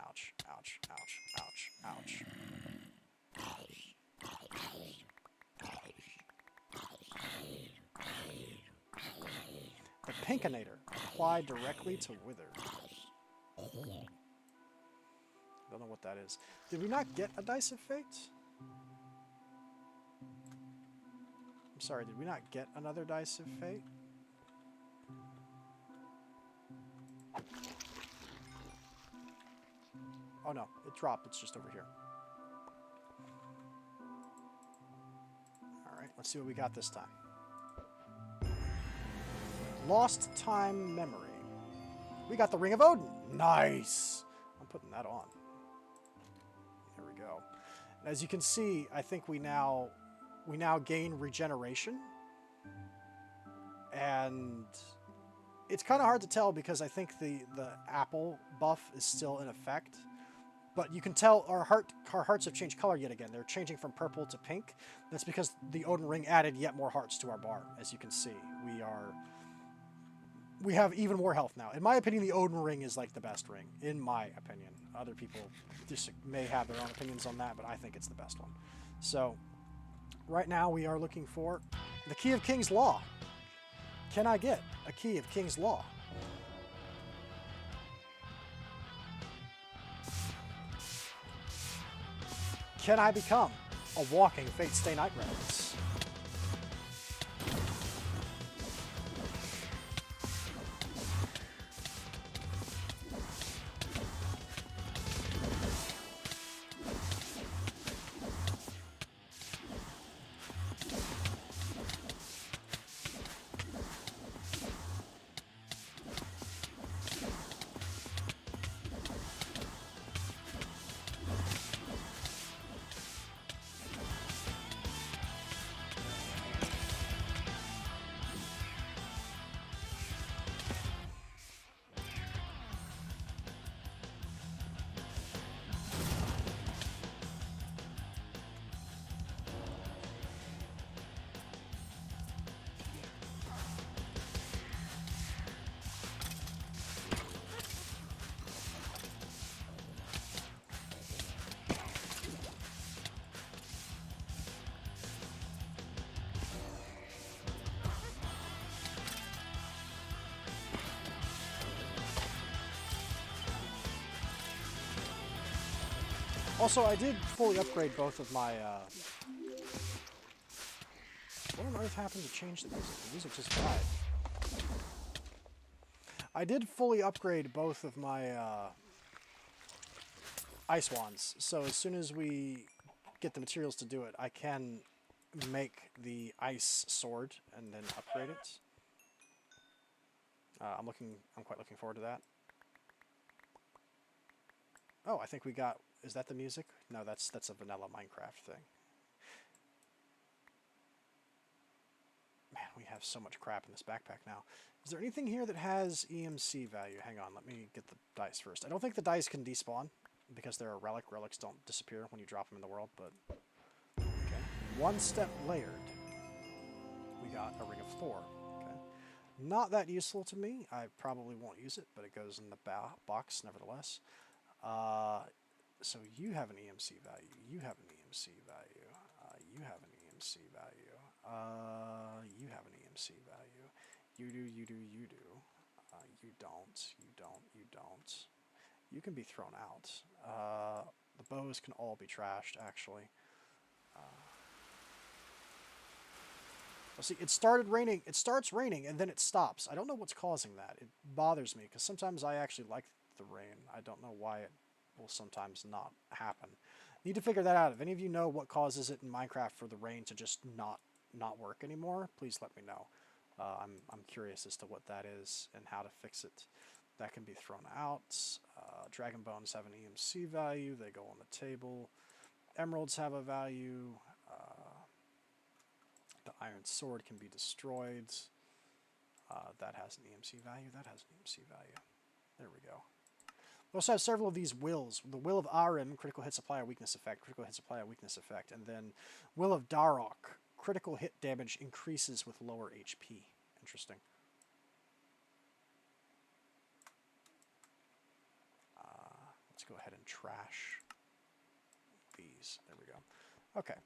Ouch! Ouch! Ouch! Ouch! Ouch! The Pinkinator. Apply directly to Wither. Don't know what that is. Did we not get a Dice of Fate? I'm sorry, did we not get another Dice of Fate? Oh no, it dropped. It's just over here. Alright, let's see what we got this time. Lost Time Memory. We got the Ring of Odin. Nice! I'm putting that on. There we go. And as you can see, I think we now gain regeneration. And it's kind of hard to tell because I think the apple buff is still in effect. But you can tell our hearts have changed color yet again. They're changing from purple to pink. That's because the Odin ring added yet more hearts to our bar. As you can see, we have even more health now. In my opinion, the Odin ring is like the best ring. In my opinion, other people just may have their own opinions on that, but I think it's the best one. So right now we are looking for the Key of King's Law. Can I get a Key of King's Law? Can I become a walking Fate Stay Night Relics? Also, I did fully upgrade both of my, what on earth happened to change the music? The music just died. I did fully upgrade both of my, ice wands. So as soon as we get the materials to do it, I can make the ice sword and then upgrade it. I'm quite looking forward to that. Oh, I think we got... Is that the music? No, that's a vanilla Minecraft thing. Man, we have so much crap in this backpack now. Is there anything here that has EMC value? Hang on, let me get the dice first. I don't think the dice can despawn because they're a relic. Relics don't disappear when you drop them in the world, but... Okay. One step layered. We got a Ring of Thor. Okay. Not that useful to me. I probably won't use it, but it goes in the box nevertheless. So you have an EMC value, you have an EMC value, you have an EMC value, you have an EMC value, you do, you do, you do, you don't, you don't, you don't. You can be thrown out. The bows can all be trashed, actually. Well, see, it started raining, it starts raining, and then it stops. I don't know what's causing that. It bothers me, because sometimes I actually like the rain. I don't know why it will sometimes not happen. Need to figure that out. If any of you know what causes it in Minecraft for the rain to just not work anymore, please let me know. I'm curious as to what that is and how to fix it. That can be thrown out. Dragon bones have an EMC value. They go on the table. Emeralds have a value. The iron sword can be destroyed. That has an EMC value. That has an EMC value. There we go. We also have several of these wills. The Will of Arim, critical hit supply or weakness effect, critical hit supply or weakness effect, and then Will of Darok, critical hit damage increases with lower HP. Interesting. Let's go ahead and trash these. There we go. Okay.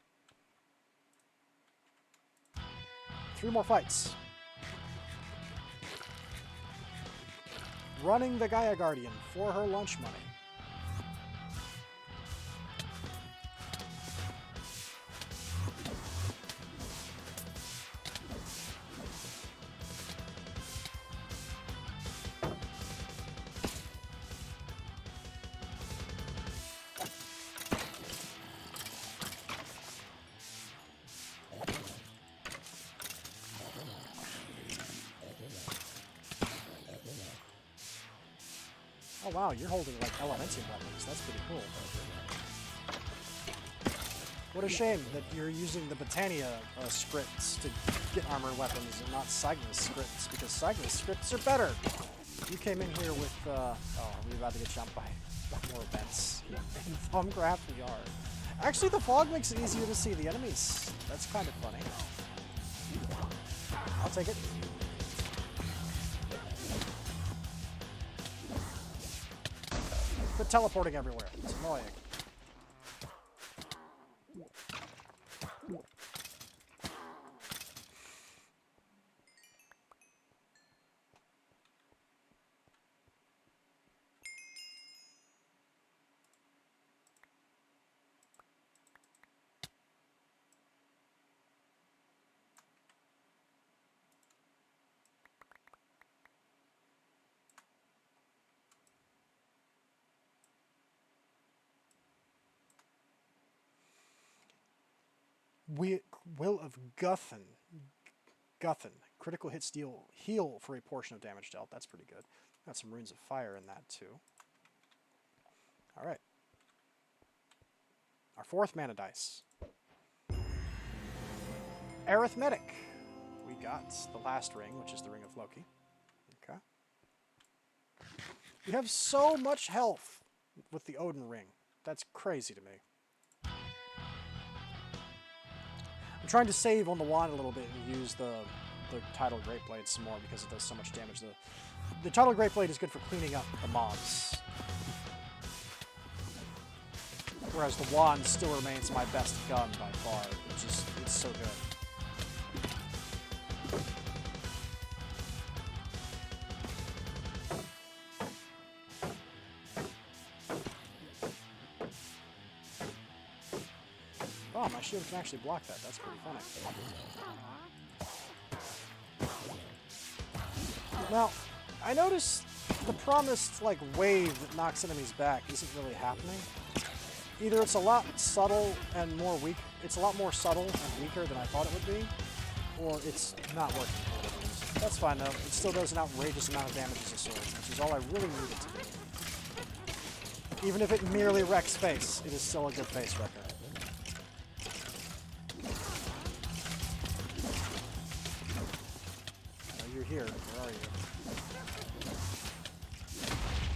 3 more fights. Running the Gaia Guardian for her lunch money. Oh wow, you're holding like Elementium weapons. That's pretty cool. What a shame that you're using the Botania scripts to get armor weapons and not sainagh scripts, because sainagh scripts are better. You came in here with, oh, are we about to get jumped by more events? In Thumbcraft we are. Actually, the fog makes it easier to see the enemies. That's kind of funny. I'll take it. Quit teleporting everywhere. It's annoying. Will of Guthan. Critical hit heal for a portion of damage dealt. That's pretty good. Got some runes of fire in that too. Alright. Our 4th mana dice. Arithmetic. We got the last ring, which is the Ring of Loki. Okay. We have so much health with the Odin ring. That's crazy to me. I'm trying to save on the wand a little bit and use the Tidal Greatblade some more because it does so much damage. The Tidal Greatblade is good for cleaning up the mobs. Whereas the wand still remains my best gun by far. It's so good. Oh, my shield can actually block that. That's pretty funny. Now, I noticed the promised, like, wave that knocks enemies back isn't really happening. Either it's a lot subtle and more weak. It's a lot more subtle and weaker than I thought it would be, or it's not working. That's fine, though. It still does an outrageous amount of damage as a sword, which is all I really need it to do. Even if it merely wrecks face, it is still a good face wrecker. You're here. Where are you?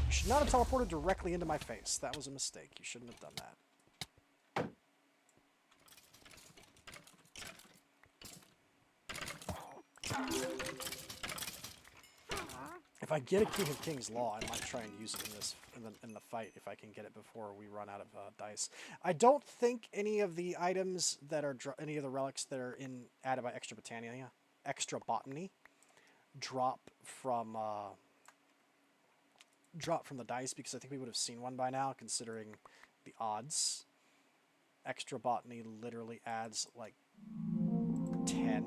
You should not have teleported directly into my face. That was a mistake. You shouldn't have done that. If I get a King of Kings Law, I might try and use it in the fight if I can get it before we run out of dice. I don't think any of the items that are any of the relics that are added by extra botany drop from the dice, because I think we would have seen one by now considering the odds. Extra botany literally adds like 10.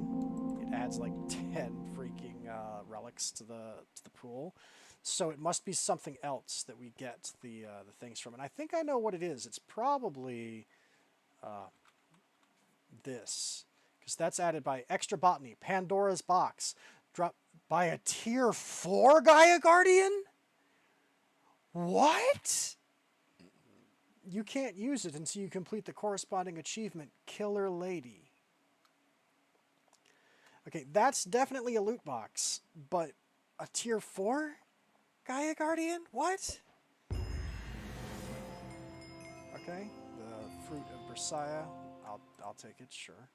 It adds like 10 freaking relics to the pool. So it must be something else that we get the things from. And I think I know what it is. It's probably this, because that's added by extra botany. Pandora's box. Drop by a tier 4 Gaia Guardian? What? You can't use it until you complete the corresponding achievement, Killer Lady. Okay, that's definitely a loot box, but a tier 4 Gaia Guardian? What? Okay, the Fruit of Berseia. I'll take it, sure.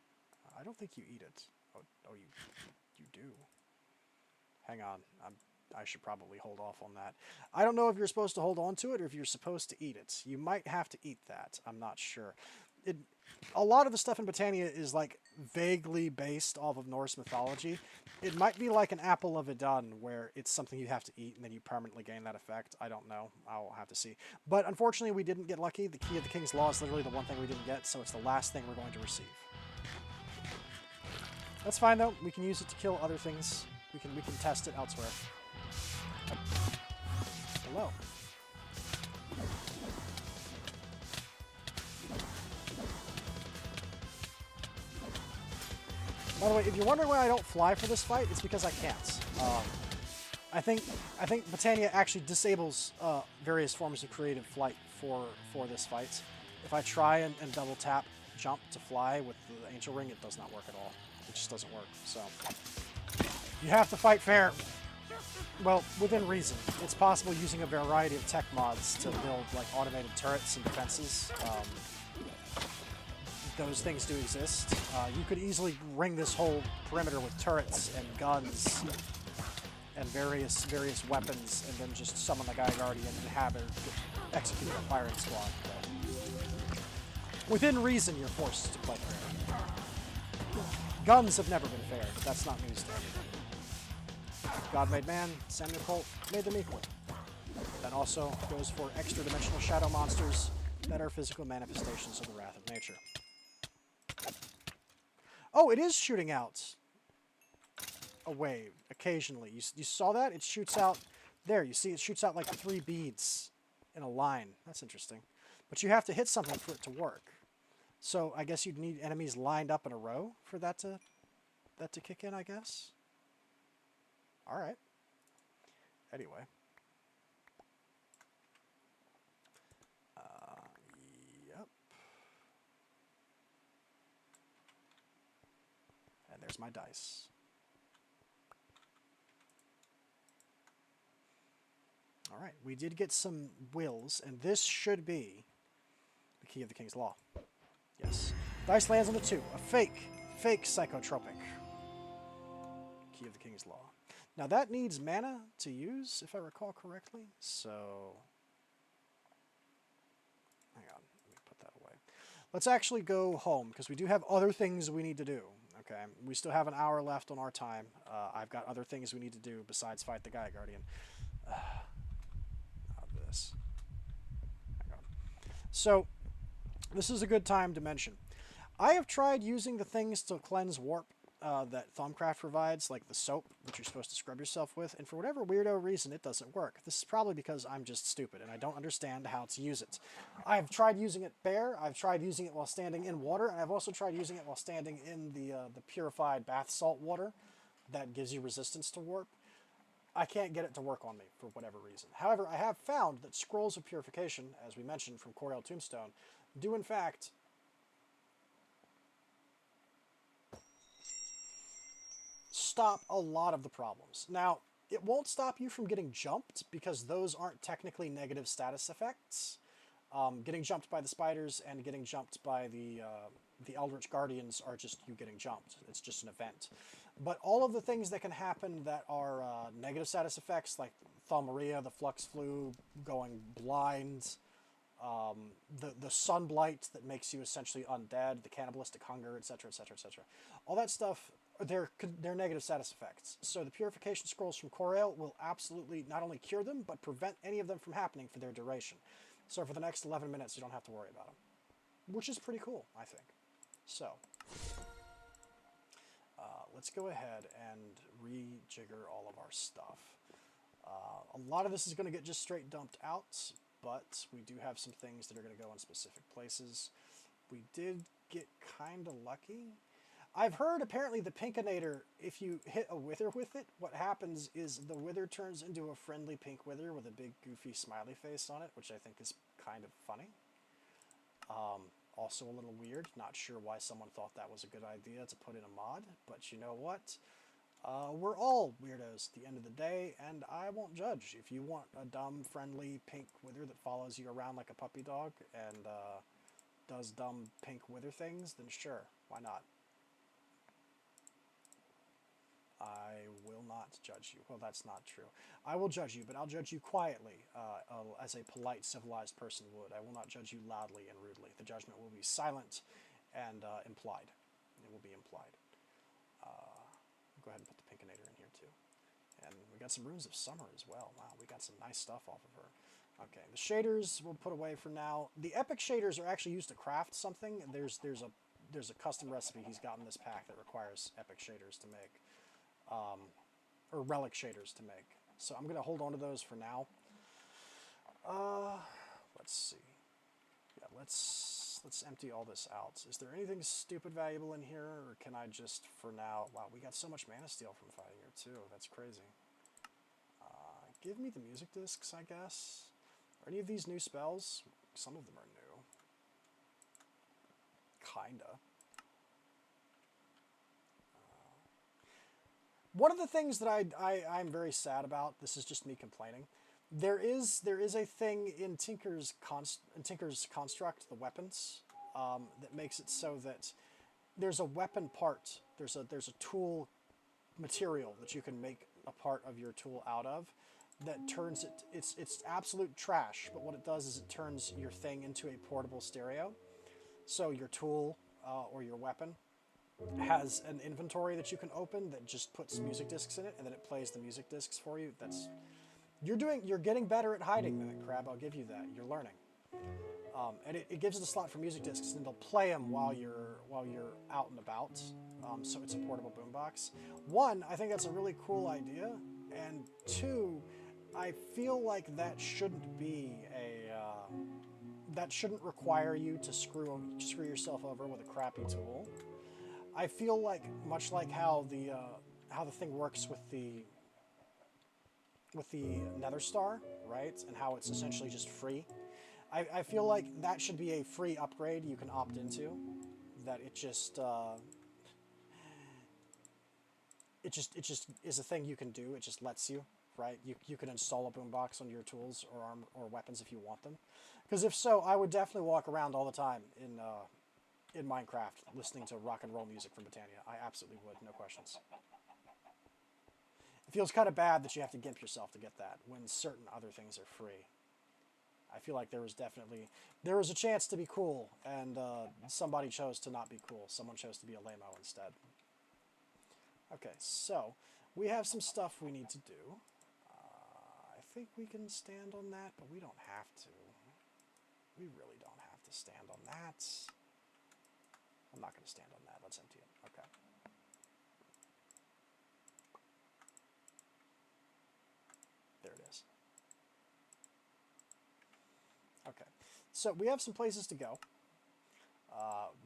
I don't think you eat it. Oh, you do. Hang on, I should probably hold off on that. I don't know if you're supposed to hold on to it or if you're supposed to eat it. You might have to eat that. I'm not sure. A lot of the stuff in Botania is like vaguely based off of Norse mythology. It might be like an apple of Idun, where it's something you have to eat and then you permanently gain that effect. I don't know. I'll have to see. But unfortunately, we didn't get lucky. The Key of the King's Law is literally the one thing we didn't get, so it's the last thing we're going to receive. That's fine though. We can use it to kill other things. We can test it elsewhere. Hello. By the way, if you're wondering why I don't fly for this fight, it's because I can't. I think Botania actually disables various forms of creative flight for this fight. If I try and double tap jump to fly with the Angel Ring, it does not work at all. It just doesn't work. So you have to fight fair. Well, within reason. It's possible using a variety of tech mods to build like automated turrets and defenses. Those things do exist. You could easily ring this whole perimeter with turrets and guns and various weapons, and then just summon the Gaia Guardian and have it execute a firing squad. But within reason, you're forced to play fair. Guns have never been fair, but that's not news to everybody. God made man, Samuel Colt made them equal. That also goes for extra-dimensional shadow monsters that are physical manifestations of the wrath of nature. Oh, it is shooting out a wave occasionally. You saw that? It shoots out there. You see it shoots out like 3 beads in a line. That's interesting. But you have to hit something for it to work. So I guess you'd need enemies lined up in a row for that to kick in, I guess. All right. Anyway. Yep. And there's my dice. All right, we did get some wills, and this should be the Key of the King's Law. Yes. Dice lands on a 2. A fake psychotropic. Key of the King's Law. Now that needs mana to use, if I recall correctly. So, hang on, let me put that away. Let's actually go home, because we do have other things we need to do. Okay, we still have an hour left on our time. I've got other things we need to do besides fight the Gaia Guardian. This. Hang on. So, this is a good time to mention. I have tried using the things to cleanse warp that Thumbcraft provides, like the soap, which you're supposed to scrub yourself with, and for whatever weirdo reason, it doesn't work. This is probably because I'm just stupid, and I don't understand how to use it. I've tried using it bare, I've tried using it while standing in water, and I've also tried using it while standing in the purified bath salt water that gives you resistance to warp. I can't get it to work on me for whatever reason. However, I have found that scrolls of purification, as we mentioned from Coriel Tombstone, do in fact stop a lot of the problems. Now, it won't stop you from getting jumped, because those aren't technically negative status effects. Getting jumped by the spiders and getting jumped by the Eldritch Guardians are just you getting jumped. It's just an event. But all of the things that can happen that are negative status effects, like Thaumaria, the Flux Flu, going blind, the Sunblight that makes you essentially undead, the Cannibalistic Hunger, etc., etc., etc. All that stuff, they're negative status effects. So the Purification Scrolls from Coriel will absolutely not only cure them, but prevent any of them from happening for their duration. So for the next 11 minutes, you don't have to worry about them. Which is pretty cool, I think. So, let's go ahead and rejigger all of our stuff. A lot of this is going to get just straight dumped out, but we do have some things that are going to go in specific places. We did get kind of lucky. I've heard apparently the Pinkinator, if you hit a wither with it, what happens is the wither turns into a friendly pink wither with a big goofy smiley face on it, which I think is kind of funny. Also a little weird. Not sure why someone thought that was a good idea to put in a mod, but you know what? We're all weirdos at the end of the day, and I won't judge. If you want a dumb, friendly pink wither that follows you around like a puppy dog and does dumb pink wither things, then sure, why not? I will not judge you. Well, that's not true. I will judge you, but I'll judge you quietly, as a polite, civilized person would. I will not judge you loudly and rudely. The judgment will be silent and implied. It will be implied. Go ahead and put the Pinkinator in here, too. And we got some Runes of Summer as well. Wow, we got some nice stuff off of her. Okay, the shaders we'll put away for now. The epic shaders are actually used to craft something. There's a custom recipe he's got in this pack that requires epic shaders to make. Or relic shaders to make. So I'm going to hold on to those for now. Let's see. Yeah, let's empty all this out. Is there anything stupid valuable in here, or can I just, for now... Wow, we got so much mana steel from fighting here, too. That's crazy. Give me the music discs, I guess. Are any of these new spells? Some of them are new. Kinda. One of the things that I'm very sad about, this is just me complaining, there is a thing in Tinker's construct, the weapons, that makes it so that there's a weapon part, there's a tool material that you can make a part of your tool out of that turns it's absolute trash, but what it does is it turns your thing into a portable stereo. So your tool or your weapon has an inventory that you can open that just puts music discs in it, and then it plays the music discs for you. You're getting better at hiding Mimic Crab, I'll give you that. You're learning. And it gives it a slot for music discs, and it'll play them while you're out and about. So it's a portable boombox. One, I think that's a really cool idea, and two, I feel like that shouldn't be that shouldn't require you to screw yourself over with a crappy tool. I feel like, much like how the thing works with the Nether Star, right, and how it's essentially just free. I feel like that should be a free upgrade you can opt into. That it just is a thing you can do. It just lets you, right? You can install a boombox on your tools or weapons if you want them. Because if so, I would definitely walk around all the time in Minecraft listening to rock and roll music from Botania. I absolutely would, no questions. It feels kind of bad that you have to gimp yourself to get that when certain other things are free. I feel like there was a chance to be cool, and somebody chose to not be cool. Someone chose to be a lame-o instead. Okay, so we have some stuff we need to do. I think we can stand on that, but we don't have to. We really don't have to stand on that. I'm not going to stand on that. Let's empty it. Okay. There it is. Okay. So we have some places to go.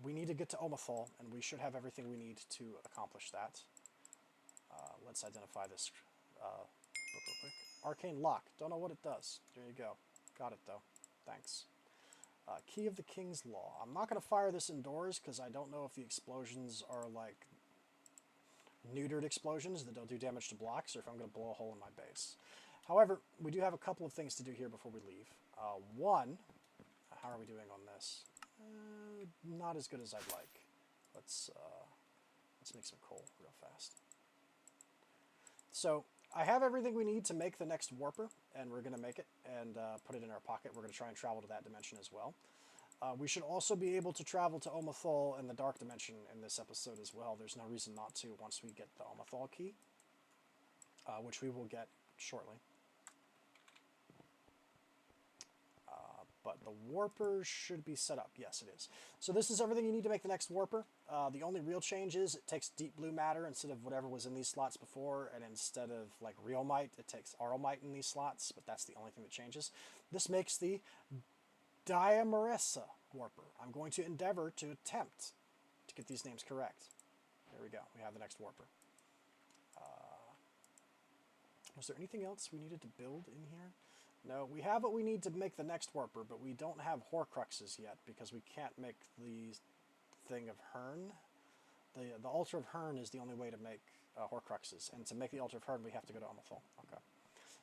We need to get to Omathal, and we should have everything we need to accomplish that. Let's identify this book real quick. Arcane Lock. Don't know what it does. There you go. Got it, though. Thanks. Key of the King's Law. I'm not going to fire this indoors because I don't know if the explosions are like neutered explosions that don't do damage to blocks, or if I'm going to blow a hole in my base. However, we do have a couple of things to do here before we leave. One, how are we doing on this? Not as good as I'd like. Let's make some coal real fast. So I have everything we need to make the next warper, and we're going to make it and put it in our pocket. We're going to try and travel to that dimension as well. We should also be able to travel to Omathal and the Dark Dimension in this episode as well. There's no reason not to once we get the Omathal key, which we will get shortly. But the warper should be set up. Yes, it is. So this is everything you need to make the next warper. The only real change is it takes deep blue matter instead of whatever was in these slots before, and instead of like realmite, it takes arrowmite in these slots, but that's the only thing that changes. This makes the Diamaressa warper. I'm going to endeavor to attempt to get these names correct. There we go. We have the next warper. Was there anything else we needed to build in here? No, we have what we need to make the next warper, but we don't have Horcruxes yet because we can't make the thing of Hern. The Altar of Hern is the only way to make Horcruxes, and to make the Altar of Hern, we have to go to Omathal. Okay.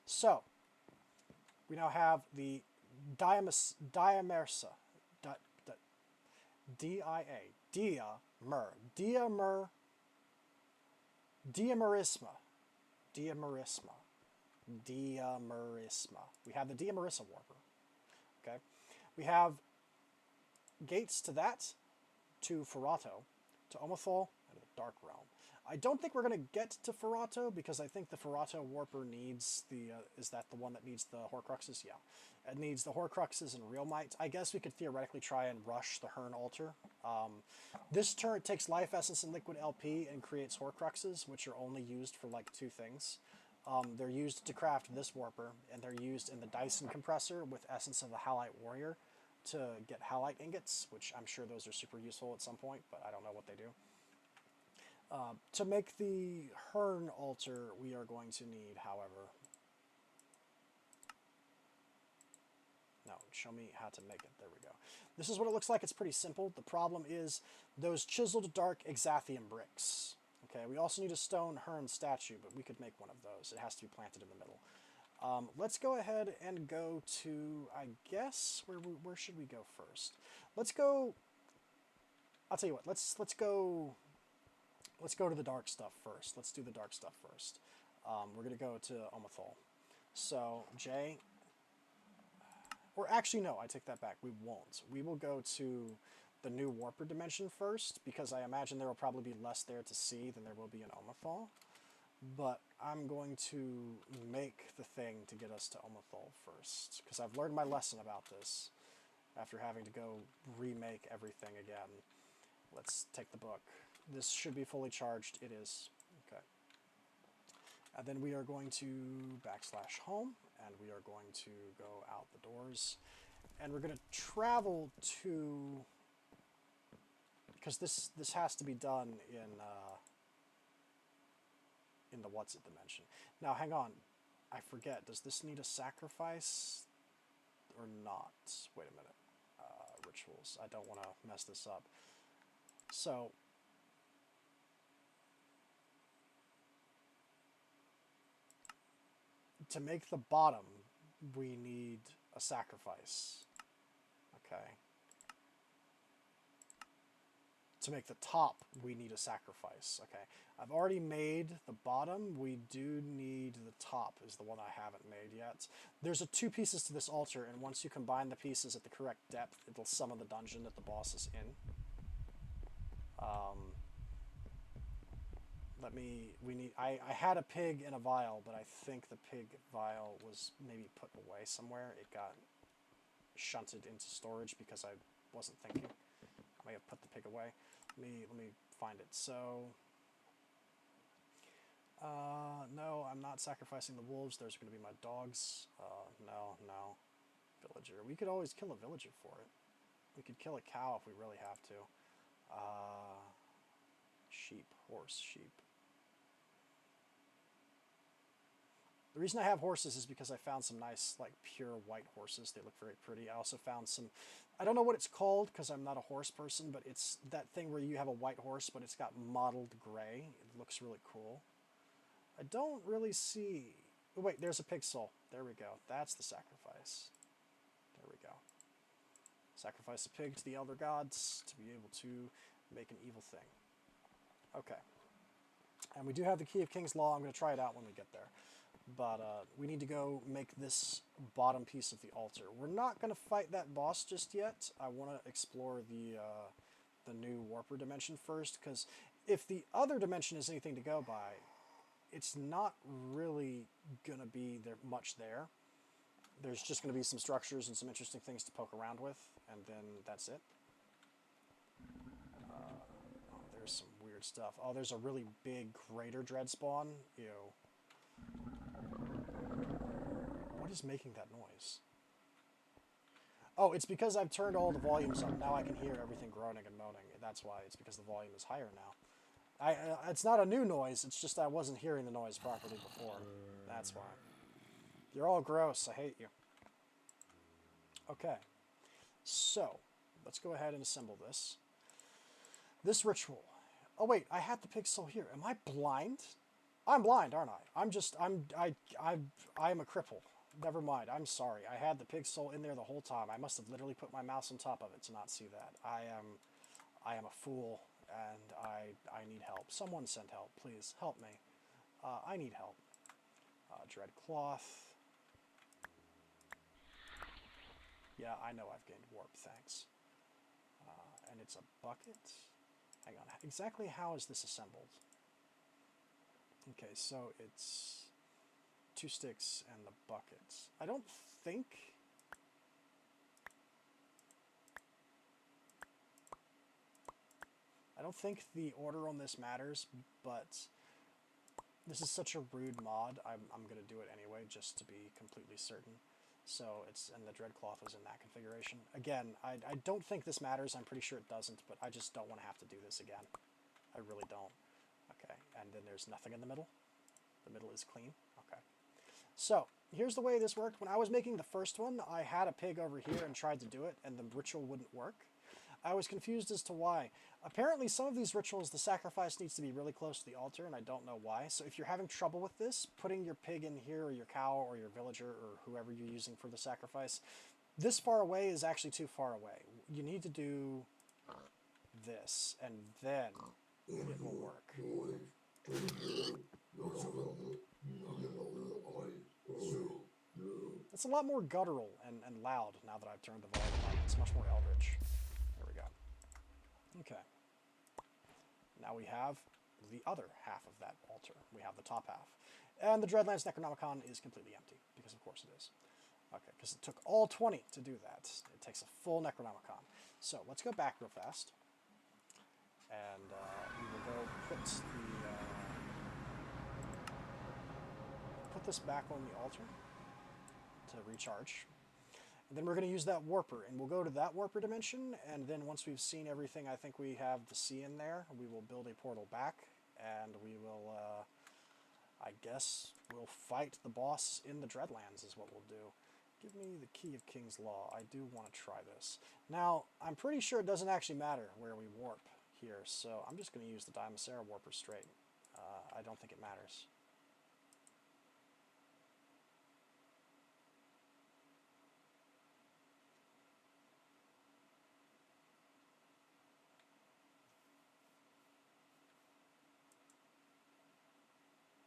So, we now have the Diamaressa. D-I-A. Diamarisma. We have the Diamarissa warper. Okay. We have gates to that, to Furato, to Omathal, and to the Dark Realm. I don't think we're going to get to Furato because I think the Furato warper needs the... is that the one that needs the Horcruxes? Yeah. It needs the Horcruxes and Realmite. I guess we could theoretically try and rush the Hern altar. This turn takes Life Essence and Liquid LP and creates Horcruxes, which are only used for like 2 things. They're used to craft this warper, and they're used in the Dyson compressor with Essence of the Halite Warrior to get Halite ingots, which I'm sure those are super useful at some point, but I don't know what they do. To make the Hern altar, we are going to need, however... No, show me how to make it. There we go. This is what it looks like. It's pretty simple. The problem is those chiseled dark Exathium bricks. Okay, we also need a stone Hearn statue, but we could make one of those. It has to be planted in the middle. Let's go ahead and go to, I guess, where should we go first? Let's go, I'll tell you what, let's go to the dark stuff first. Let's do the dark stuff first. We're going to go to Omathol. So, Jay, or actually, no, I take that back. We won't. We will go to the new Warper dimension first, because I imagine there will probably be less there to see than there will be in Omathol. But I'm going to make the thing to get us to Omathol first, because I've learned my lesson about this after having to go remake everything again. Let's take the book. This should be fully charged. It is. Okay. And then we are going to /home, and we are going to go out the doors. And we're going to travel to, because this has to be done in the what's it dimension. Now, hang on. I forget. Does this need a sacrifice or not? Wait a minute. Rituals. I don't want to mess this up. So, to make the bottom, we need a sacrifice. Okay. To make the top, we need a sacrifice. Okay. I've already made the bottom. We do need the top, is the one I haven't made yet. There's two pieces to this altar, and once you combine the pieces at the correct depth, it'll summon the dungeon that the boss is in. I had a pig in a vial, but I think the pig vial was maybe put away somewhere. It got shunted into storage because I wasn't thinking. I may have put the pig away. Let me find it. So, no, I'm not sacrificing the wolves. Those are going to be my dogs. No. Villager. We could always kill a villager for it. We could kill a cow if we really have to. Sheep, horse, sheep. The reason I have horses is because I found some nice, like, pure white horses. They look very pretty. I also found some, I don't know what it's called because I'm not a horse person, but it's that thing where you have a white horse, but it's got mottled gray. It looks really cool. I don't really see, oh, wait, there's a pig soul. There we go. That's the sacrifice. There we go. Sacrifice a pig to the elder gods to be able to make an evil thing. Okay. And we do have the Key of King's Law. I'm going to try it out when we get there. But we need to go make this bottom piece of the altar. We're not going to fight that boss just yet. I want to explore the new Warper dimension first, because if the other dimension is anything to go by, it's not really going to be much there. There's just going to be some structures and some interesting things to poke around with, and then that's it. Oh, there's some weird stuff. Oh, there's a really big greater dread spawn. Ew. What is making that noise? Oh, it's because I've turned all the volumes up. Now I can hear everything groaning and moaning. That's why. It's because the volume is higher now. It's not a new noise. It's just I wasn't hearing the noise properly before. That's why. You're all gross. I hate you. Okay. So, let's go ahead and assemble this. This ritual. Oh wait, I had the pig soul here. Am I blind? I'm blind, aren't I? I am a cripple. Never mind. I'm sorry. I had the pig soul in there the whole time. I must have literally put my mouse on top of it to not see that. I am a fool, and I need help. Someone send help, please. Help me. I need help. Dread cloth. Yeah, I know I've gained warp. Thanks. And it's a bucket. Hang on. Exactly how is this assembled? Okay, so it's 2 sticks and the buckets. I don't think the order on this matters, but this is such a rude mod, I'm going to do it anyway, just to be completely certain. So and the dread cloth was in that configuration. Again, I don't think this matters, I'm pretty sure it doesn't, but I just don't want to have to do this again. I really don't. Okay, and then there's nothing in the middle. The middle is clean. Okay. So, here's the way this worked. When I was making the first one, I had a pig over here and tried to do it, and the ritual wouldn't work. I was confused as to why. Apparently, some of these rituals, the sacrifice needs to be really close to the altar, and I don't know why. So if you're having trouble with this, putting your pig in here, or your cow, or your villager, or whoever you're using for the sacrifice, this far away is actually too far away. You need to do this, and then it will work. It's a lot more guttural and loud now that I've turned the volume up. It's much more eldritch. There we go. Okay. Now we have the other half of that altar. We have the top half. And the Dreadlands Necronomicon is completely empty, because of course it is. Okay, because it took all 20 to do that. It takes a full Necronomicon. So let's go back real fast. And we will go put this back on the altar to recharge. And then we're going to use that warper, and we'll go to that warper dimension, and then once we've seen everything I think we have to see in there, we will build a portal back, and we will, I guess, we'll fight the boss in the Dreadlands is what we'll do. Give me the Key of King's Law. I do want to try this. Now, I'm pretty sure it doesn't actually matter where we warp here, so I'm just going to use the Diamasura warper straight. I don't think it matters.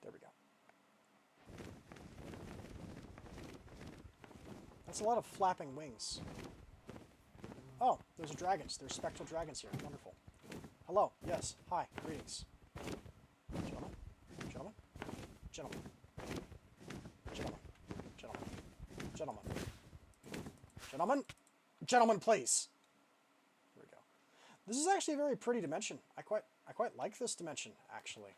There we go. That's a lot of flapping wings. Oh, those are dragons. There's spectral dragons here. Wonderful. Hello. Yes. Hi. Greetings. Gentlemen. Gentlemen. Gentlemen. Gentlemen. Gentlemen. Gentlemen. Gentlemen. Gentlemen, please. Here we go. This is actually a very pretty dimension. I quite like this dimension, actually.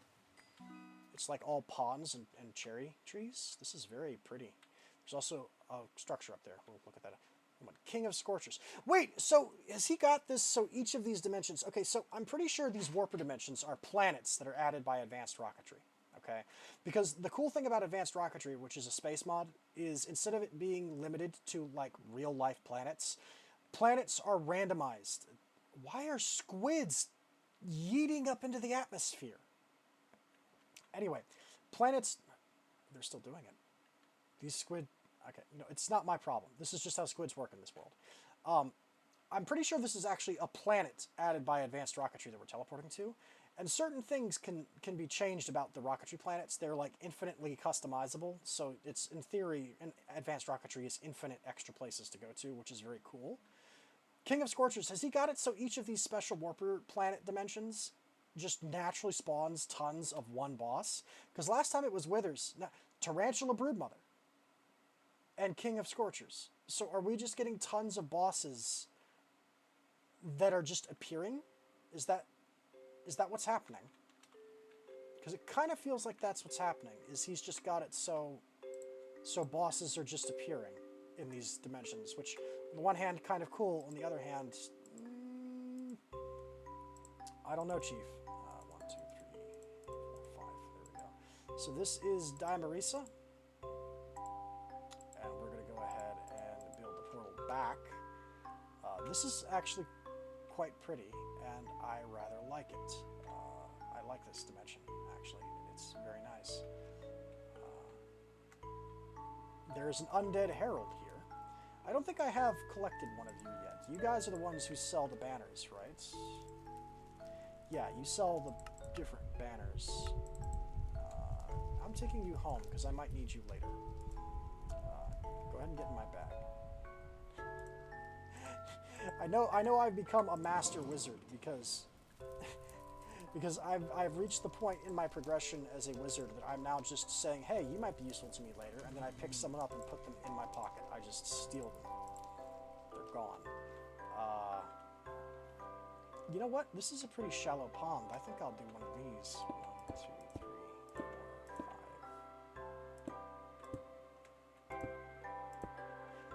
It's like all ponds and cherry trees. This is very pretty. There's also a structure up there. We'll look at that. King of Scorchers. Wait, so has he got this? So each of these dimensions. Okay, so I'm pretty sure these warper dimensions are planets that are added by advanced rocketry. Okay, because the cool thing about advanced rocketry, which is a space mod, is instead of it being limited to like real life planets, planets are randomized. Why are squids yeeting up into the atmosphere? Anyway, planets, they're still doing it. These squid, okay, you know, it's not my problem. This is just how squids work in this world. I'm pretty sure this is actually a planet added by advanced rocketry that we're teleporting to. And certain things can be changed about the rocketry planets. They're like infinitely customizable. So it's, in theory, advanced rocketry is infinite extra places to go to, which is very cool. King of Scorchers, has he got it so each of these special warper planet dimensions just naturally spawns tons of one boss? Because last time it was Withers, Tarantula Broodmother, and King of Scorchers. So are we just getting tons of bosses that are just appearing? Is that what's happening? Because it kind of feels like that's what's happening, is he's just got it so bosses are just appearing in these dimensions, which on the one hand kind of cool, on the other hand, I don't know, Chief. 1, 2, 3, 4, 5. There we go. So this is Diamarisa. And we're going to go ahead and build the portal back. This is actually quite pretty, and I rather like it. I like this dimension, actually. It's very nice. There's an undead herald here. I don't think I have collected one of you yet. You guys are the ones who sell the banners, right? Yeah, you sell the different banners. I'm taking you home, because I might need you later. Go ahead and get in my bag. I know I've become a master wizard because I've reached the point in my progression as a wizard that I'm now just saying, hey, you might be useful to me later, and then I pick someone up and put them in my pocket. I just steal them. They're gone. You know what? This is a pretty shallow pond. I think I'll do one of these. 1, 2, 3, 4,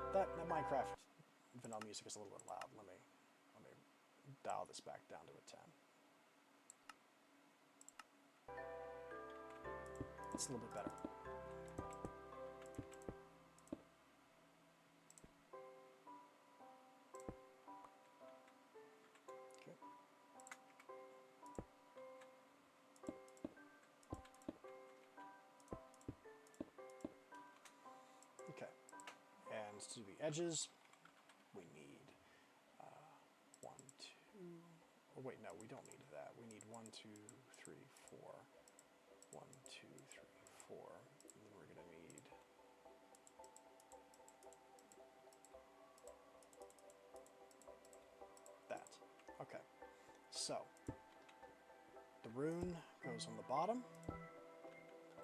5. That Minecraft vanilla music is a little bit loud. Let me dial this back down to a 10. It's a little bit better. the edges, we need 1, 2. Oh wait, no, we don't need that. We need 1, 2, 3, 4. 1, 2, 3, 4. And then we're going to need that. Okay. So the rune goes on the bottom.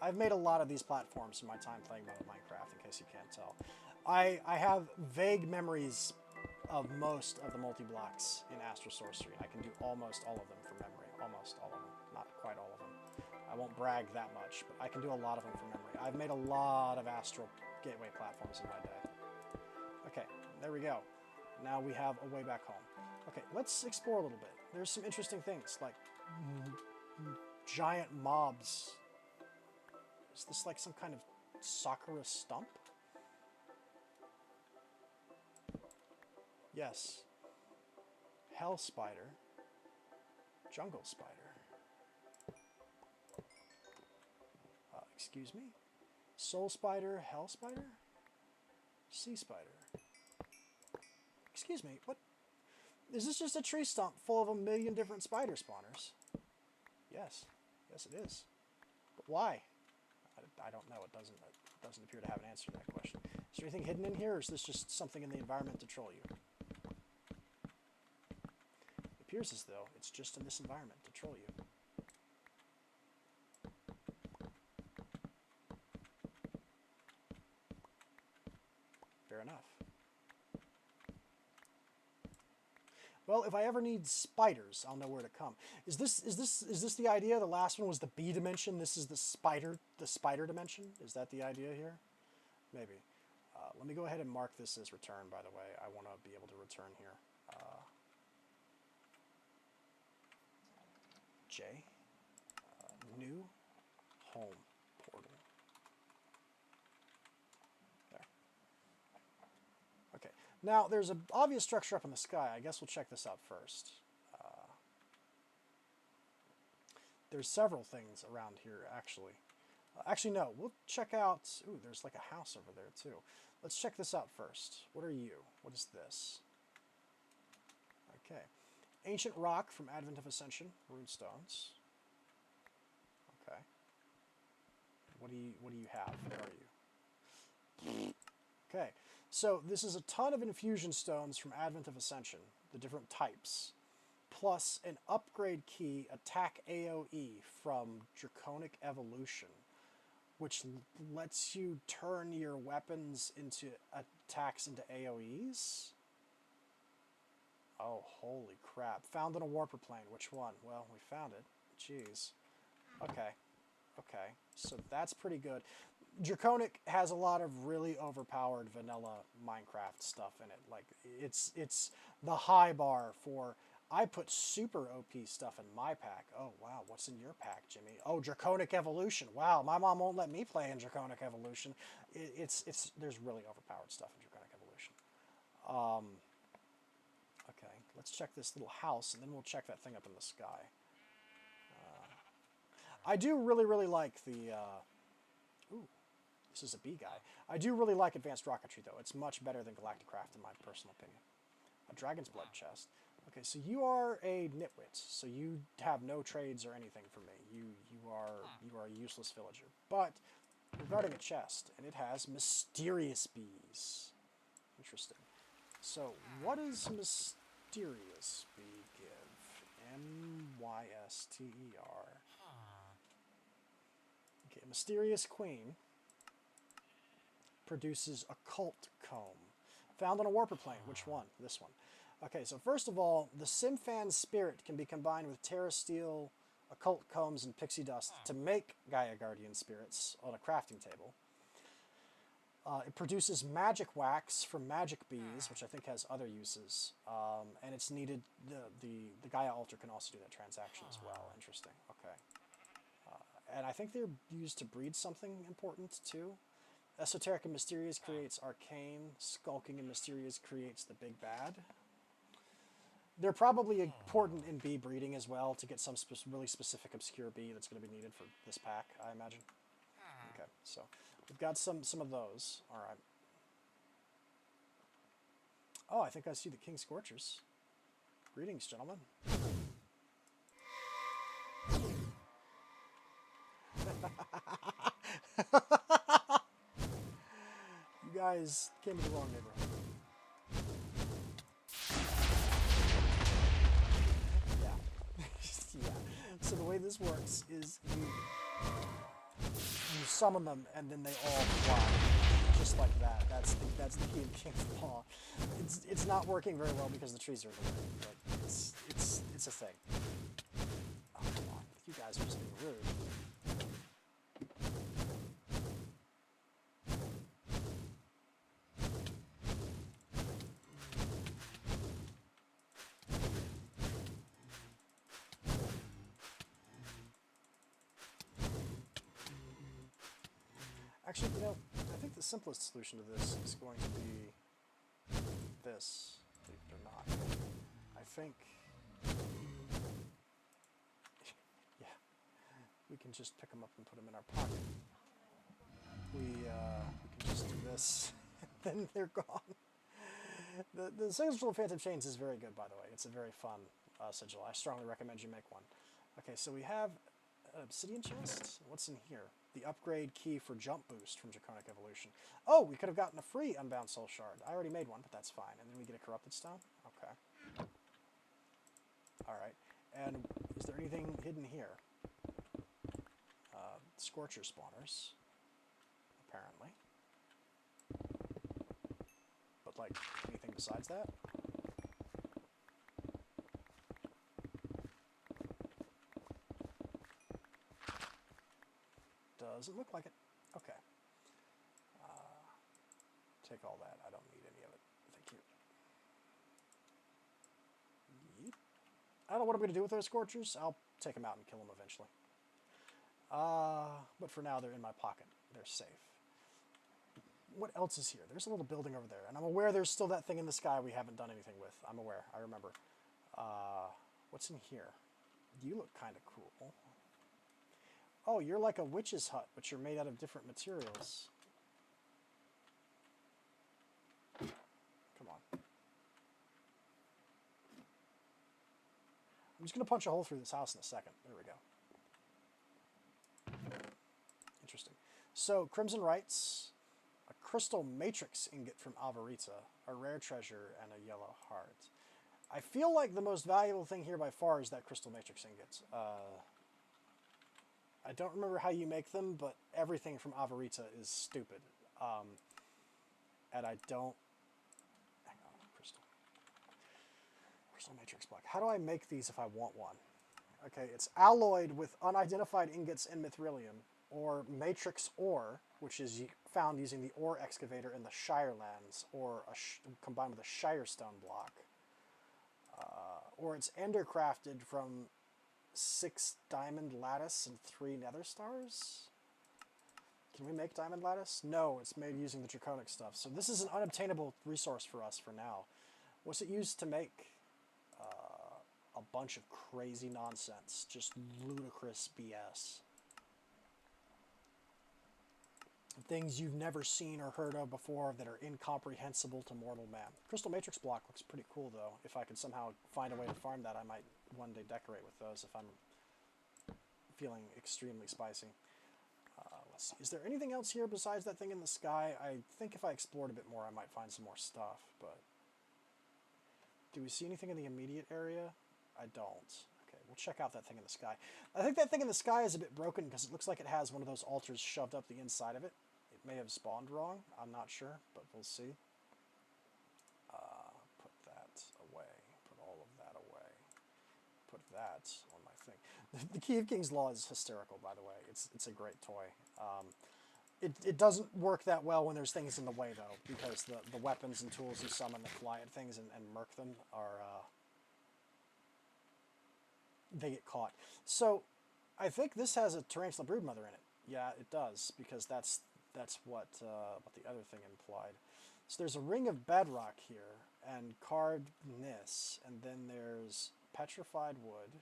I've made a lot of these platforms in my time playing Minecraft, in case you can't tell. I have vague memories of most of the multi-blocks in Astral Sorcery. I can do almost all of them from memory. Almost all of them. Not quite all of them. I won't brag that much, but I can do a lot of them from memory. I've made a lot of Astral Gateway platforms in my day. Okay, there we go. Now we have a way back home. Okay, let's explore a little bit. There's some interesting things, like giant mobs. Is this like some kind of Sakura stump? Yes. Hell spider. Jungle spider. Excuse me? Soul spider, hell spider? Sea spider. Excuse me, what? Is this just a tree stump full of a million different spider spawners? Yes. Yes, it is. But why? I don't know. It doesn't appear to have an answer to that question. Is there anything hidden in here, or is this just something in the environment to troll you? It appears as though it's just in this environment to troll you. Fair enough. Well, if I ever need spiders, I'll know where to come. Is this the idea? The last one was the bee dimension. This is the spider dimension. Is that the idea here? Maybe. Let me go ahead and mark this as return. By the way, I want to be able to return here. J. New home portal. There. Okay. Now, there's an obvious structure up in the sky. I guess we'll check this out first. There's several things around here, actually. Actually, no. We'll check out... Ooh, there's like a house over there, too. Let's check this out first. What are you? What is this? Okay. Ancient rock from Advent of Ascension. Runestones. Okay. What do you have? Where are you? Okay. So this is a ton of infusion stones from Advent of Ascension, the different types, plus an upgrade key, attack AoE from Draconic Evolution, which lets you turn your weapons into attacks into AoEs. Oh, holy crap. Found in a warper plane. Which one? Well, we found it. Jeez. Okay. Okay. So that's pretty good. Draconic has a lot of really overpowered vanilla Minecraft stuff in it. Like, it's the high bar for, I put super OP stuff in my pack. Oh, wow, what's in your pack, Jimmy? Oh, Draconic Evolution. Wow, my mom won't let me play in Draconic Evolution. There's really overpowered stuff in Draconic Evolution. Okay, let's check this little house, and then we'll check that thing up in the sky. I do really, really like the... ooh. This is a bee guy. I do really like Advanced Rocketry, though. It's much better than Galacticraft, in my personal opinion. A Dragon's Blood chest. Okay, so you are a nitwit, so you have no trades or anything for me. You are a useless villager. But regarding a chest, and it has Mysterious Bees. Interesting. So what does Mysterious Bee give? M-Y-S-T-E-R. Okay, Mysterious Queen produces Occult Comb. Found on a warper plane. Which one? This one. Okay, so first of all, the Simfan's spirit can be combined with Terra Steel, Occult Combs, and Pixie Dust to make Gaia Guardian spirits on a crafting table. It produces magic wax from magic bees, which I think has other uses, and it's needed. The Gaia altar can also do that transaction as well. Interesting. Okay, and I think they're used to breed something important too. Esoteric and Mysterious creates Arcane. Skulking and Mysterious creates the Big Bad. They're probably important in bee breeding as well to get some really specific obscure bee that's going to be needed for this pack, I imagine. Okay, so we've got some of those. All right. Oh, I think I see the King Scorchers. Greetings, gentlemen. You guys came to the wrong neighborhood. Yeah. Yeah. So the way this works is you summon them and then they all fly. Just like that. That's the key of King's Law. It's not working very well because the trees are in the way, but it's a thing. Oh, come on. You guys are just being rude. Actually, you know, I think the simplest solution to this is going to be this, believe it or not. I think, yeah, we can just pick them up and put them in our pocket. We can just do this, and then they're gone. The Sigil of Phantom Chains is very good, by the way. It's a very fun sigil. I strongly recommend you make one. Okay, so we have an obsidian chest. What's in here? The upgrade key for jump boost from Draconic Evolution. Oh, we could have gotten a free Unbound Soul Shard. I already made one, but that's fine. And then we get a Corrupted Stone? Okay. Alright. And is there anything hidden here? Scorcher spawners. Apparently. But, like, anything besides that? Doesn't look like it. Okay. Take all that. I don't need any of it. Thank you. Yeet. I don't know what I'm going to do with those Scorchers. I'll take them out and kill them eventually. But for now, they're in my pocket. They're safe. What else is here? There's a little building over there. And I'm aware there's still that thing in the sky we haven't done anything with. I'm aware. I remember. What's in here? You look kind of cool. Oh, you're like a witch's hut, but you're made out of different materials. Come on. I'm just going to punch a hole through this house in a second. There we go. Interesting. So, Crimson Rites, a crystal matrix ingot from Alvarita, a rare treasure, and a yellow heart. I feel like the most valuable thing here by far is that crystal matrix ingot. I don't remember how you make them, but everything from Alvarita is stupid. And I don't... Hang on, crystal matrix block. How do I make these if I want one? Okay, it's alloyed with unidentified ingots and mithrilium, or matrix ore, which is found using the ore excavator in the Shire lands, or combined with a Shire stone block. Or it's endercrafted from 6 diamond lattice and 3 nether stars? Can we make diamond lattice? No, it's made using the draconic stuff. So this is an unobtainable resource for us for now. What's it used to make? A bunch of crazy nonsense. Just ludicrous BS. Things you've never seen or heard of before that are incomprehensible to mortal man. Crystal Matrix block looks pretty cool, though. If I could somehow find a way to farm that, I might one day decorate with those if I'm feeling extremely spicy. Let's see. Is there anything else here besides that thing in the sky? I think if I explored a bit more, I might find some more stuff, but... Do we see anything in the immediate area? I don't. Okay, we'll check out that thing in the sky. I think that thing in the sky is a bit broken because it looks like it has one of those altars shoved up the inside of it. It may have spawned wrong. I'm not sure, but we'll see. Put that away. Put all of that away. Put that on my thing. The Key of King's Law is hysterical, by the way. It's a great toy. It doesn't work that well when there's things in the way, though, because the weapons and tools you summon that fly at things and murk them are... they get caught. So, I think this has a Tarantula Broodmother in it. Yeah, it does, because that's what the other thing implied. So there's a ring of bedrock here, and carved this, and then there's petrified wood,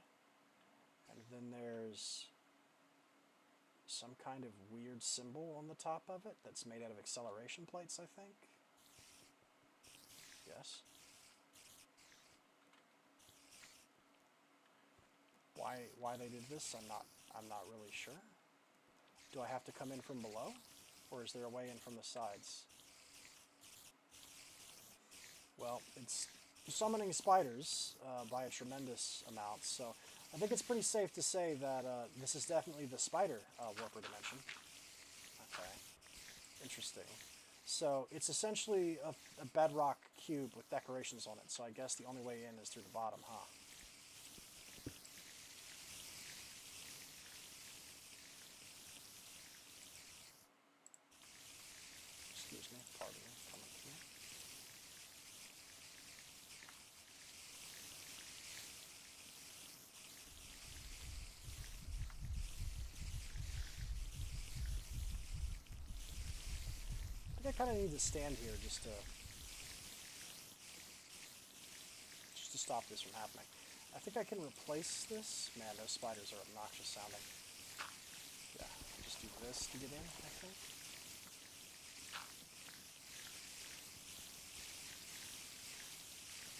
and then there's some kind of weird symbol on the top of it that's made out of acceleration plates, I think. Yes. why they did this, I'm not really sure. Do I have to come in from below, or is there a way in from the sides? Well, it's summoning spiders by a tremendous amount, so I think it's pretty safe to say that this is definitely the spider warper dimension. Okay, interesting. So it's essentially a bedrock cube with decorations on it, so I guess the only way in is through the bottom, huh? Excuse me, pardon me, coming through. I think I kind of need to stand here just to stop this from happening. I think I can replace this. Man, those spiders are obnoxious sounding. Yeah, I'll just do this to get in, I think.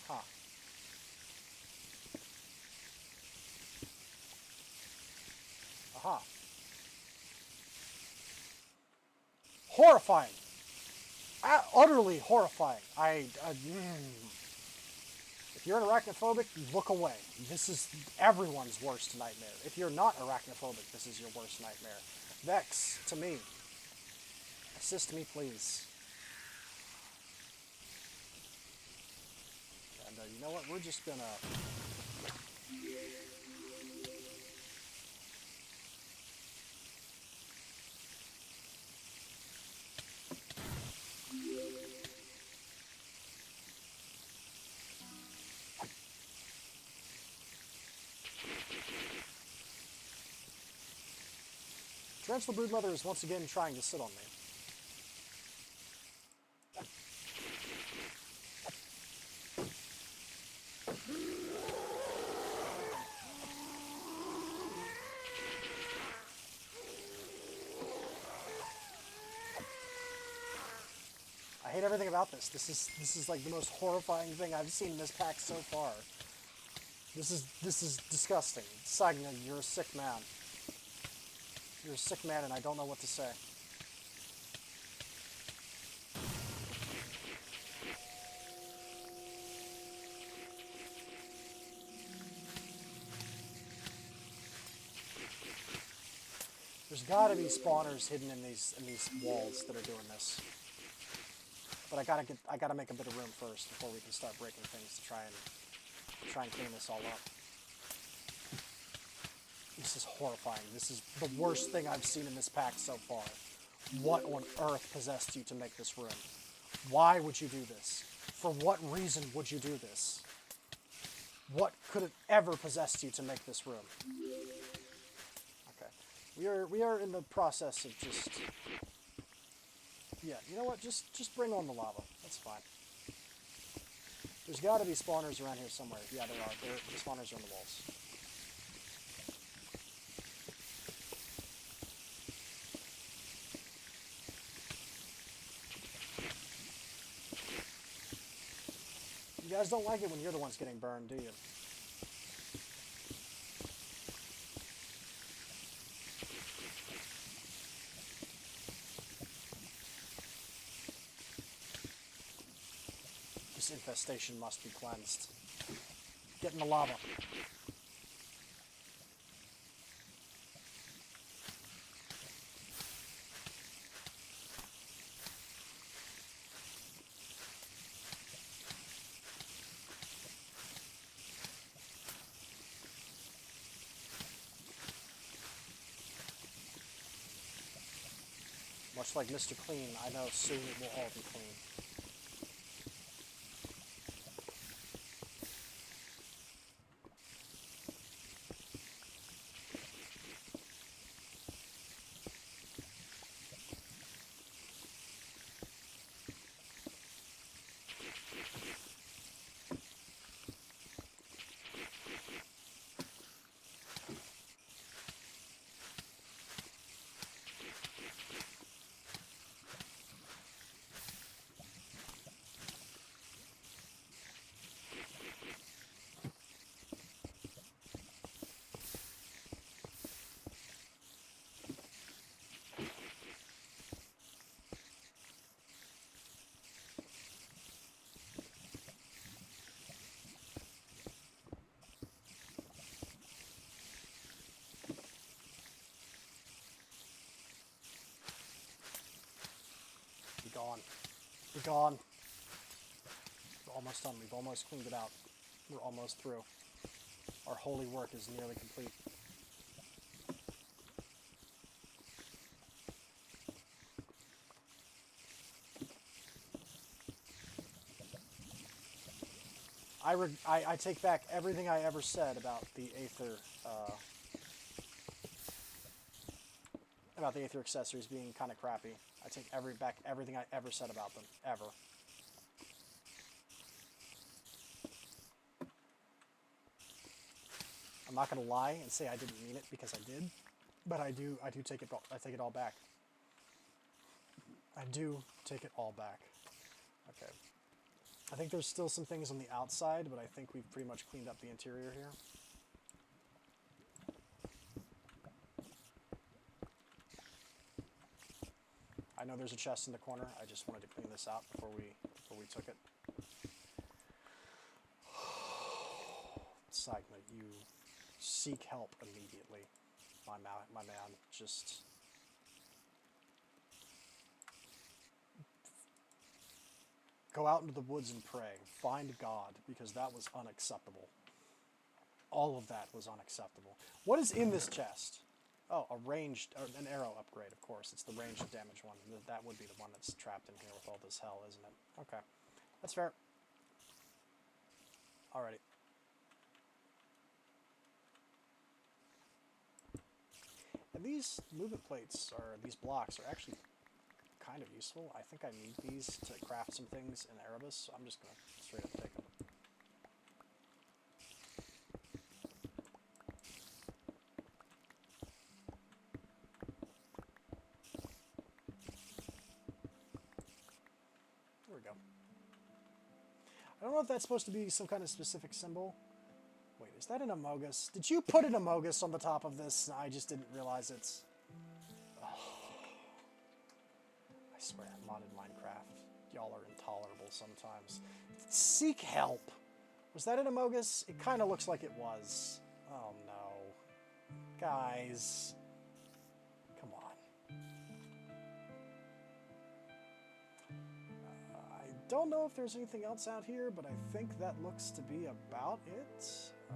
Huh. Aha. Horrifying. Utterly horrifying. If you're an arachnophobic, look away. This is everyone's worst nightmare. If you're not arachnophobic, this is your worst nightmare. Vex, to me. Assist me, please. And you know what? We're just gonna... Tarantula Broodmother is once again trying to sit on me. I hate everything about this. This is like the most horrifying thing I've seen in this pack so far. This is disgusting. Sainagh, you're a sick man. You're a sick man, and I don't know what to say. There's gotta be spawners hidden in these walls that are doing this. But I gotta make a bit of room first before we can start breaking things to try and clean this all up. This is horrifying. This is the worst thing I've seen in this pack so far. What on earth possessed you to make this room? Why would you do this? For what reason would you do this? What could have ever possessed you to make this room? Okay. We are in the process of just... Yeah, you know what? Just bring on the lava. That's fine. There's got to be spawners around here somewhere. Yeah, there are. The spawners are on the walls. You guys don't like it when you're the ones getting burned, do you? This infestation must be cleansed. Get in the lava. Much like Mr. Clean, I know soon it will all be clean. Gone. We're almost done. We've almost cleaned it out. We're almost through. Our holy work is nearly complete. I take back everything I ever said about the Aether, accessories being kind of crappy. I take back everything I ever said about them, ever. I'm not gonna lie and say I didn't mean it because I did, but I do take it all back. I do take it all back. Okay. I think there's still some things on the outside, but I think we've pretty much cleaned up the interior here. I know there's a chest in the corner. I just wanted to clean this out before we took it. Sainagh, you seek help immediately. My man, just... Go out into the woods and pray. Find God, because that was unacceptable. All of that was unacceptable. What is in this chest? Oh, an arrow upgrade, of course. It's the ranged damage one. That would be the one that's trapped in here with all this hell, isn't it? Okay. That's fair. Alrighty. And these movement plates, or these blocks, are actually kind of useful. I think I need these to craft some things in Erebus, so I'm just going to straight up take them. There we go. I don't know if that's supposed to be some kind of specific symbol. Wait, is that an Amogus? Did you put an Amogus on the top of this? I just didn't realize it's... Oh. I swear, modded Minecraft. Y'all are intolerable sometimes. Seek help! Was that an Amogus? It kind of looks like it was. Oh no. Guys. Come on. I don't know if there's anything else out here, but I think that looks to be about it. I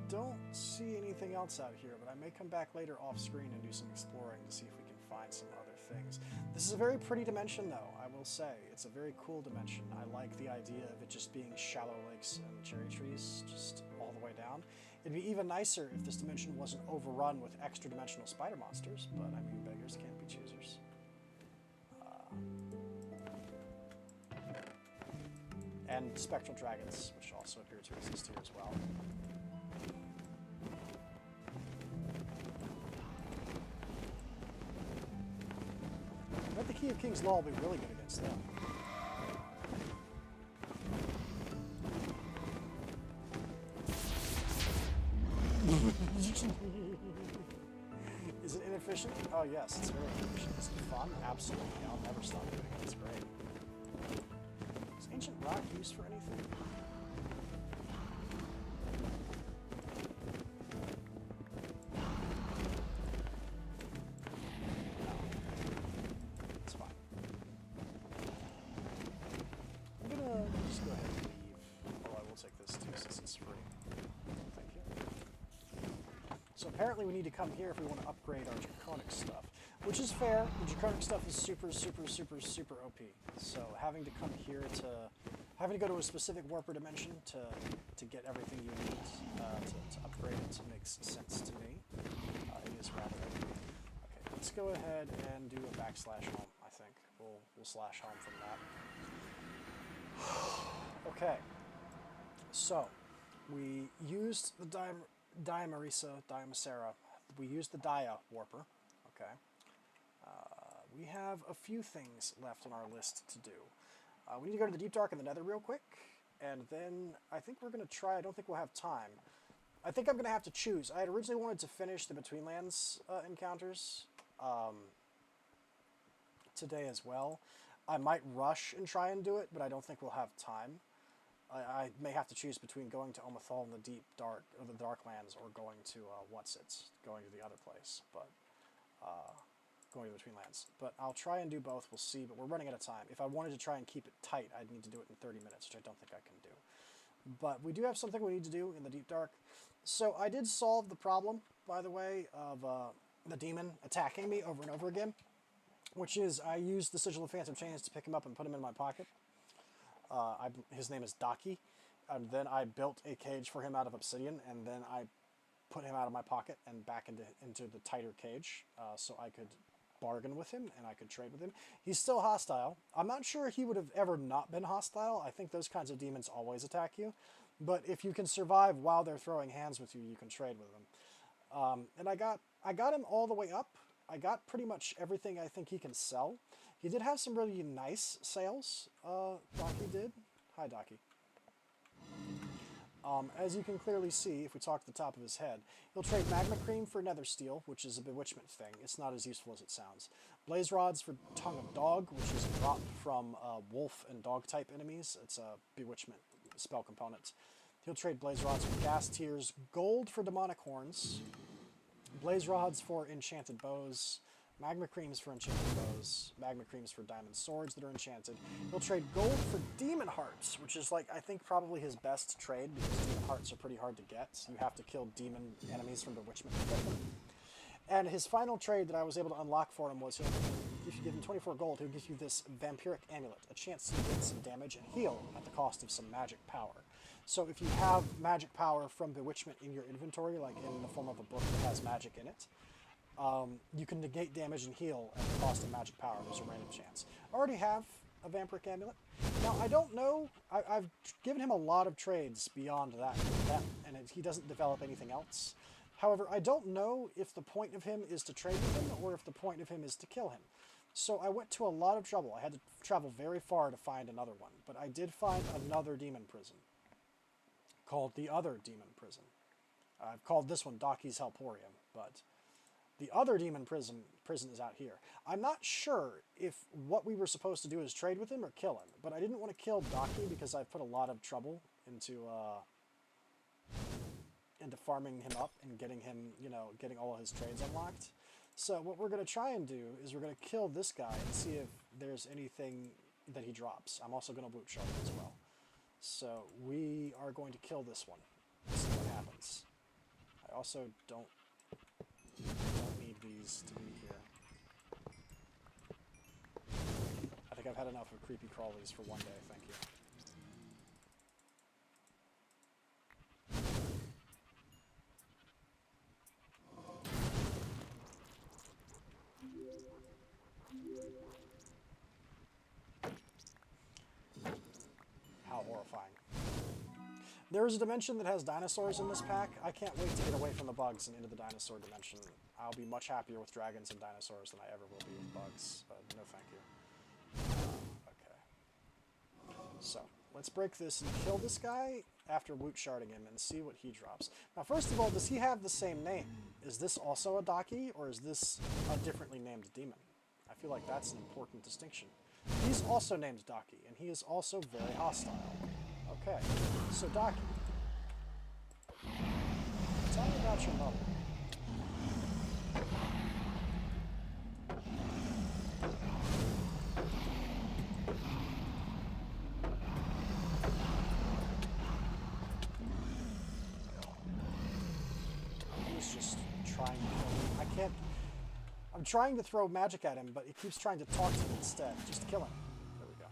don't see anything else out here, but I may come back later off screen and do some exploring to see if we can find some other things. This is a very pretty dimension, though, I will say. It's a very cool dimension. I like the idea of it just being shallow lakes and cherry trees just all the way down. It'd be even nicer if this dimension wasn't overrun with extra-dimensional spider monsters, but I mean, beggars can't be choosers. And spectral dragons, which also appear to exist here as well. I bet the Key of Kings Law will be really good against them. Is it inefficient? Oh yes, it's very inefficient. Is it fun? Absolutely. I'll never stop doing it. It's great. Is ancient rock used for anything? No. It's fine. I'm gonna just go ahead and leave. Oh, I will take this too since it's free. Thank you. So apparently we need to come here if we want to upgrade our draconic stuff, which is fair. The draconic stuff is super OP. So having to come here having to go to a specific warper dimension to get everything you need to upgrade it makes sense to me. It is rather OP. Okay, let's go ahead and do a backslash home. I think we'll slash home from that. Okay, so we used the Diamasura. We used the Dia warper. Okay. We have a few things left on our list to do. We need to go to the Deep Dark and the Nether real quick, and then I think we're going to try... I don't think we'll have time. I think I'm going to have to choose. I had originally wanted to finish the Betweenlands encounters today as well. I might rush and try and do it, but I don't think we'll have time. I may have to choose between going to Omathal in the deep dark or the Darklands, or going to going to the other place, but going to Between Lands. But I'll try and do both. We'll see. But we're running out of time. If I wanted to try and keep it tight, I'd need to do it in 30 minutes, which I don't think I can do. But we do have something we need to do in the deep dark. So I did solve the problem, by the way, of the demon attacking me over and over again, which is I used the Sigil of Phantom Chains to pick him up and put him in my pocket. His name is Daki, and then I built a cage for him out of obsidian, and then I put him out of my pocket and back into the tighter cage, so I could bargain with him and I could trade with him. He's still hostile. I'm not sure he would have ever not been hostile. I think those kinds of demons always attack you, but if you can survive while they're throwing hands with you, you can trade with them. And I got him all the way up. I got pretty much everything I think he can sell. He did have some really nice sales, Daki did. Hi, Daki. As you can clearly see, if we talk to the top of his head, he'll trade Magma Cream for Nether Steel, which is a bewitchment thing. It's not as useful as it sounds. Blaze Rods for Tongue of Dog, which is a drop from wolf and dog type enemies. It's a bewitchment spell component. He'll trade Blaze Rods for Gas Tears, Gold for Demonic Horns, Blaze Rods for Enchanted Bows, Magma Creams for Enchanted Bows, Magma Creams for Diamond Swords that are enchanted. He'll trade Gold for Demon Hearts, which is, like, I think probably his best trade, because Demon Hearts are pretty hard to get. You have to kill demon enemies from Bewitchment to get them. And his final trade that I was able to unlock for him was, if you give him 24 gold, he'll give you this Vampiric Amulet, a chance to get some damage and heal at the cost of some magic power. So if you have magic power from Bewitchment in your inventory, like in the form of a book that has magic in it, you can negate damage and heal at the cost of magic power. There's a random chance. I already have a Vampiric Amulet. Now, I don't know. I've given him a lot of trades beyond that and he doesn't develop anything else. However, I don't know if the point of him is to trade with him or if the point of him is to kill him. So I went to a lot of trouble. I had to travel very far to find another one. But I did find another demon prison called the Other Demon Prison. I've called this one Daki's Helporium, but the other demon prison is out here. I'm not sure if what we were supposed to do is trade with him or kill him, but I didn't want to kill Daki because I've put a lot of trouble into farming him up and getting him, getting all of his trades unlocked. So what we're going to try and do is we're going to kill this guy and see if there's anything that he drops. I'm also going to loot shark as well. So we are going to kill this one. See what happens. I also don't need these to be here. I think I've had enough of creepy crawlies for one day, thank you. How horrifying. There is a dimension that has dinosaurs in this pack. I can't wait to get away from the bugs and into the dinosaur dimension. I'll be much happier with dragons and dinosaurs than I ever will be with bugs. No thank you. Okay. So, let's break this and kill this guy after woot sharding him and see what he drops. Now, first of all, does he have the same name? Is this also a Daki, or is this a differently named demon? I feel like that's an important distinction. He's also named Daki, and he is also very hostile. Okay, so Daki, tell me about your mother. He's just trying to kill me. I can't... I'm trying to throw magic at him, but he keeps trying to talk to me instead. Just kill him. There we go.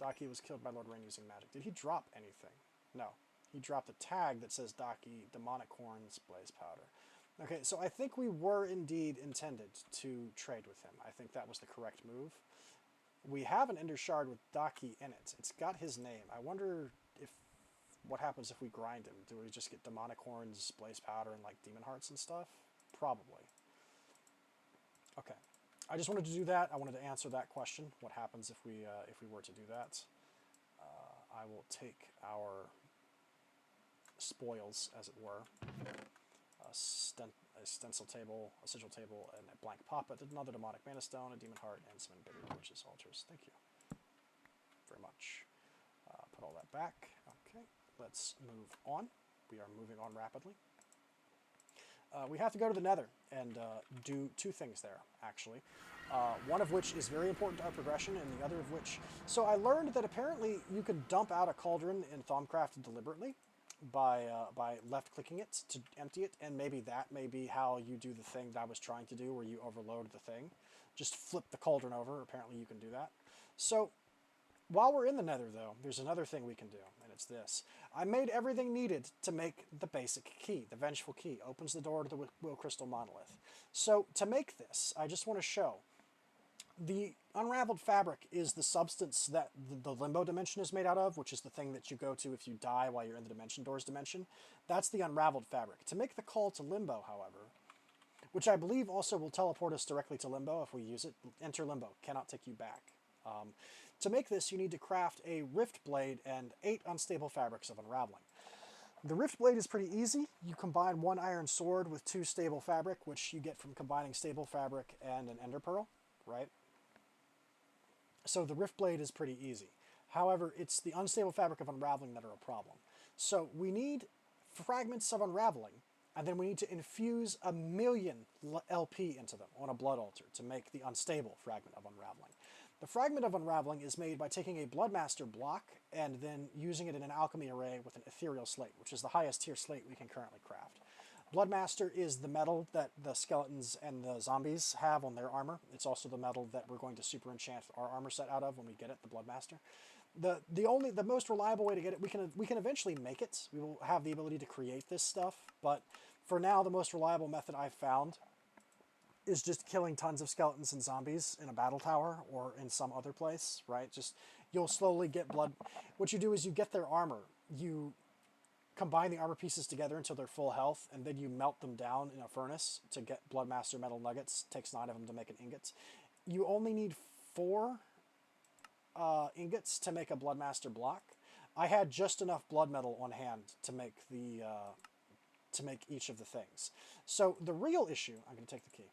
Daki was killed by Lord Rain using magic. Did he drop anything? No. He dropped a tag that says Daki, Demonic Horns, Blaze Powder. Okay, so I think we were indeed intended to trade with him. I think that was the correct move. We have an Ender Shard with Daki in it. It's got his name. I wonder if what happens if we grind him. Do we just get Demonic Horns, Blaze Powder, and like Demon Hearts and stuff? Probably. Okay. I just wanted to do that. I wanted to answer that question. What happens if we were to do that? I will take our spoils, as it were. A stencil table, a sigil table, and a blank poppet, another demonic mana stone, a demon heart, and some embittered witches altars. Thank you very much. Put all that back. Okay, let's move on. We are moving on rapidly. We have to go to the Nether and do two things there, actually. One of which is very important to our progression, and the other of which... So I learned that apparently you can dump out a cauldron in Thaumcraft deliberately by left-clicking it to empty it, and maybe that may be how you do the thing that I was trying to do, where you overload the thing. Just flip the cauldron over. Apparently you can do that. So while we're in the Nether, though, there's another thing we can do, and it's this. I made everything needed to make the basic key. The Vengeful Key opens the door to the Will Crystal Monolith. So to make this, I just want to show the unraveled fabric is the substance that the limbo dimension is made out of, which is the thing that you go to if you die while you're in the dimension doors dimension. That's the unraveled fabric. To make the call to limbo, however, which I believe also will teleport us directly to limbo if we use it. Enter limbo, cannot take you back. To make this, you need to craft a rift blade and 8 unstable fabrics of unraveling. The rift blade is pretty easy. You combine 1 iron sword with 2 stable fabric, which you get from combining stable fabric and an ender pearl, right? So the rift blade is pretty easy. However, it's the unstable fabric of unraveling that are a problem. So we need fragments of unraveling, and then we need to infuse 1,000,000 LP into them on a blood altar to make the unstable fragment of unraveling. The fragment of unraveling is made by taking a Bloodmaster block and then using it in an alchemy array with an ethereal slate, which is the highest tier slate we can currently craft. Bloodmaster is the metal that the skeletons and the zombies have on their armor. It's also the metal that we're going to super enchant our armor set out of when we get it, the Bloodmaster. The most reliable way to get it, we can eventually make it. We will have the ability to create this stuff, but for now the most reliable method I've found is just killing tons of skeletons and zombies in a battle tower or in some other place, right? Just, you'll slowly get blood. What you do is you get their armor. You combine the armor pieces together until they're full health, and then you melt them down in a furnace to get Bloodmaster metal nuggets. It takes 9 of them to make an ingot. You only need 4 ingots to make a Bloodmaster block. I had just enough blood metal on hand to make the to make each of the things. So the real issue, I'm going to take the key.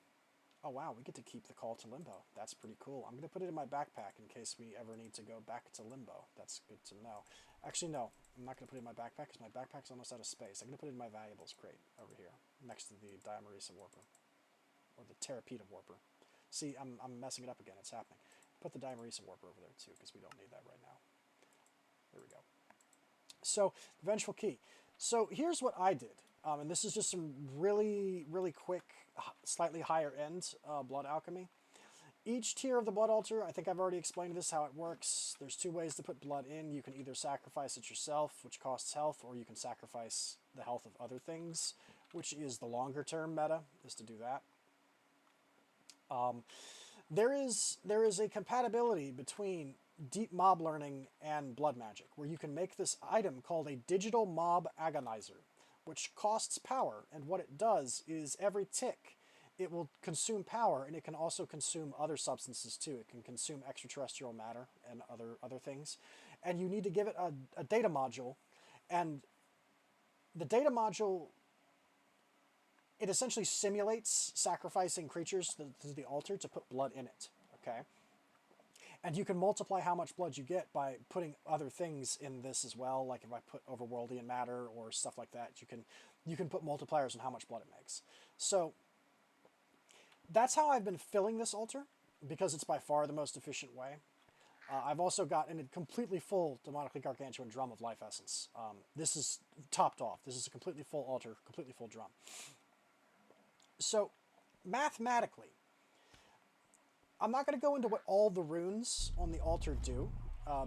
Oh wow, we get to keep the call to limbo. That's pretty cool. I'm going to put it in my backpack in case we ever need to go back to limbo. That's good to know. Actually, no. I'm not going to put it in my backpack because my backpack's almost out of space. I'm going to put it in my valuables crate over here next to the Diamarisa Warper. Or the Terrapita Warper. See, I'm messing it up again. It's happening. Put the Diamarisa Warper over there too because we don't need that right now. There we go. So, the Vengeful Key. So, here's what I did. And this is just some really, really quick, slightly higher end blood alchemy. Each tier of the blood altar, I think I've already explained this, how it works. There's 2 ways to put blood in. You can either sacrifice it yourself, which costs health, or you can sacrifice the health of other things, which is the longer term meta, is to do that. There is a compatibility between deep mob learning and blood magic, where you can make this item called a digital mob agonizer, which costs power, and what it does is every tick it will consume power, and it can also consume other substances too. It can consume extraterrestrial matter and other things, and you need to give it a data module, and the data module, it essentially simulates sacrificing creatures to the altar to put blood in it, okay? And you can multiply how much blood you get by putting other things in this as well. Like if I put overworldian matter or stuff like that, you can put multipliers on how much blood it makes. So that's how I've been filling this altar, because it's by far the most efficient way. I've also got a completely full demonically gargantuan drum of life essence. This is topped off. This is a completely full altar, completely full drum. So mathematically, I'm not going to go into what all the runes on the altar do,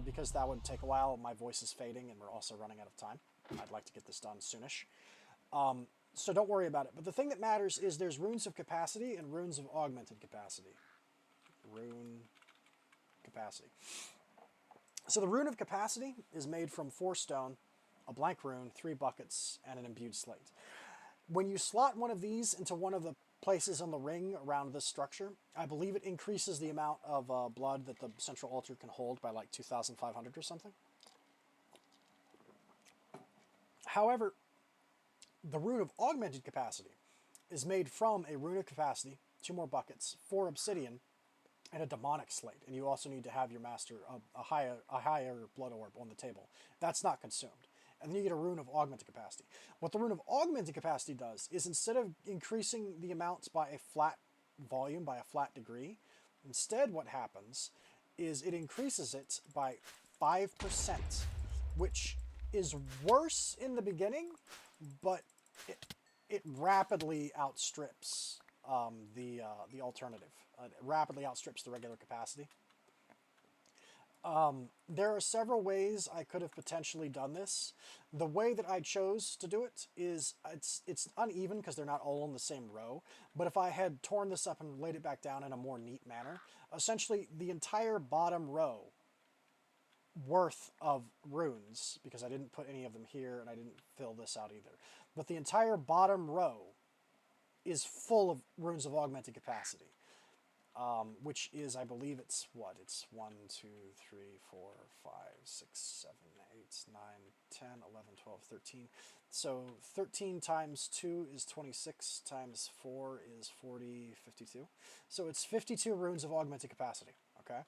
because that would take a while. My voice is fading, and we're also running out of time. I'd like to get this done soonish. So don't worry about it. But the thing that matters is there's runes of capacity and runes of augmented capacity. Rune capacity. So the rune of capacity is made from 4 stone, a blank rune, 3 buckets, and an imbued slate. When you slot one of these into one of the places on the ring around this structure, I believe it increases the amount of blood that the central altar can hold by like 2,500 or something. However, the rune of augmented capacity is made from a rune of capacity, 2 more buckets, 4 obsidian, and a demonic slate. And you also need to have your master a higher blood orb on the table. That's not consumed. and then you get a rune of augmented capacity. What the rune of augmented capacity does is instead of increasing the amounts by a flat volume, by a flat degree, instead what happens is it increases it by 5%, which is worse in the beginning, but it rapidly outstrips the alternative. It rapidly outstrips the regular capacity. There are several ways I could have potentially done this. The way that I chose to do it is it's uneven because they're not all in the same row. But if I had torn this up and laid it back down in a more neat manner, essentially the entire bottom row worth of runes, because I didn't put any of them here and I didn't fill this out either, but the entire bottom row is full of runes of augmented capacity. Which is, I believe it's what? It's 1, 2, 3, 4, 5, 6, 7, 8, 9, 10, 11, 12, 13. So 13 times 2 is 26, times 4 is 40, 52. So it's 52 runes of augmented capacity, okay?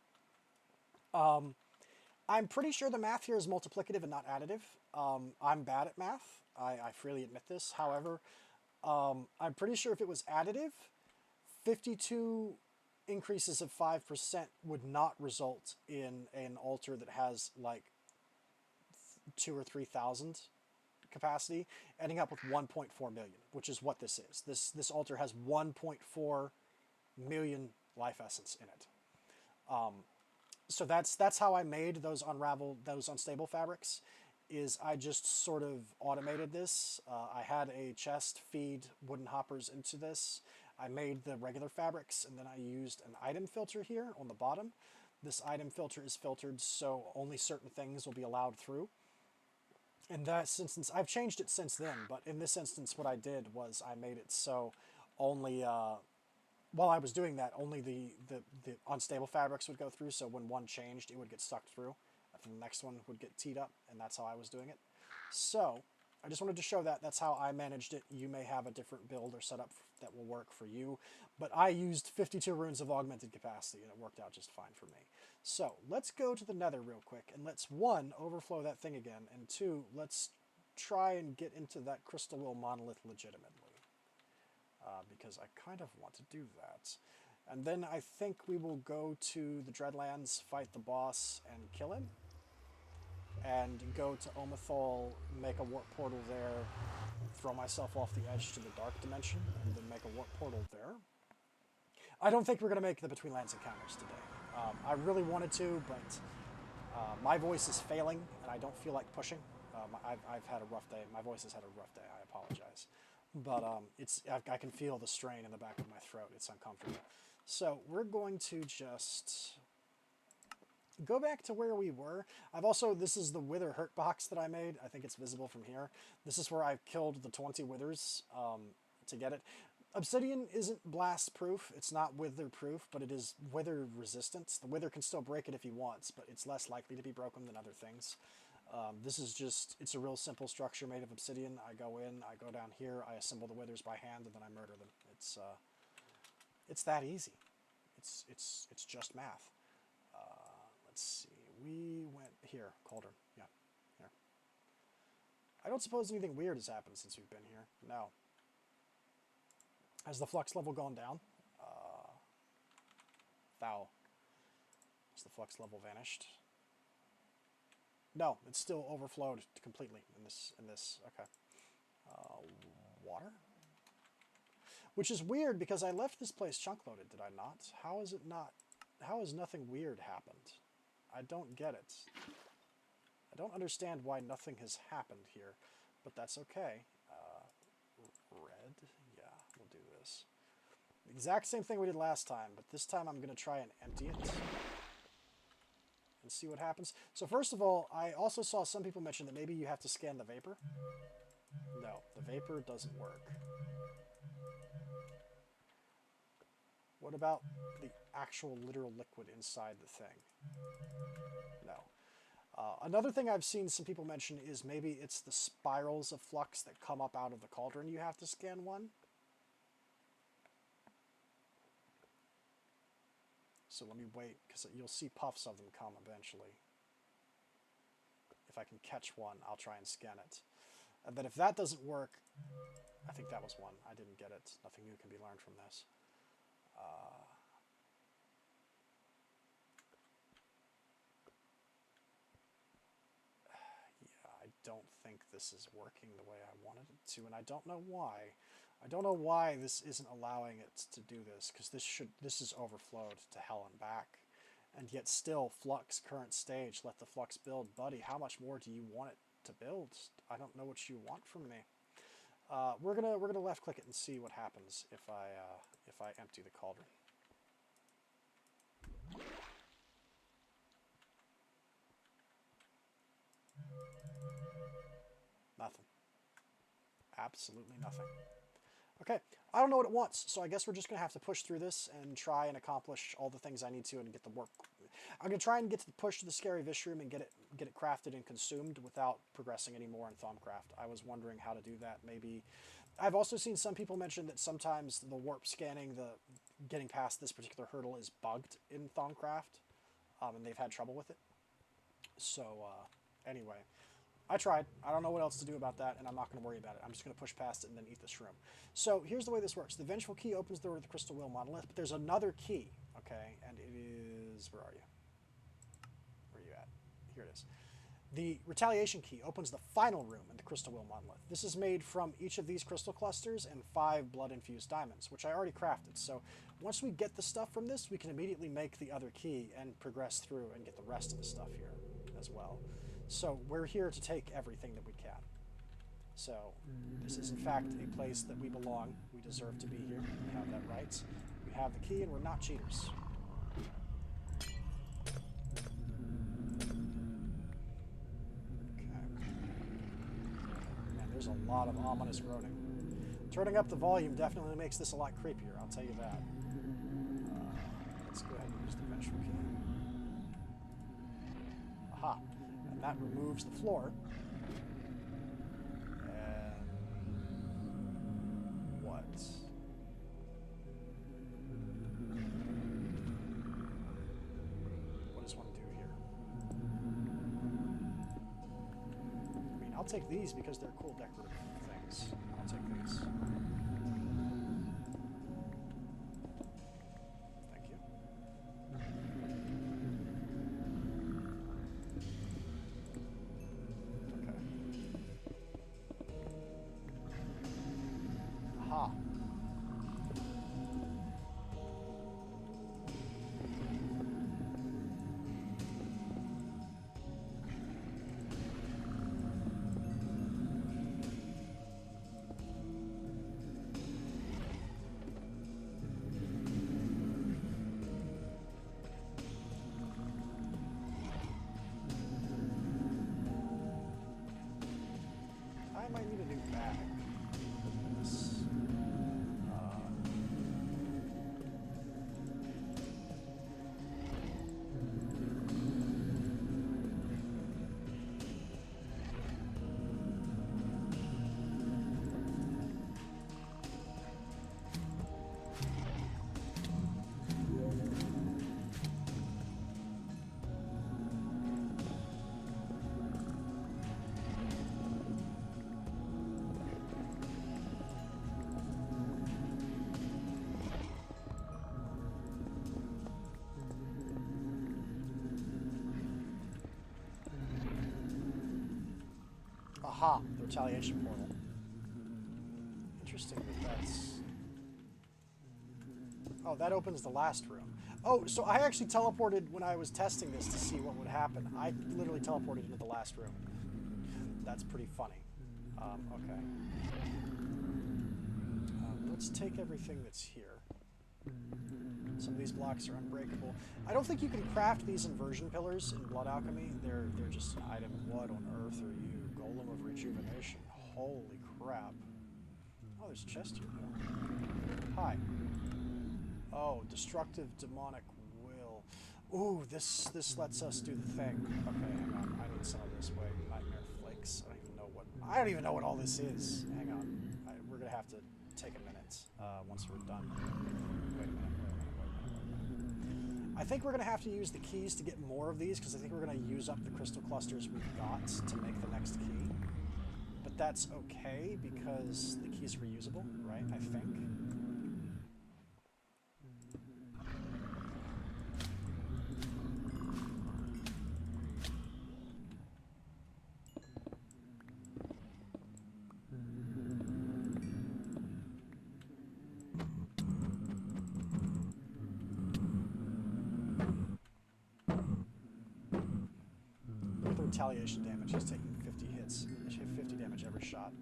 I'm pretty sure the math here is multiplicative and not additive. I'm bad at math. I freely admit this. However, I'm pretty sure if it was additive, 52 increases of 5% would not result in an altar that has like 2,000 or 3,000 capacity, ending up with 1.4 million, which is what this is. This altar has 1.4 million life essence in it. So that's how I made those unstable fabrics. Is I just sort of automated this. I had a chest feed wooden hoppers into this. I made the regular fabrics, and then I used an item filter here on the bottom. This item filter is filtered so only certain things will be allowed through. In that instance, I've changed it since then, but in this instance what I did was I made it so only, while I was doing that, only the unstable fabrics would go through, so when one changed, it would get sucked through, and the next one would get teed up, and that's how I was doing it. So I just wanted to show that. That's how I managed it. You may have a different build or setup that will work for you. But I used 52 runes of augmented capacity, and it worked out just fine for me. So let's go to the Nether real quick, and let's, 1, overflow that thing again, and 2, let's try and get into that Crystal Will monolith legitimately. Because I kind of want to do that. And then I think we will go to the Dreadlands, fight the boss, and kill him. And go to Omethol, make a warp portal there, throw myself off the edge to the dark dimension, and then make a warp portal there. I don't think we're going to make the Between Lands encounters today. I really wanted to, but my voice is failing, and I don't feel like pushing. I've had a rough day. My voice has had a rough day. I apologize. But I can feel the strain in the back of my throat. It's uncomfortable. So we're going to just go back to where we were. This is the Wither Hurt box that I made. I think it's visible from here. This is where I've killed the 20 withers to get it. Obsidian isn't blast proof. It's not wither proof, but it is wither resistant. The wither can still break it if he wants, but it's less likely to be broken than other things. This is just, it's a real simple structure made of obsidian. I go in, I go down here, I assemble the withers by hand, and then I murder them. It's that easy. It's just math. Let's see, we went here, Cauldron, yeah, here. I don't suppose anything weird has happened since we've been here, no. Has the flux level gone down? Thou. Has the flux level vanished? No, it's still overflowed completely in this, okay. Water? Which is weird because I left this place chunk loaded, did I not? How has nothing weird happened? I don't get it. I don't understand why nothing has happened here, but that's okay. Red, yeah, we'll do this. The exact same thing we did last time, but this time I'm going to try and empty it and see what happens. So first of all, I also saw some people mention that maybe you have to scan the vapor. No, the vapor doesn't work. What about the actual literal liquid inside the thing? No. Another thing I've seen some people mention is maybe it's the spirals of flux that come up out of the cauldron you have to scan one. So let me wait, because you'll see puffs of them come eventually. if I can catch one, I'll try and scan it. And then if that doesn't work, I think that was one. I didn't get it. Nothing new can be learned from this. Yeah, I don't think this is working the way I wanted it to, and I don't know why. I don't know why this isn't allowing it to do this, because this is overflowed to hell and back. And yet still, Flux current stage, let the Flux build. Buddy, how much more do you want it to build? I don't know what you want from me. We're gonna left click it and see what happens if I empty the cauldron. Nothing. Absolutely nothing. Okay, I don't know what it wants, so I guess we're just going to have to push through this and try and accomplish all the things I need to and get the work. I'm going to try and get to the push to the Scary Vish Room and get it crafted and consumed without progressing any more in Thaumcraft. I was wondering how to do that. Maybe I've also seen some people mention that sometimes the warp scanning, getting past this particular hurdle is bugged in Thaumcraft, and they've had trouble with it. So anyway, I tried. I don't know what else to do about that, and I'm not going to worry about it. I'm just going to push past it and then eat the shroom. So here's the way this works. The Vengeful Key opens the door to the Crystal Wheel Monolith, but there's another key, okay? And it is... Where are you? Where are you at? Here it is. The Retaliation Key opens the final room in the Crystal Wheel Monolith. This is made from each of these crystal clusters and 5 blood-infused diamonds, which I already crafted. So once we get the stuff from this, we can immediately make the other key and progress through and get the rest of the stuff here as well. So we're here to take everything that we can. So this is in fact a place that we belong. We deserve to be here. We have that right. We have the key and we're not cheaters. Okay. Man, there's a lot of ominous groaning. Turning up the volume definitely makes this a lot creepier, I'll tell you that. Let's go ahead and use the vengeful key. Aha. And that removes the floor. And what? What does one do here? I mean, I'll take these because they're cool decorative things. I'll take these. Thank you. Aha. I might need a new bag. Aha, the retaliation portal. Interesting that that's... Oh, that opens the last room. Oh, so I actually teleported when I was testing this to see what would happen. I literally teleported into the last room. That's pretty funny. Okay. Let's take everything that's here. Some of these blocks are unbreakable. I don't think you can craft these inversion pillars in Blood Alchemy. They're just an item. What on earth are you? Golem of Rejuvenation. Holy crap. Oh, there's a chest here, though. Hi. Oh, Destructive Demonic Will. Ooh, this lets us do the thing. Okay, hang on. I need some of this. Wait, Nightmare Flakes. I don't even know what all this is. Hang on. We're gonna have to take a minute once we're done. Wait a minute. I think we're going to have to use the keys to get more of these, because I think we're going to use up the crystal clusters we've got to make the next key. But that's okay, because the key's reusable, right? I think. Retaliation damage. He's taking 50 hits. He should have 50 damage every shot.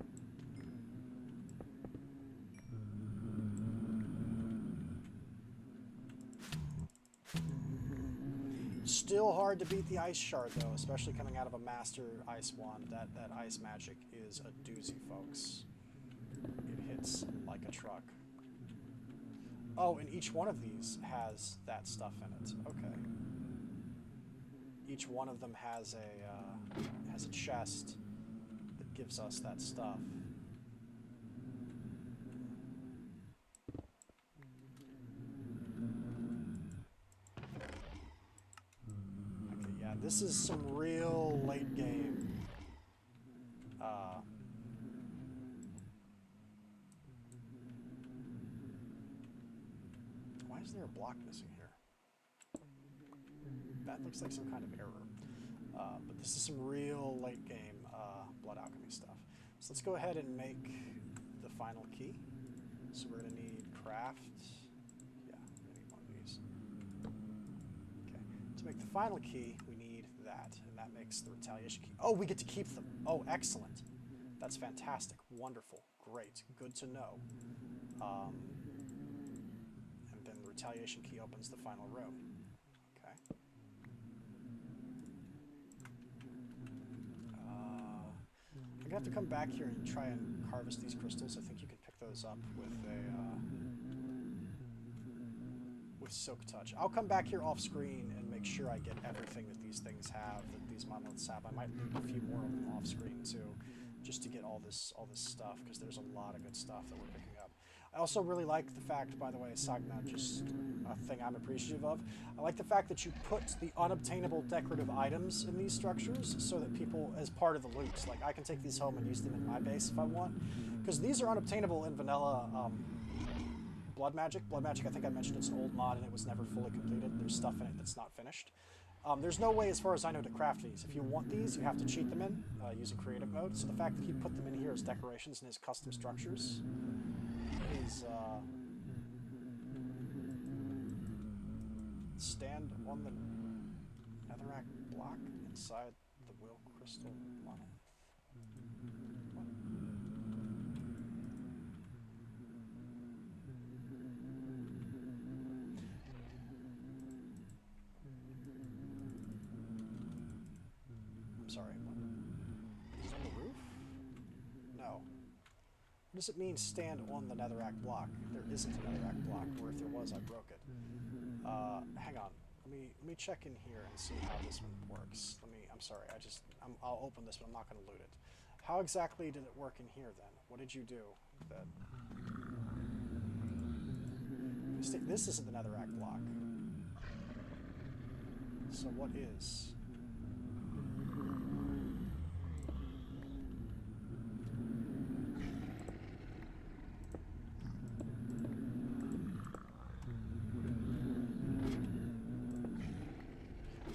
Still hard to beat the ice shard though, especially coming out of a master ice wand. That ice magic is a doozy, folks. It hits like a truck. Oh, and each one of these has that stuff in it. Okay. Each one of them has a chest that gives us that stuff. Okay, yeah, this is some real late game. Why is there a block missing here? That looks like some kind of error. But this is some real late game blood alchemy stuff. So let's go ahead and make the final key. So we're going to need craft. Yeah, we're going to need one of these. Okay. To make the final key, we need that. And that makes the retaliation key. Oh, we get to keep them. Oh, excellent. That's fantastic. Wonderful. Great. Good to know. And then the retaliation key opens the final row. Okay. I'm going to have to come back here and try and harvest these crystals. I think you can pick those up with with Silk Touch. I'll come back here off screen and make sure I get everything that these things have, that these monoliths have. I might leave a few more of them off screen too, just to get all this stuff, because there's a lot of good stuff that we're picking up. I also really like the fact, by the way, sainagh, just a thing I'm appreciative of. I like the fact that you put the unobtainable decorative items in these structures so that people, as part of the loot, like I can take these home and use them in my base if I want. Because these are unobtainable in vanilla blood magic. Blood magic, I think I mentioned, it's an old mod and it was never fully completed. There's stuff in it that's not finished. There's no way, as far as I know, to craft these. If you want these, you have to cheat them in using creative mode. So the fact that he put them in here as decorations in his custom structures is stand on the netherrack block inside the will crystal monolith. What? I'm sorry. What? Is it on the roof? No. What does it mean, stand on the netherrack block? There isn't a netherrack block, or if there was, I broke it. Hang on. Let me check in here and see how this one works. I'm sorry. I'll open this, but I'm not going to loot it. How exactly did it work in here then? What did you do? This isn't the netherrack block. So what is?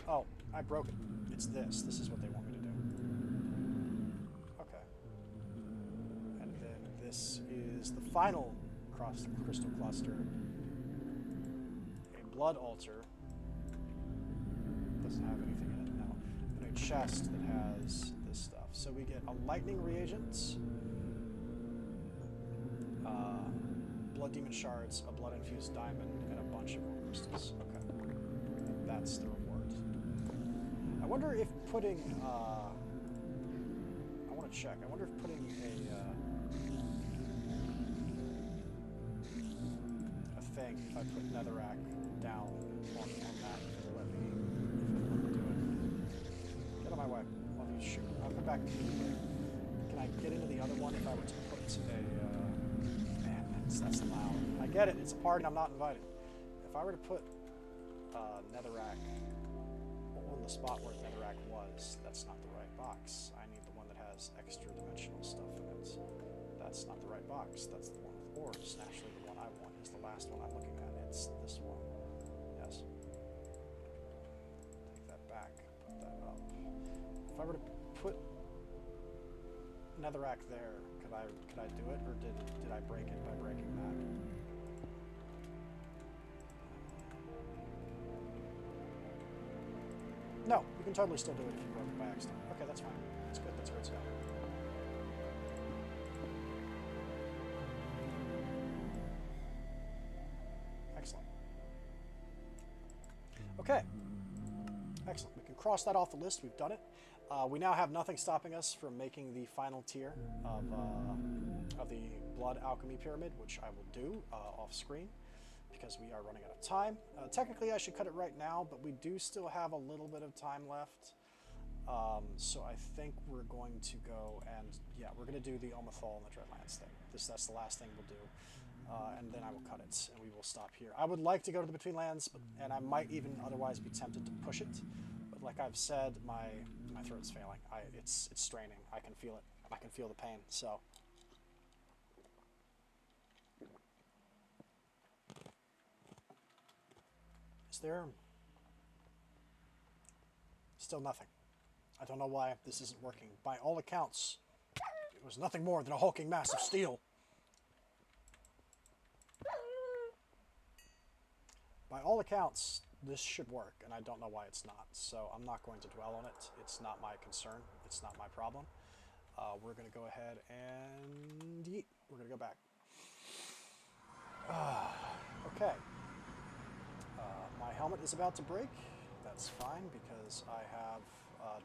Oh, I broke it. It's this. This is what they want me to do. Okay. And then this is the final crystal cluster. A blood altar. Doesn't have anything in it, no. And a chest that has this stuff. So we get a lightning reagent, blood demon shards, a blood infused diamond, and a bunch of more crystals. Okay. And that's the reward. I wonder if putting, I want to check, I wonder if putting a thing, if I put netherrack down on that, if it'll let me do it. Get out of my way. I'll shoot. I'll come back to you later. Can I get into the other one if I were to put man, that's loud. I get it, it's a party and I'm not invited. If I were to put netherrack on the spot where netherrack was. That's not the right box. I need the one that has extra dimensional stuff in it. That's not the right box. That's the one with ores. Actually, the one I want is the last one I'm looking at. It's this one. Yes. Take that back. Put that up. If I were to put netherrack there, could I do it, or did I break it by breaking that? No, you can totally still do it if you broke it by accident. Okay, that's fine. That's good. That's great stuff. Excellent. Okay. Excellent. We can cross that off the list. We've done it. We now have nothing stopping us from making the final tier of the Blood Alchemy Pyramid, which I will do off screen because we are running out of time. Technically, I should cut it right now, but we do still have a little bit of time left. So I think we're going to go and, yeah, we're going to do the Omathal and the Dreadlands thing. That's the last thing we'll do. And then I will cut it, and we will stop here. I would like to go to the Between Lands, and I might even otherwise be tempted to push it. But like I've said, my throat's failing. It's straining. I can feel it. I can feel the pain. So. Is there still nothing? I don't know why this isn't working. By all accounts, it was nothing more than a hulking mass of steel. By all accounts, this should work, and I don't know why it's not. So I'm not going to dwell on it. It's not my concern. It's not my problem. We're going to go ahead and yeet. We're going to go back. Okay. My helmet is about to break. That's fine because I have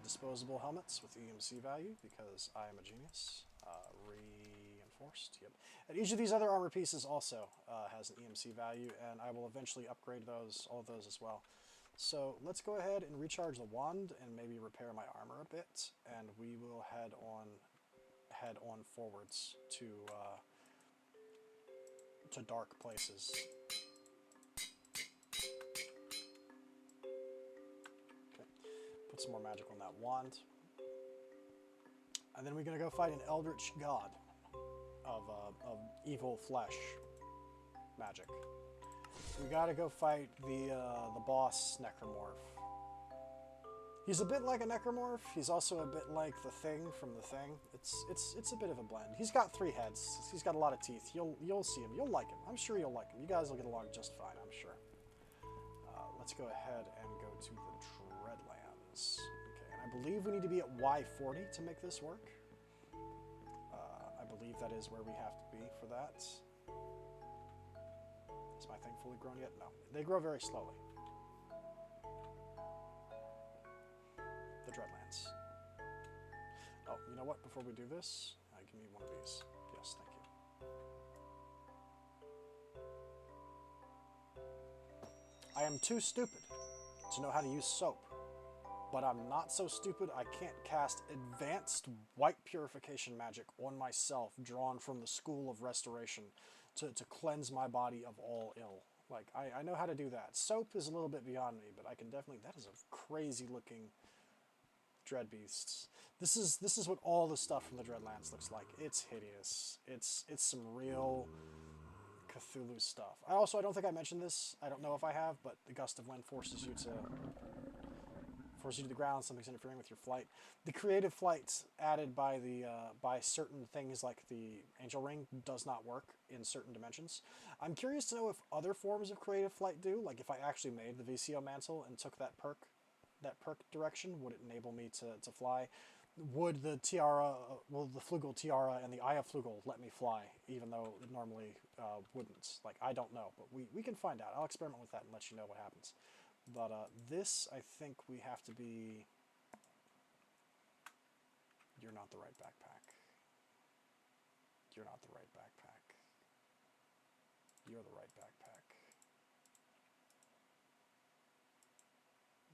disposable helmets with EMC value because I am a genius. Reinforced, yep. And each of these other armor pieces also has an EMC value, and I will eventually upgrade all of those as well. So let's go ahead and recharge the wand and maybe repair my armor a bit, and we will head on forwards to dark places. Put some more magic on that wand. And then we're going to go fight an eldritch god of evil flesh magic. We got to go fight the boss necromorph. He's a bit like a necromorph. He's also a bit like the Thing from the Thing. It's a bit of a blend. He's got 3 heads. He's got a lot of teeth. You'll see him. You'll like him. I'm sure you'll like him. You guys will get along just fine, I'm sure. Let's go ahead and go to the Dreadlands. Okay, and I believe we need to be at Y40 to make this work. I believe that is where we have to be for that. Is my thing fully grown yet? No. They grow very slowly. The Dreadlands. Oh, you know what? Before we do this, give me one of these. Yes, thank you. I am too stupid to know how to use soap, but I'm not so stupid I can't cast advanced white purification magic on myself drawn from the School of Restoration to cleanse my body of all ill. Like, I know how to do that. Soap is a little bit beyond me, but I can definitely... That is a crazy looking dread beasts. This is what all the stuff from the Dreadlands looks like. It's hideous. It's some real Cthulhu stuff. I don't think I mentioned this. I don't know if I have, but the gust of wind forces you to the ground. Something's interfering with your flight. The creative flight added by by certain things like the angel ring does not work in certain dimensions. I'm curious to know if other forms of creative flight do. Like if I actually made the VCO mantle and took that perk direction, would it enable me to fly? Would the tiara, the Flugel tiara and the Eye of Flugel let me fly, even though it normally wouldn't? Like, I don't know, but we can find out. I'll experiment with that and let you know what happens. But this, I think we have to be... You're not the right backpack. You're not the right backpack. You're the right backpack.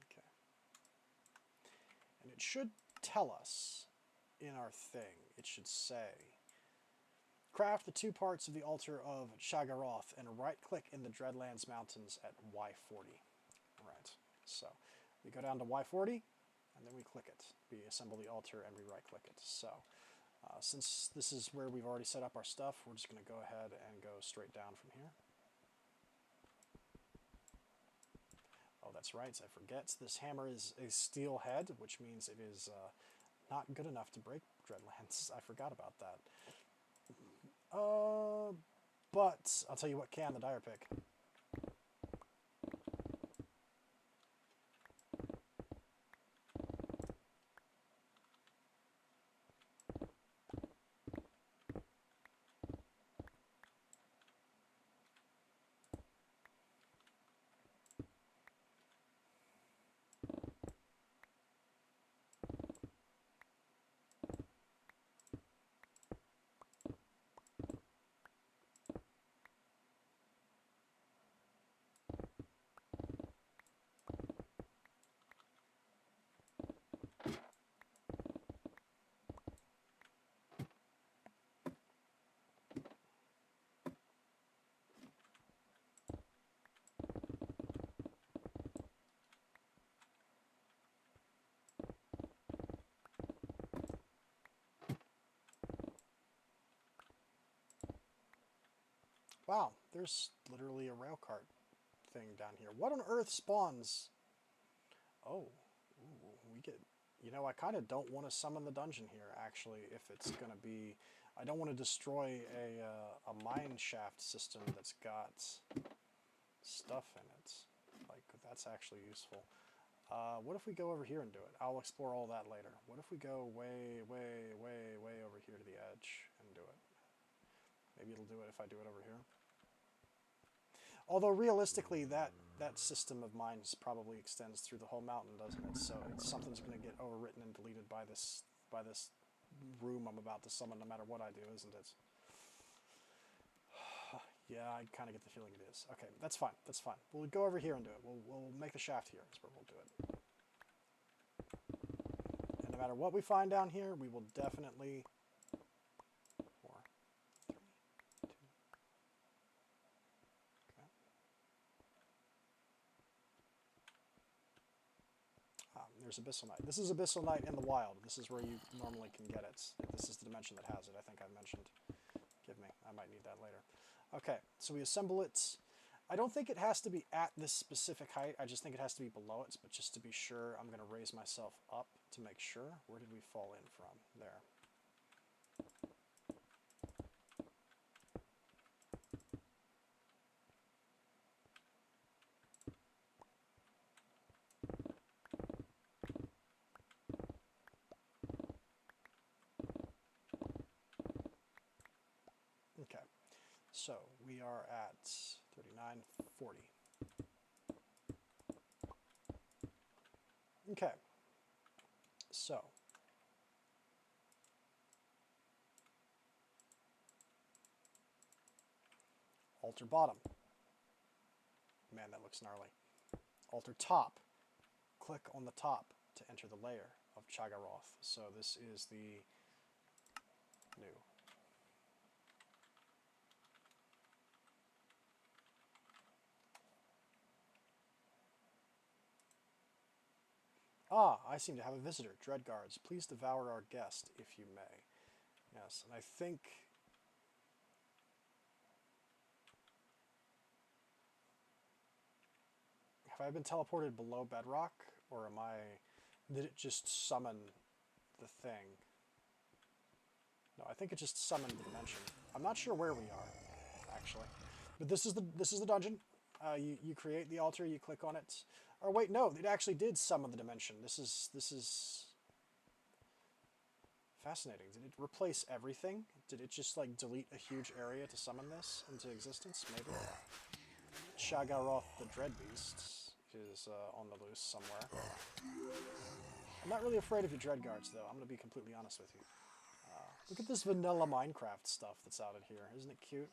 Okay. And it should tell us in our thing, it should say, craft the 2 parts of the altar of Shagaroth and right-click in the Dreadlands Mountains at Y40. Right. So we go down to Y40, and then we click it. We assemble the altar, and we right-click it. So since this is where we've already set up our stuff, we're just going to go ahead and go straight down from here. Oh, that's right, I forget. This hammer is a steel head, which means it is not good enough to break Dreadlands. I forgot about that. But I'll tell you what can, the Dire Pick. Wow, there's literally a rail cart thing down here. What on earth spawns? Oh, ooh, we get... You know, I kind of don't want to summon the dungeon here, actually, if it's going to be... I don't want to destroy a mine shaft system that's got stuff in it. Like, that's actually useful. What if we go over here and do it? I'll explore all that later. What if we go way, way, way, way over here to the edge and do it? Maybe it'll do it if I do it over here. Although realistically, that system of mines probably extends through the whole mountain, doesn't it? So something's going to get overwritten and deleted by this room I'm about to summon, no matter what I do, isn't it? Yeah, I kind of get the feeling it is. Okay, that's fine. That's fine. We'll go over here and do it. We'll make the shaft here. Is where we'll do it. And no matter what we find down here, we will definitely... 4, 3, 2... Okay. There's Abyssal Night. This is Abyssal Night in the wild. This is where you normally can get it. This is the dimension that has it, I think I mentioned. Give me. I might need that later. Okay, so we assemble it. I don't think it has to be at this specific height. I just think it has to be below it. But just to be sure, I'm going to raise myself up to make sure. Where did we fall in from? There. Okay, so we are at 3940. Okay, so altar bottom. Man, that looks gnarly. Altar top. Click on the top to enter the layer of Chagaroth. So this is the new. Ah, I seem to have a visitor. Dreadguards, please devour our guest, if you may. Yes, and I think... Have I been teleported below bedrock? Or am I... Did it just summon the thing? No, I think it just summoned the dimension. I'm not sure where we are, actually. But this is the dungeon. You create the altar, you click on it. Or wait, no, it actually did summon the dimension. This is fascinating. Did it replace everything? Did it just like delete a huge area to summon this into existence? Maybe. Chagaroth the Dreadbeast is on the loose somewhere. I'm not really afraid of your Dreadguards, though. I'm going to be completely honest with you. Look at this vanilla Minecraft stuff that's out in here. Isn't it cute?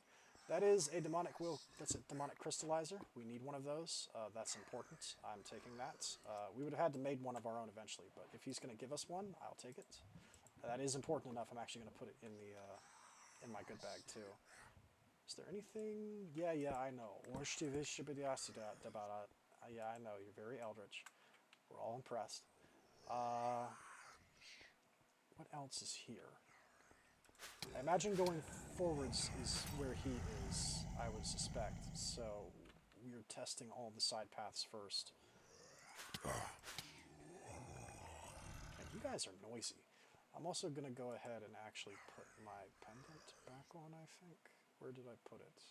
That is a demonic wheel. That's a demonic crystallizer. We need one of those. That's important. I'm taking that. We would have had to made one of our own eventually, but if he's going to give us one, I'll take it. That is important enough. I'm actually going to put it in the in my good bag too. Is there anything? Yeah, I know. Yeah, I know. You're very eldritch. We're all impressed. What else is here? I imagine going forwards is where he is, I would suspect. So we're testing all the side paths first. And you guys are noisy. I'm also going to go ahead and actually put my pendant back on, I think. Where did I put it?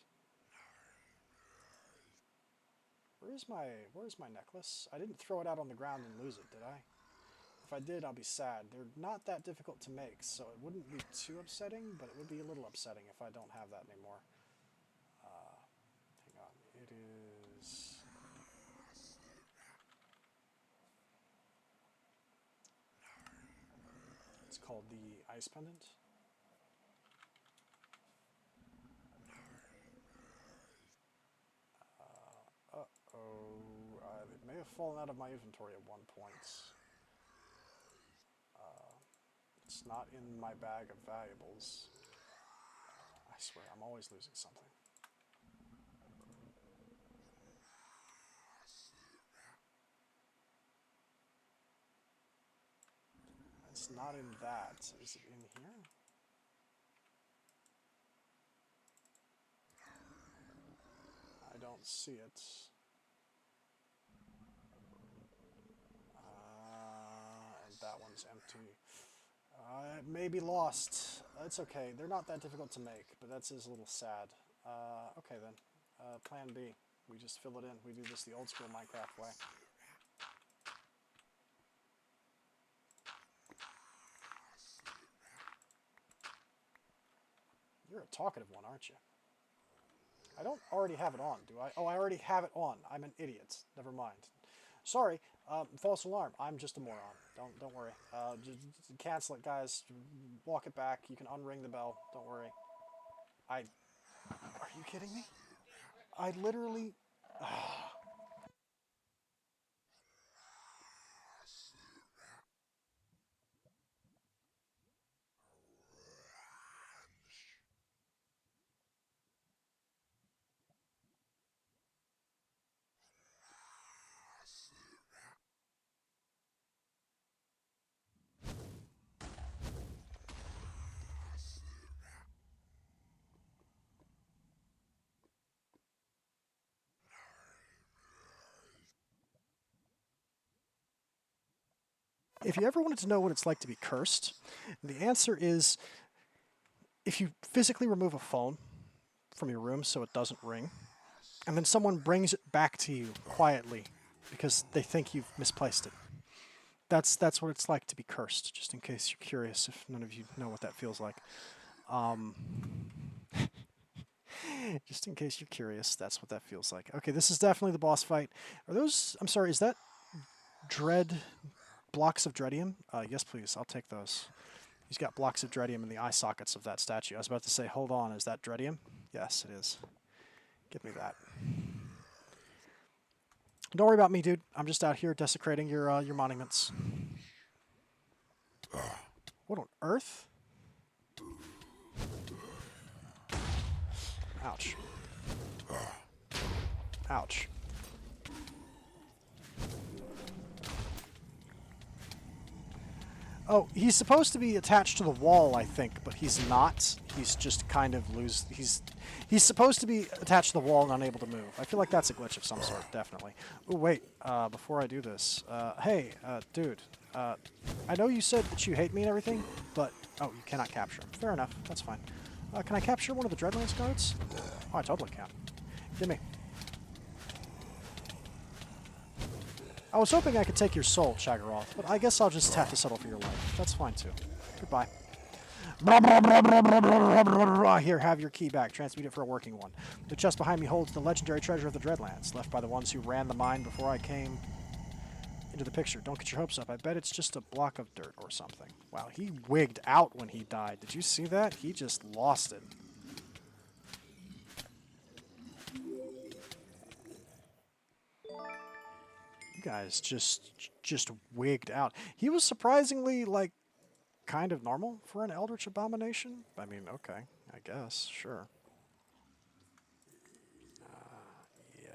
Where's my necklace? I didn't throw it out on the ground and lose it, did I? If I did, I'll be sad. They're not that difficult to make, so it wouldn't be too upsetting, but it would be a little upsetting if I don't have that anymore. Hang on. It is... It's called the Ice Pendant. It may have fallen out of my inventory at one point. It's not in my bag of valuables. I swear, I'm always losing something. It's not in that. Is it in here? I don't see it. And that one's empty. It may be lost. It's okay. They're not that difficult to make, but that's a little sad. Okay then. Plan B. We just fill it in. We do this the old school Minecraft way. You're a talkative one, aren't you? I don't already have it on, do I? Oh, I already have it on. I'm an idiot. Never mind. Sorry. False alarm. I'm just a moron. Don't worry. Just cancel it, guys. Walk it back. You can unring the bell. Don't worry. Are you kidding me? I literally... If you ever wanted to know what it's like to be cursed, the answer is if you physically remove a phone from your room so it doesn't ring, and then someone brings it back to you quietly because they think you've misplaced it. That's what it's like to be cursed, just in case you're curious, if none of you know what that feels like. Just in case you're curious, that's what that feels like. Okay, this is definitely the boss fight. Are those... I'm sorry, is that dread... blocks of dreadium? Yes, please. I'll take those. He's got blocks of dreadium in the eye sockets of that statue. I was about to say, hold on, is that dreadium? Yes, it is. Give me that. Don't worry about me, dude. I'm just out here desecrating your monuments. What on earth? Ouch. Ouch. Oh, he's supposed to be attached to the wall, I think, but he's not. He's just kind of loose. He's supposed to be attached to the wall and unable to move. I feel like that's a glitch of some sort, definitely. Oh, wait. Before I do this, hey, dude. I know you said that you hate me and everything, but oh, you cannot capture him. Fair enough. That's fine. Can I capture one of the Dreadlands guards? Oh, I totally can. Give me. I was hoping I could take your soul, Shaggeroth, but I guess I'll just have to settle for your life. That's fine, too. Goodbye. Here, have your key back. Transmute it for a working one. The chest behind me holds the legendary treasure of the Dreadlands, left by the ones who ran the mine before I came into the picture. Don't get your hopes up. I bet it's just a block of dirt or something. Wow, he wigged out when he died. Did you see that? He just lost it. You guys just wigged out. He was surprisingly, like, kind of normal for an Eldritch Abomination. I mean, okay, I guess, sure. Yeah.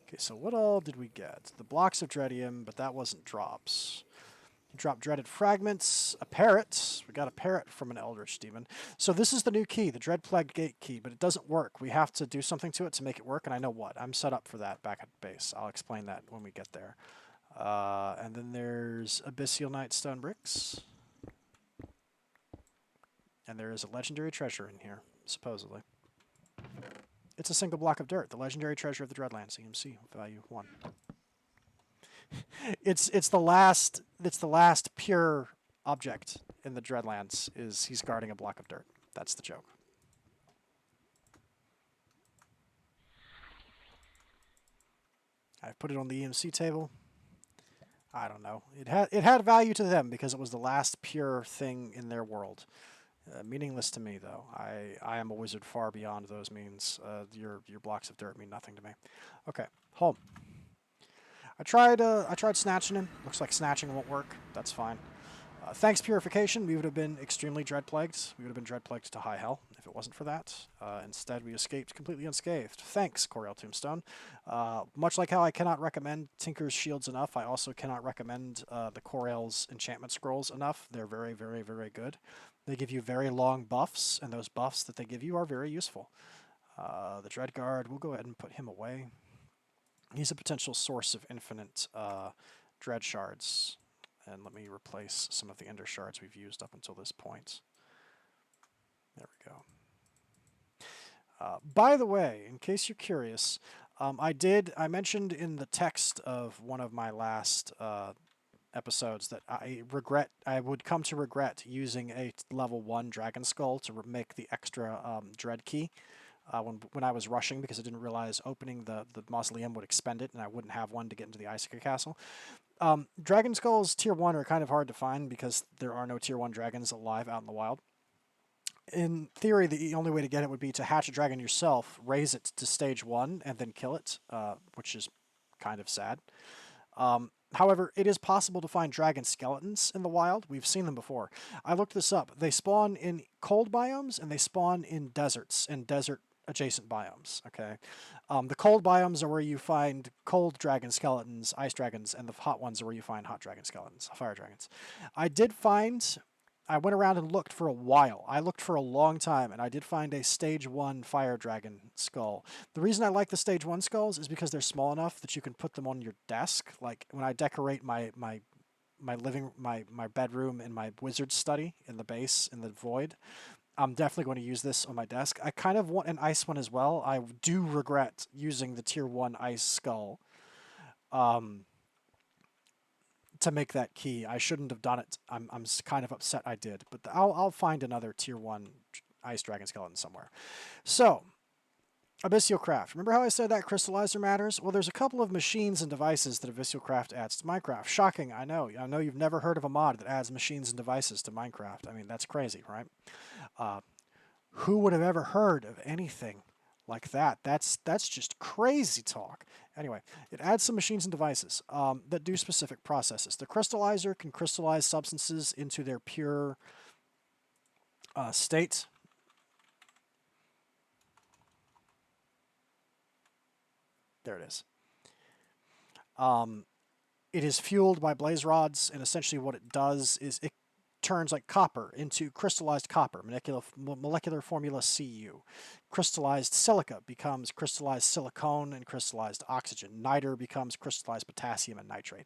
Okay, so what all did we get? The blocks of Dreadium, but that wasn't drops. You dropped Dreaded Fragments, a parrot. We got a parrot from an Eldritch Demon. So this is the new key, the Dreadplagued Gate key, but it doesn't work. We have to do something to it to make it work, and I know what. I'm set up for that back at base. I'll explain that when we get there. And then there's Abyssal Nightstone Bricks. And there is a legendary treasure in here, supposedly. It's a single block of dirt, the legendary treasure of the Dreadlands, EMC, value 1. It's the last pure object in the Dreadlands is he's guarding a block of dirt. That's the joke. I've put it on the EMC table. I don't know. It had value to them because it was the last pure thing in their world. Meaningless to me, though. I am a wizard far beyond those means. Your blocks of dirt mean nothing to me. Okay, home. I tried snatching him. Looks like snatching won't work. That's fine. Thanks Purification, we would have been extremely dread-plagued. We would have been dread-plagued to high hell if it wasn't for that. Instead, we escaped completely unscathed. Thanks, Coriel Tombstone. Much like how I cannot recommend Tinker's Shields enough, I also cannot recommend the Coriel's Enchantment Scrolls enough. They're very, very, very good. They give you very long buffs, and those buffs that they give you are very useful. The Dreadguard, we'll go ahead and put him away. He's a potential source of infinite Dread Shards. And let me replace some of the Ender Shards we've used up until this point. There we go. By the way, in case you're curious, I mentioned in the text of one of my last episodes that I would come to regret using a level 1 Dragon Skull to make the extra Dread Key. When I was rushing because I didn't realize opening the mausoleum would expend it and I wouldn't have one to get into the Icica Castle. Dragon Skulls Tier 1 are kind of hard to find because there are no Tier 1 dragons alive out in the wild. In theory, the only way to get it would be to hatch a dragon yourself, raise it to stage 1, and then kill it, which is kind of sad. However, it is possible to find dragon skeletons in the wild. We've seen them before. I looked this up. They spawn in cold biomes and they spawn in deserts and desert adjacent biomes. Okay, the cold biomes are where you find cold dragon skeletons, ice dragons, and the hot ones are where you find hot dragon skeletons, fire dragons. I went around and looked for a while. I looked for a long time, and I did find a stage 1 fire dragon skull. The reason I like the stage 1 skulls is because they're small enough that you can put them on your desk. Like when I decorate my bedroom and my wizard study in the base in the void, I'm definitely going to use this on my desk. I kind of want an ice one as well. I do regret using the Tier 1 ice skull to make that key. I shouldn't have done it. I'm kind of upset I did. But I'll find another Tier 1 ice dragon skeleton somewhere. So, Abyssalcraft. Remember how I said that crystallizer matters? Well, there's a couple of machines and devices that Abyssalcraft adds to Minecraft. Shocking, I know. I know you've never heard of a mod that adds machines and devices to Minecraft. I mean, that's crazy, right? Who would have ever heard of anything like that? That's just crazy talk. Anyway, it adds some machines and devices that do specific processes. The crystallizer can crystallize substances into their pure state. There it is. It is fueled by blaze rods, and essentially what it does is it turns like copper into crystallized copper, molecular formula Cu. Crystallized silica becomes crystallized silicone and crystallized oxygen. Niter becomes crystallized potassium and nitrate.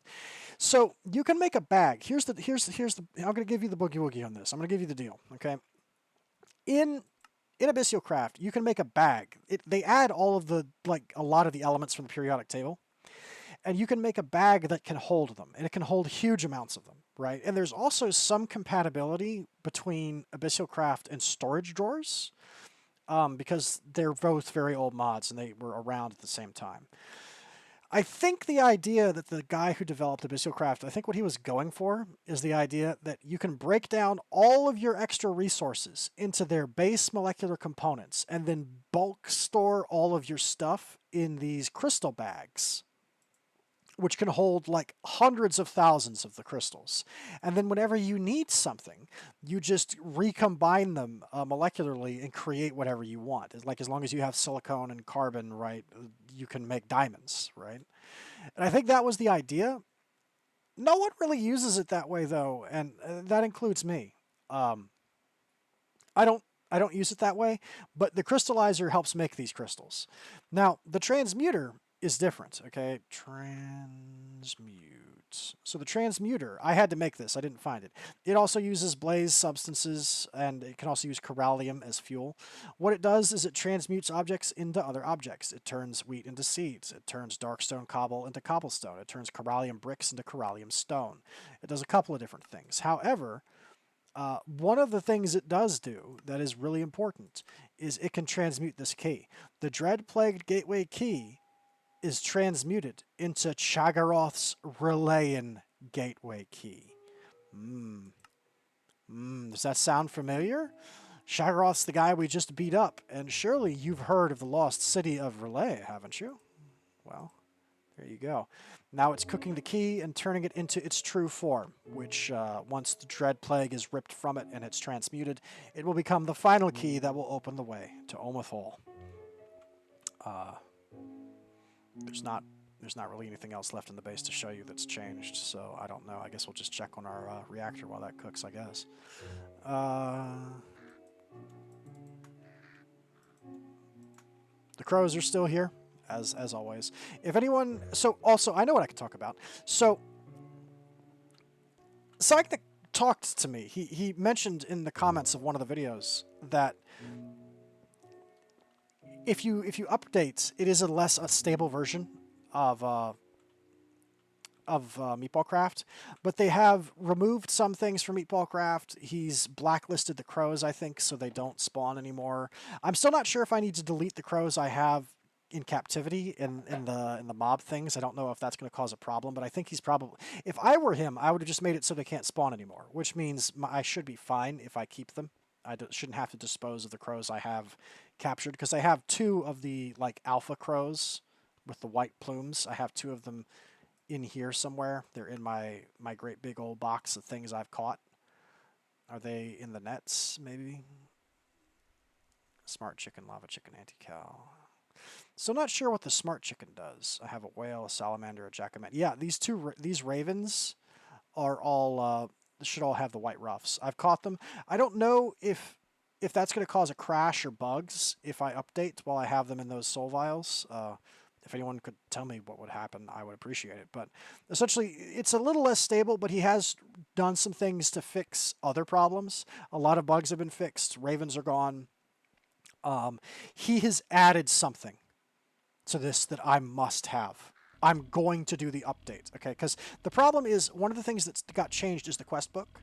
So you can make a bag. Here's the I'm going to give you the boogie woogie on this. I'm going to give you the deal, okay? In Abyssalcraft, you can make a bag. They add all of a lot of the elements from the periodic table. And you can make a bag that can hold them, and it can hold huge amounts of them, right? And there's also some compatibility between Abyssalcraft and storage drawers, because they're both very old mods, and they were around at the same time. I think the idea that the guy who developed Abyssalcraft, I think what he was going for is the idea that you can break down all of your extra resources into their base molecular components, and then bulk store all of your stuff in these crystal bags. which can hold like hundreds of thousands of the crystals. And then whenever you need something, you just recombine them molecularly and create whatever you want. It's like as long as you have silicone and carbon, right, you can make diamonds, right? And I think that was the idea. No one really uses it that way though, and that includes me. I don't use it that way, but the crystallizer helps make these crystals. Now, the transmuter is different, okay? Transmute. So the transmuter, I had to make this. I didn't find it. It also uses blaze substances, and it can also use corallium as fuel. What it does is it transmutes objects into other objects. It turns wheat into seeds. It turns darkstone cobble into cobblestone. It turns corallium bricks into corallium stone. It does a couple of different things. However, one of the things it does do that is really important is it can transmute this key. The Dread-Plagued Gateway key is transmuted into Chagaroth's Relayan Gateway key. Does that sound familiar? Chagaroth's the guy we just beat up, and surely you've heard of the lost city of Relay, haven't you? Well, there you go. Now it's cooking the key and turning it into its true form, which once the Dread Plague is ripped from it and it's transmuted, it will become the final key that will open the way to Omethol. There's not really anything else left in the base to show you that's changed, so I don't know. I guess we'll just check on our reactor while that cooks, I guess. The crows are still here, as always. If anyone... So, also, I know what I can talk about. So, sainagh talked to me. He mentioned in the comments of one of the videos that if you update, it is a stable version of Meatballcraft, but they have removed some things from Meatballcraft. He's blacklisted the crows, I think, so they don't spawn anymore. I'm still not sure if I need to delete the crows I have in captivity in the mob things. I don't know if that's going to cause a problem, but I think he's probably... If I were him, I would have just made it so they can't spawn anymore, which means I should be fine if I keep them. I shouldn't have to dispose of the crows I have captured, because I have 2 of the like alpha crows with the white plumes. I have 2 of them in here somewhere. They're in my great big old box of things I've caught. Are they in the nets, maybe? Smart chicken, lava chicken, anti-cow. So not sure what the smart chicken does. I have a whale, a salamander, a jackaman. Yeah, these ravens are all should all have the white ruffs. I've caught them. I don't know if that's going to cause a crash or bugs if I update while I have them in those soul vials. If anyone could tell me what would happen, I would appreciate it. But essentially, it's a little less stable, but he has done some things to fix other problems. A lot of bugs have been fixed. Ravens are gone. He has added something to this that I must have. I'm going to do the update, okay? Because the problem is, one of the things that got changed is the quest book.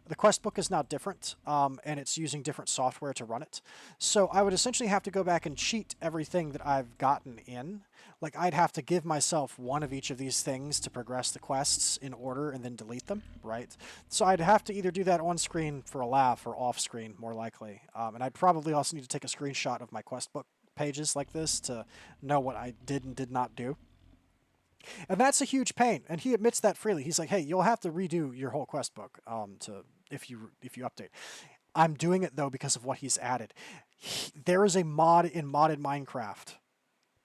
The quest book is now different, and it's using different software to run it. So I would essentially have to go back and cheat everything that I've gotten in. Like, I'd have to give myself one of each of these things to progress the quests in order and then delete them, right? So I'd have to either do that on screen for a laugh or off screen, more likely. And I'd probably also need to take a screenshot of my quest book pages like this to know what I did and did not do. And that's a huge pain, and he admits that freely. He's like, hey, you'll have to redo your whole quest book if you update. I'm doing it, though, because of what he's added. There is a mod in modded Minecraft.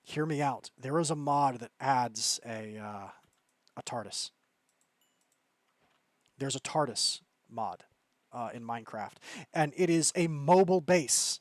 Hear me out. There is a mod that adds a TARDIS. There's a TARDIS mod in Minecraft, and it is a mobile base.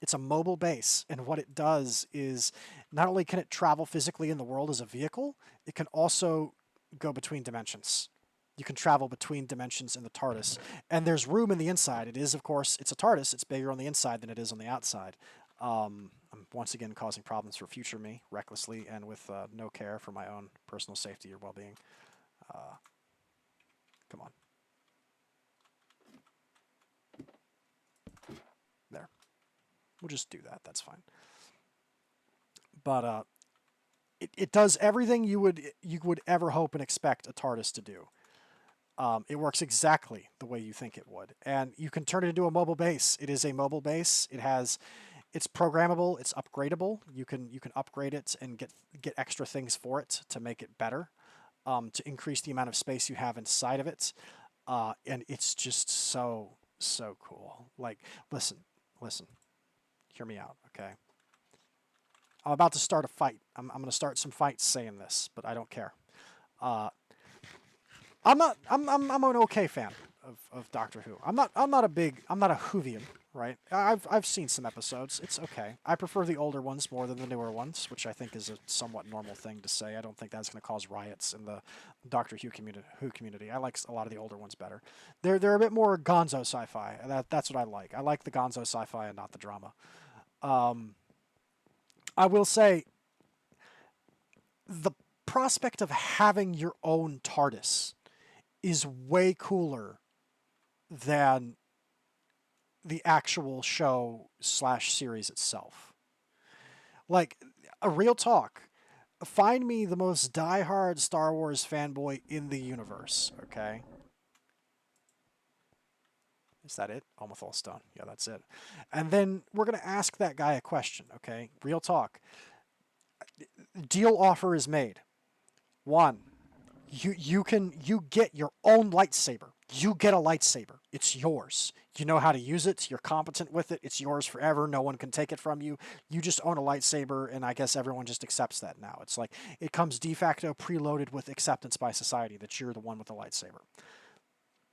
It's a mobile base, and what it does is not only can it travel physically in the world as a vehicle, it can also go between dimensions. You can travel between dimensions in the TARDIS, and there's room in the inside. It is, of course, it's a TARDIS. It's bigger on the inside than it is on the outside. I'm once again causing problems for future me, recklessly, and with no care for my own personal safety or well-being. Come on. There. We'll just do that. That's fine. But it does everything you would ever hope and expect a TARDIS to do. It works exactly the way you think it would, and you can turn it into a mobile base. It is a mobile base. It's programmable. It's upgradable. You can upgrade it and get extra things for it to make it better. to increase the amount of space you have inside of it. And it's just so, so cool. Like, listen, hear me out, okay? I'm about to start a fight. I'm going to start some fights saying this, but I don't care. I'm an okay fan of Doctor Who. I'm not a Whovian, right? I've seen some episodes. It's okay. I prefer the older ones more than the newer ones, which I think is a somewhat normal thing to say. I don't think that's going to cause riots in the Doctor Who community. I like a lot of the older ones better. They're a bit more gonzo sci-fi. That's what I like. I like the gonzo sci-fi and not the drama. I will say the prospect of having your own TARDIS is way cooler than the actual show / series itself. Like, a real talk. Find me the most diehard Star Wars fanboy in the universe, okay? Is that it? Omethol Stone. Yeah, that's it. And then we're going to ask that guy a question, okay? Real talk. Deal offer is made. 1. You get your own lightsaber. You get a lightsaber. It's yours. You know how to use it. You're competent with it. It's yours forever. No one can take it from you. You just own a lightsaber, and I guess everyone just accepts that now. It's like it comes de facto preloaded with acceptance by society that you're the one with the lightsaber.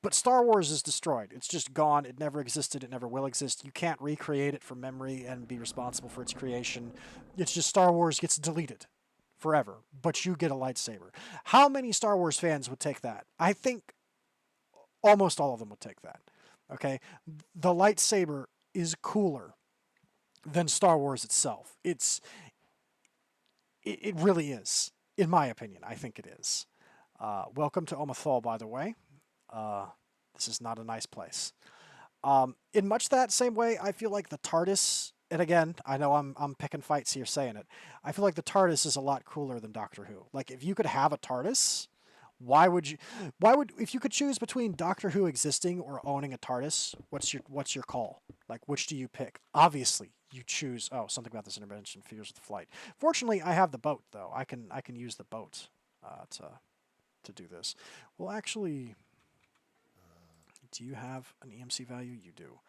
But Star Wars is destroyed. It's just gone. It never existed. It never will exist. You can't recreate it from memory and be responsible for its creation. It's just Star Wars gets deleted forever, but you get a lightsaber. How many Star Wars fans would take that? I think almost all of them would take that. Okay? The lightsaber is cooler than Star Wars itself. It really is, in my opinion. I think it is. Welcome to Omethol, by the way. This is not a nice place. In much that same way, I feel like the TARDIS, and again, I know I'm picking fights here saying it, I feel like the TARDIS is a lot cooler than Doctor Who. Like, if you could have a TARDIS, if you could choose between Doctor Who existing or owning a TARDIS, what's your call? Like, which do you pick? Obviously, you choose, something about this intervention fears with flight. Fortunately, I have the boat, though. I can use the boat to do this. Well, actually, do you have an EMC value? You do.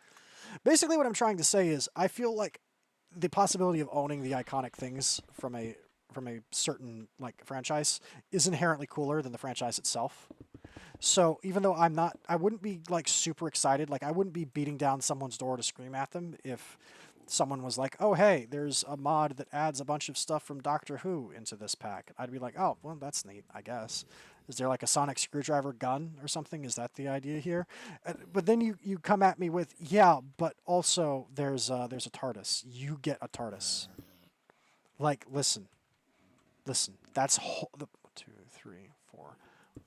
Basically, what I'm trying to say is I feel like the possibility of owning the iconic things from a certain like franchise is inherently cooler than the franchise itself. So even though I wouldn't be like super excited. Like, I wouldn't be beating down someone's door to scream at them if someone was like, "Oh, hey, there's a mod that adds a bunch of stuff from Doctor Who into this pack." I'd be like, "Oh, well, that's neat, I guess." Is there like a sonic screwdriver gun or something? Is that the idea here? But then you come at me with, yeah, but also there's a TARDIS. You get a TARDIS. Like, listen. That's 1, 2, 3, 4,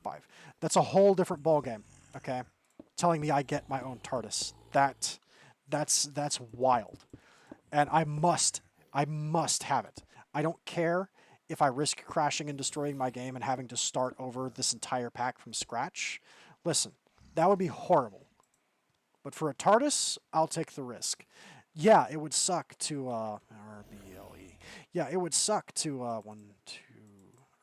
5. That's a whole different ballgame. Okay, telling me I get my own TARDIS. That's wild, and I must have it. I don't care if I risk crashing and destroying my game and having to start over this entire pack from scratch. Listen, that would be horrible. But for a TARDIS, I'll take the risk. Yeah, it would suck to RBLE. Yeah, it would suck to 1, 2,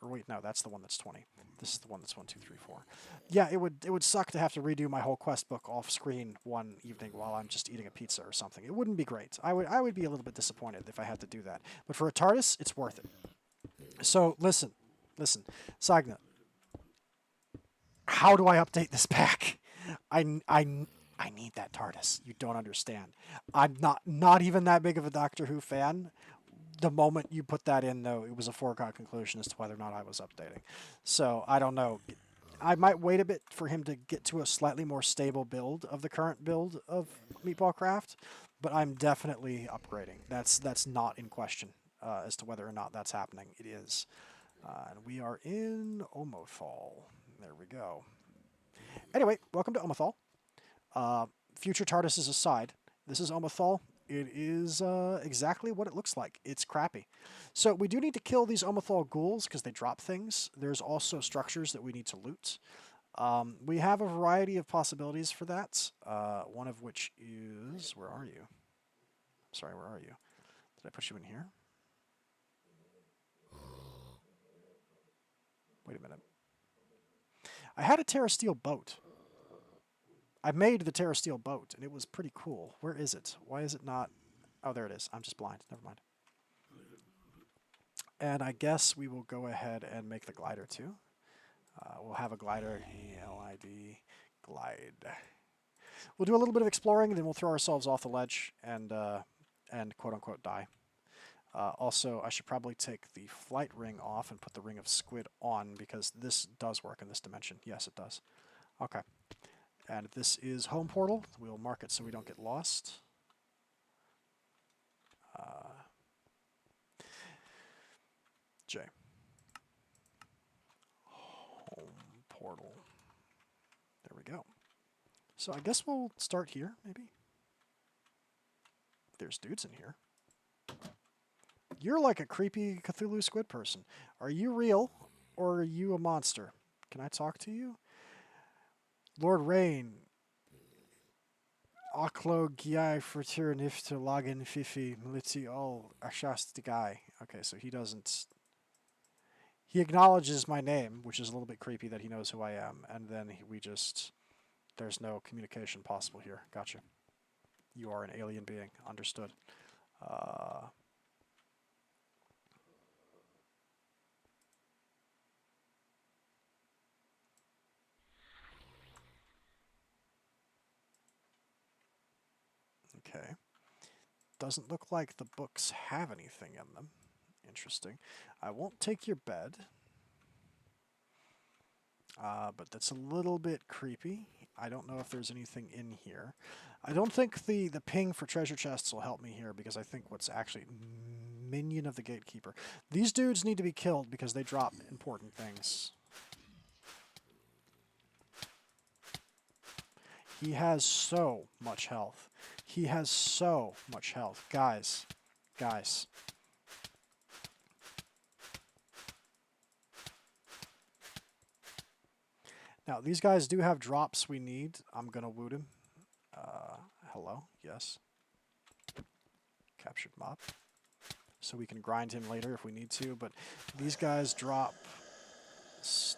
or wait, no, that's the one that's 20. This is the one that's 1, 2, 3, 4. Yeah, it would suck to have to redo my whole quest book off screen one evening while I'm just eating a pizza or something. It wouldn't be great. I would be a little bit disappointed if I had to do that. But for a TARDIS, it's worth it. So listen, sainagh, how do I update this pack? I need that TARDIS. You don't understand. I'm not even that big of a Doctor Who fan. The moment you put that in, though, it was a foregone conclusion as to whether or not I was updating. So I don't know. I might wait a bit for him to get to a slightly more stable build of the current build of Meatballcraft, but I'm definitely upgrading. That's not in question as to whether or not that's happening. It is. And we are in Omethol. There we go. Anyway, welcome to Omethol. Future TARDISes aside, this is Omethol. It is exactly what it looks like. It's crappy. So we do need to kill these Omethol ghouls because they drop things. There's also structures that we need to loot. We have a variety of possibilities for that. One of which is... Where are you? Sorry, where are you? Did I put you in here? Wait a minute. I had a Terra Steel boat. I made the Terra Steel boat, and it was pretty cool. Where is it? Why is it not? Oh, there it is. I'm just blind. Never mind. And I guess we will go ahead and make the glider too. We'll have a glider, E-L-I-D, glide. We'll do a little bit of exploring, and then we'll throw ourselves off the ledge and quote-unquote die. Also, I should probably take the flight ring off and put the ring of squid on, because this does work in this dimension. Yes, it does. Okay. And this is home portal. We'll mark it so we don't get lost. J. Home portal. There we go. So I guess we'll start here, maybe. There's dudes in here. You're like a creepy Cthulhu squid person. Are you real, or are you a monster? Can I talk to you? Lord Rain. Aklo Giai Frater Nifter Lagen Fifi Militi Ol Ashast Guy. Okay, so he doesn't. He acknowledges my name, which is a little bit creepy that he knows who I am, and then we just. There's no communication possible here. Gotcha. You are an alien being. Understood. Okay. Doesn't look like the books have anything in them. Interesting. I won't take your bed. But that's a little bit creepy. I don't know if there's anything in here. I don't think the ping for treasure chests will help me here, because I think what's actually minion of the gatekeeper. These dudes need to be killed because they drop important things. He has so much health. He has so much health. Guys. Guys. Now, these guys do have drops we need. I'm going to woot him. Hello? Yes. Captured mob. So we can grind him later if we need to, but these guys drop...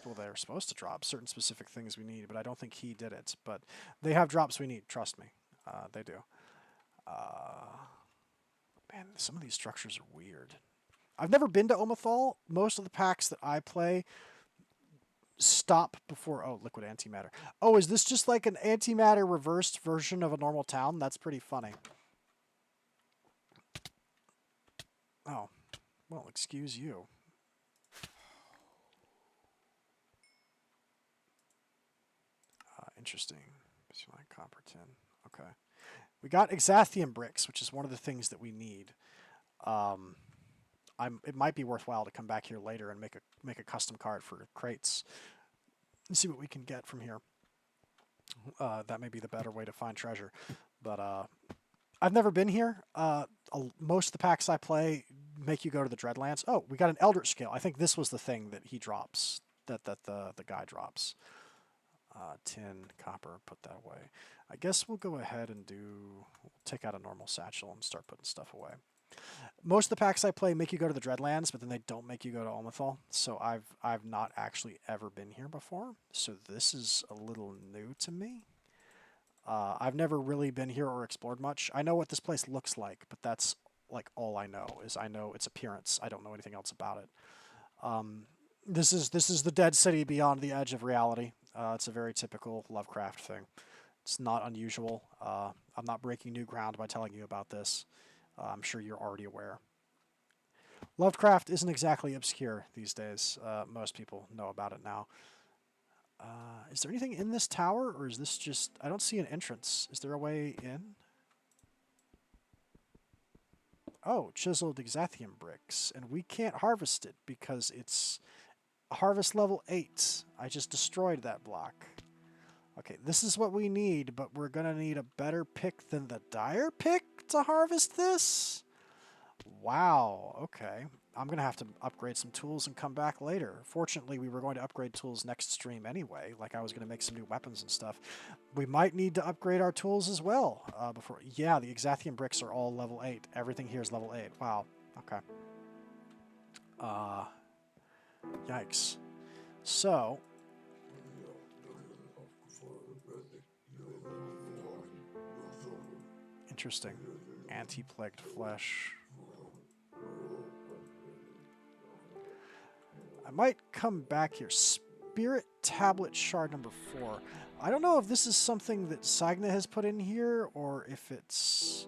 Well, they're supposed to drop certain specific things we need, but I don't think he did it. But they have drops we need, trust me. They do. Man, some of these structures are weird. I've never been to Omathal. Most of the packs that I play stop before... Oh, liquid antimatter. Oh, is this just like an antimatter reversed version of a normal town? That's pretty funny. Oh, well, excuse you. Interesting. Copper tin. Okay. We got Exathium bricks, which is one of the things that we need. It might be worthwhile to come back here later and make a custom card for crates and see what we can get from here. That may be the better way to find treasure. But I've never been here. Most of the packs I play make you go to the Dreadlands. Oh, we got an Eldritch Scale. I think this was the thing that he drops, that the guy drops. Tin, copper, put that away. I guess we'll go ahead and we'll take out a normal satchel and start putting stuff away. Most of the packs I play make you go to the Dreadlands, but then they don't make you go to Omathal. So I've not actually ever been here before. So this is a little new to me. I've never really been here or explored much. I know what this place looks like, but that's like all I know. I know its appearance. I don't know anything else about it. This is the dead city beyond the edge of reality. It's a very typical Lovecraft thing. It's not unusual. I'm not breaking new ground by telling you about this. I'm sure you're already aware. Lovecraft isn't exactly obscure these days. Most people know about it now. Is there anything in this tower, or is this just... I don't see an entrance. Is there a way in? Oh, chiseled Exathium bricks. And we can't harvest it because it's harvest level 8. I just destroyed that block. Okay, this is what we need, but we're going to need a better pick than the dire pick to harvest this? Wow, okay. I'm going to have to upgrade some tools and come back later. Fortunately, we were going to upgrade tools next stream anyway. Like, I was going to make some new weapons and stuff. We might need to upgrade our tools as well. Before. Yeah, the Exathium bricks are all level 8. Everything here is level 8. Wow, okay. Yikes. So, Interesting. Anti-plagued flesh. I might come back here. Spirit Tablet Shard number 4. I don't know if this is something that sainagh has put in here, or if it's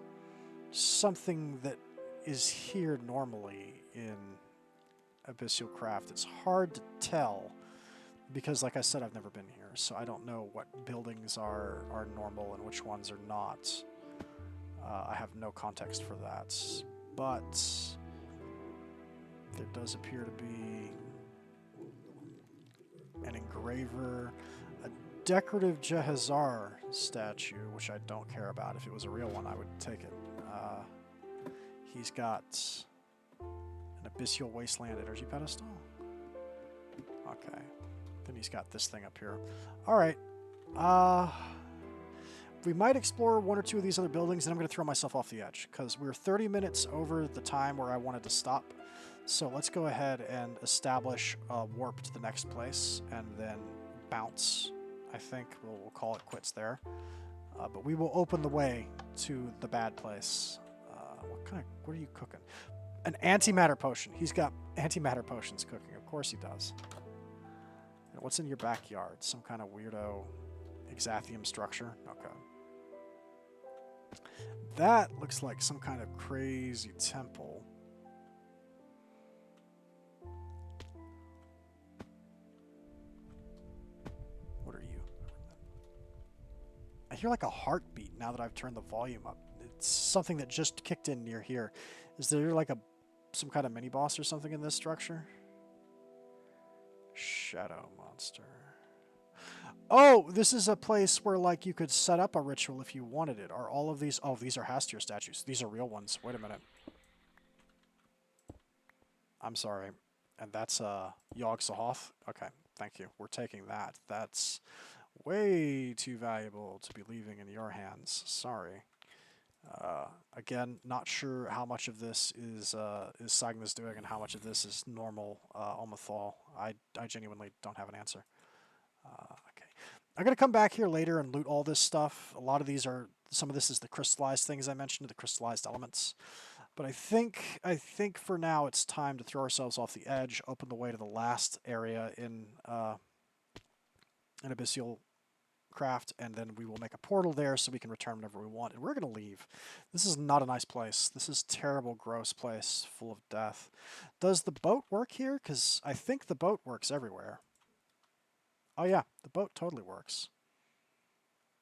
something that is here normally in Abyssal Craft. It's hard to tell, because like I said, I've never been here, so I don't know what buildings are normal and which ones are not. I have no context for that, but there does appear to be an engraver, a decorative Jehazar statue, which I don't care about. If it was a real one, I would take it. He's got an Abyssal Wasteland energy pedestal. Okay. Then he's got this thing up here. Alright. We might explore one or two of these other buildings, and I'm going to throw myself off the edge, because we're 30 minutes over the time where I wanted to stop. So let's go ahead and establish a warp to the next place, and then bounce. I think we'll call it quits there. But we will open the way to the bad place. What are you cooking? An antimatter potion. He's got antimatter potions cooking. Of course he does. And what's in your backyard? Some kind of weirdo Exathium structure? Okay. That looks like some kind of crazy temple. What are you? I hear like a heartbeat now that I've turned the volume up. It's something that just kicked in near here. Is there like some kind of mini boss or something in this structure? Shadow monster. Oh, this is a place where like you could set up a ritual if you wanted it. Are all of these? Oh, these are Hastir statues. These are real ones. Wait a minute. I'm sorry. And that's Yogg Sothoth. Okay, thank you. We're taking that. That's way too valuable to be leaving in your hands. Sorry. Again, not sure how much of this is Sagna's doing and how much of this is normal Omathal. I genuinely don't have an answer. Okay. I'm going to come back here later and loot all this stuff. A lot of these are, some of this is the crystallized things I mentioned, the crystallized elements. But I think for now it's time to throw ourselves off the edge, open the way to the last area in Abyssal Craft, and then we will make a portal there so we can return whenever we want. And we're going to leave. This is not a nice place. This is a terrible, gross place full of death. Does the boat work here? Because I think the boat works everywhere. Oh yeah, the boat totally works.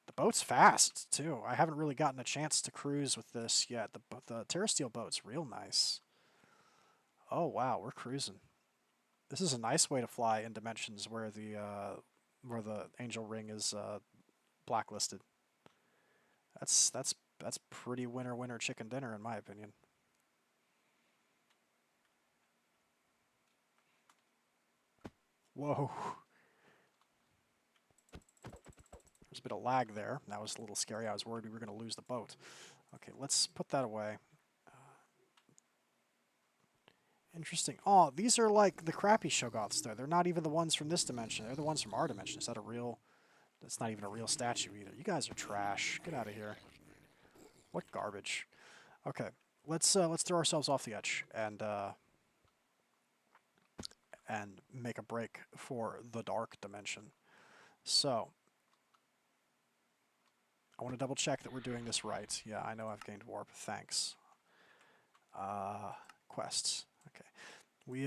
The boat's fast, too. I haven't really gotten a chance to cruise with this yet. The Terrasteel boat's real nice. Oh wow, we're cruising. This is a nice way to fly in dimensions where the angel ring is blacklisted. That's pretty winner chicken dinner in my opinion. Whoa. There's a bit of lag there. That was a little scary. I was worried we were going to lose the boat. Okay, let's put that away. Interesting. Oh, these are like the crappy Shoggoths, though. They're not even the ones from this dimension. They're the ones from our dimension. Is that a real... That's not even a real statue either. You guys are trash. Get out of here. What garbage. Okay, let's throw ourselves off the edge and make a break for the dark dimension. So, I want to double check that we're doing this right. Yeah, I know I've gained warp. Thanks. Quests. Okay. We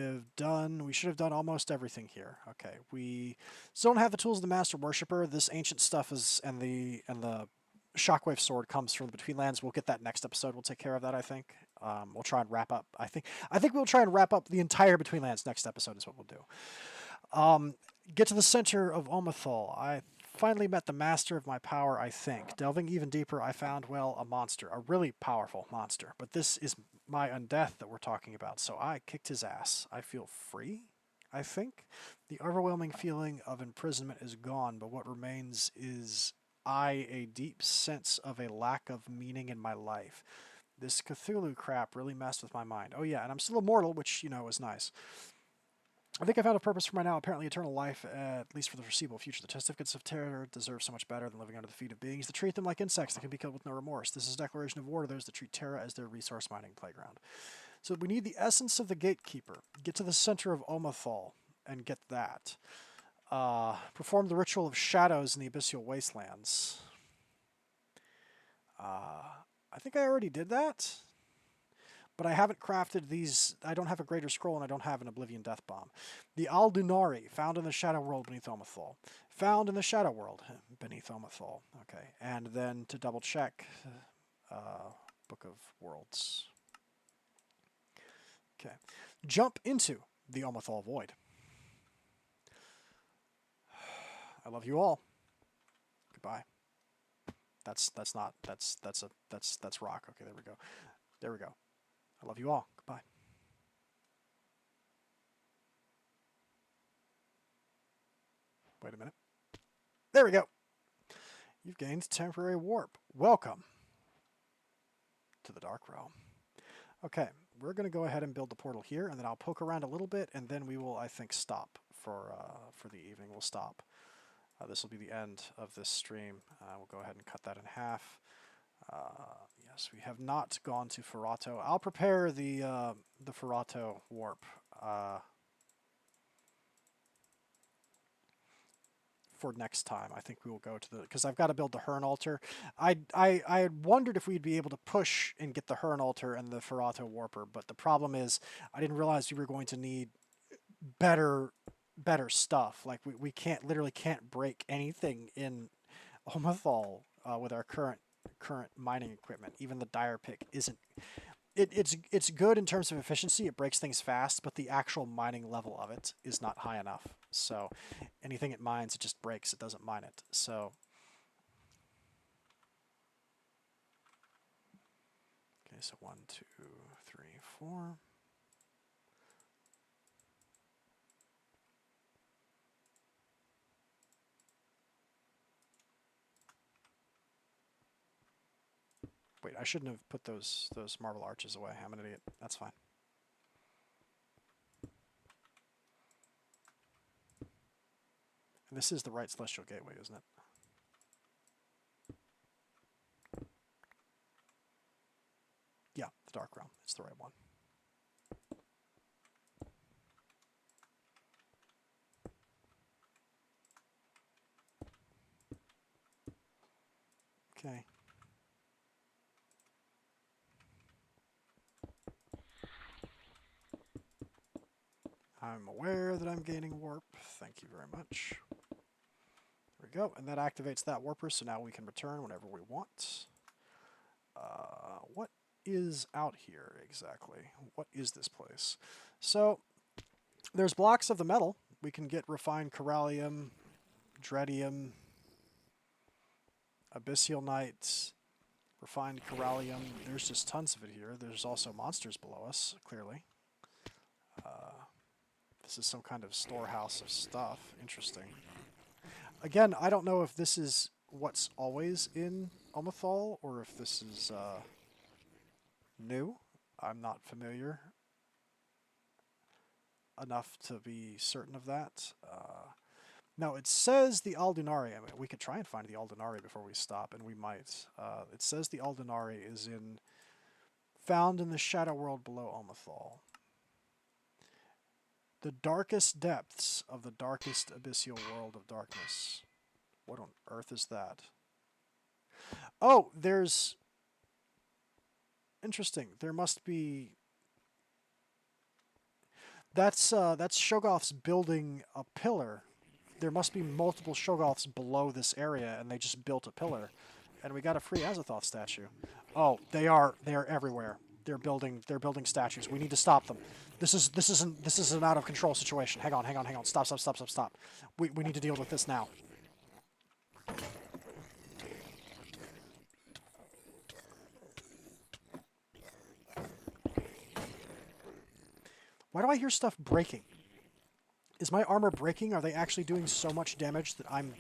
should have done almost everything here. Okay. We still don't have the tools of the Master Worshipper. This ancient stuff is, and the Shockwave Sword comes from the Betweenlands. We'll get that next episode. We'll take care of that, I think. We'll try and wrap up. I think we'll try and wrap up the entire Betweenlands next episode is what we'll do. Get to the center of Omathal. I finally met the master of my power, I think. Delving even deeper, I found, well, a monster. A really powerful monster. But this is my undeath that we're talking about, so I kicked his ass. I feel free, I think. The overwhelming feeling of imprisonment is gone, but what remains is a deep sense of a lack of meaning in my life. This Cthulhu crap really messed with my mind. Oh yeah, and I'm still immortal, which, you know, is nice. I think I found a purpose for my now apparently eternal life, at least for the foreseeable future. The certificates of terror deserve so much better than living under the feet of beings that treat them like insects that can be killed with no remorse. This is a declaration of war to those that treat Terra as their resource mining playground. So we need the essence of the Gatekeeper. Get to the center of Omathal and get that. Perform the ritual of shadows in the abyssal wastelands. I think I already did that. But I haven't crafted these. I don't have a Greater Scroll and I don't have an Oblivion Death Bomb. The Aldunari, found in the Shadow World beneath Omathal. Found in the Shadow World beneath Omathal. Okay, and then to double check, Book of Worlds. Okay, jump into the Omathal Void. I love you all. Goodbye. That's rock. Okay, there we go. There we go. I love you all. Goodbye. Wait a minute. There we go. You've gained temporary warp. Welcome to the Dark Realm. Okay, we're going to go ahead and build the portal here, and then I'll poke around a little bit, and then we will, I think, stop for the evening. We'll stop. This will be the end of this stream. We'll go ahead and cut that in half. Yes, we have not gone to Furato. I'll prepare the Furato warp for next time. I think we will go to the, because I've got to build the Hearn altar. I had wondered if we'd be able to push and get the Hearn altar and the Furato warper, but the problem is I didn't realize we were going to need better stuff. Like we literally can't break anything in Omathal with our current mining equipment. Even the dire pick isn't. It's good in terms of efficiency. It breaks things fast, but the actual mining level of it is not high enough. So anything it mines, it just breaks. It doesn't mine it. So okay, so 1, 2, 3, 4. Wait, I shouldn't have put those marble arches away. I'm an idiot. That's fine. And this is the right Celestial Gateway, isn't it? Yeah, the Dark Realm. It's the right one. Okay. I'm aware that I'm gaining warp. Thank you very much. There we go. And that activates that warper, so now we can return whenever we want. What is out here exactly? What is this place? So there's blocks of the metal. We can get refined corallium, dreadium, abyssal night, refined corallium. There's just tons of it here. There's also monsters below us, clearly. This is some kind of storehouse of stuff. Interesting. Again, I don't know if this is what's always in Omathal or if this is new. I'm not familiar enough to be certain of that. No, it says the Aldunari. I mean, we could try and find the Aldunari before we stop, and we might. It says the Aldunari is found in the Shadow World below Omathal. The darkest depths of the darkest abyssal world of darkness. What on earth is that? Oh, there's... Interesting. There must be... That's Shoggoths building a pillar. There must be multiple Shoggoths below this area, and they just built a pillar. And we got a free Azathoth statue. Oh, they are everywhere. They're building statues. We need to stop them. This is an out of control situation. Hang on. Stop. We need to deal with this now. Why do I hear stuff breaking? Is my armor breaking? Are they actually doing so much damage that I'm...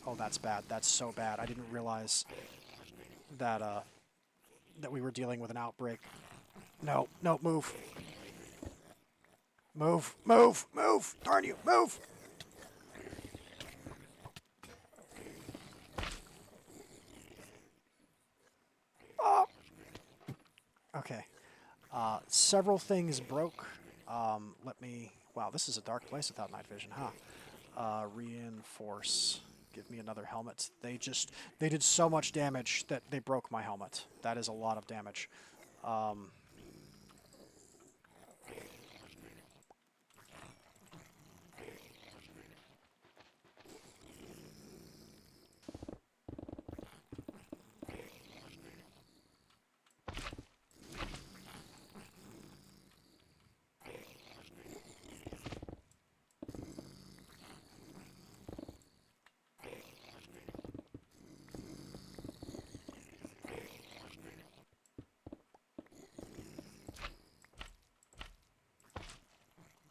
Oh, that's bad. That's so bad. I didn't realize that that we were dealing with an outbreak. No, no, move. Move, move, move! Darn you, move! Oh. Okay. Several things broke. Let me... Wow, this is a dark place without night vision, huh? Reinforce. Give me another helmet. They did so much damage that they broke my helmet. That is a lot of damage.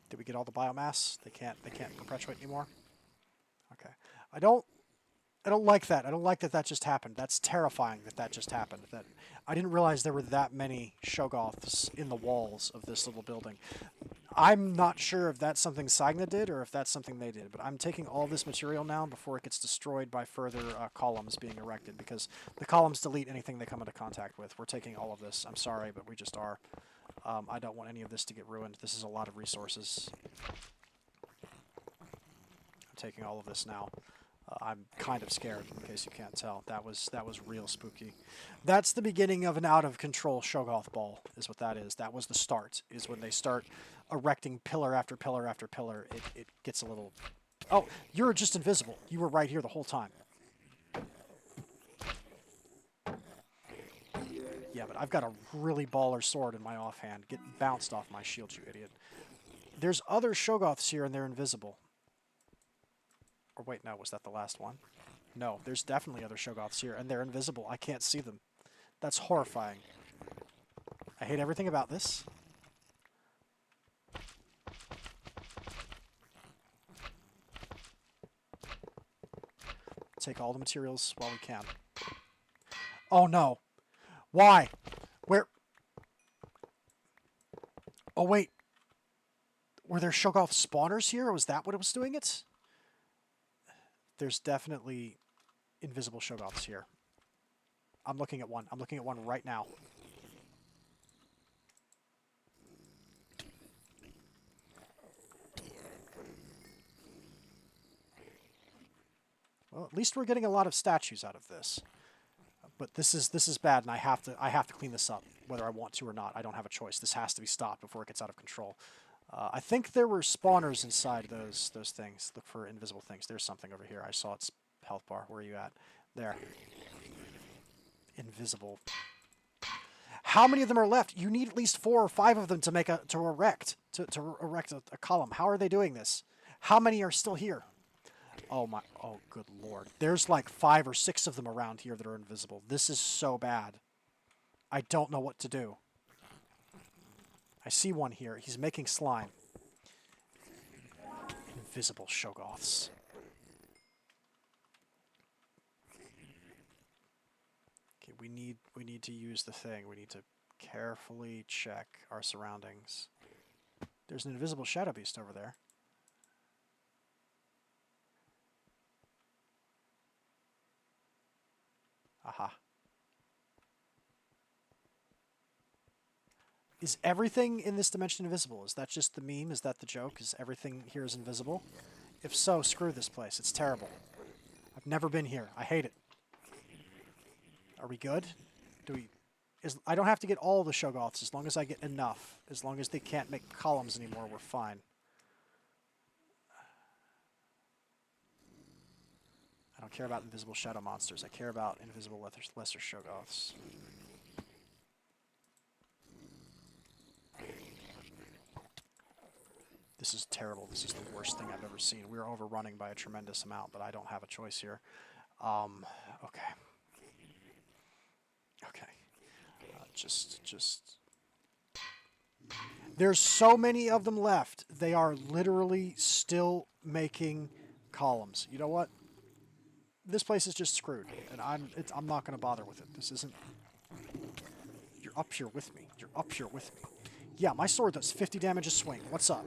Did we get all the biomass? They can't perpetuate anymore? Okay. I don't like that. I don't like that that just happened. That's terrifying that that just happened. That I didn't realize there were that many Shoggoths in the walls of this little building. I'm not sure if that's something sainagh did or if that's something they did, but I'm taking all this material now before it gets destroyed by further columns being erected, because the columns delete anything they come into contact with. We're taking all of this. I'm sorry, but we just are. I don't want any of this to get ruined. This is a lot of resources. I'm taking all of this now. I'm kind of scared, in case you can't tell. That was real spooky. That's the beginning of an out-of-control Shoggoth ball, is what that is. That was the start, is when they start erecting pillar after pillar after pillar. It gets a little... Oh, you're just invisible. You were right here the whole time. Yeah, but I've got a really baller sword in my offhand. Get bounced off my shield, you idiot. There's other Shoggoths here, and they're invisible. Or wait, no, was that the last one? No, there's definitely other Shoggoths here, and they're invisible. I can't see them. That's horrifying. I hate everything about this. Take all the materials while we can. Oh no! Why? Where? Oh wait. Were there Shoggoth spawners here, or was that what it was doing it? There's definitely invisible Shoggoths here. I'm looking at one. I'm looking at one right now. Well, at least we're getting a lot of statues out of this. But this is bad, and I have to clean this up, whether I want to or not. I don't have a choice. This has to be stopped before it gets out of control. I think there were spawners inside those things. Look for invisible things. There's something over here. I saw its health bar. Where are you at? There. Invisible. How many of them are left? You need at least 4 or 5 of them to make to erect a column. How are they doing this? How many are still here? Oh my! Oh, good lord! There's like 5 or 6 of them around here that are invisible. This is so bad. I don't know what to do. I see one here. He's making slime. Invisible Shoggoths. Okay, we need to use the thing. We need to carefully check our surroundings. There's an invisible shadow beast over there. Aha. Is everything in this dimension invisible? Is that just the meme? Is that the joke? Is everything here is invisible? If so, screw this place. It's terrible. I've never been here. I hate it. Are we good? I don't have to get all the Shoggoths, as long as I get enough. As long as they can't make columns anymore, we're fine. I don't care about invisible shadow monsters. I care about invisible lesser Shoggoths. This is terrible. This is the worst thing I've ever seen. We're overrunning by a tremendous amount, but I don't have a choice here. Okay. Okay. Just... There's so many of them left. They are literally still making columns. You know what? This place is just screwed, and I'm not going to bother with it. This isn't... up here with me. You're up here with me. Yeah, my sword does 50 damage a swing. What's up?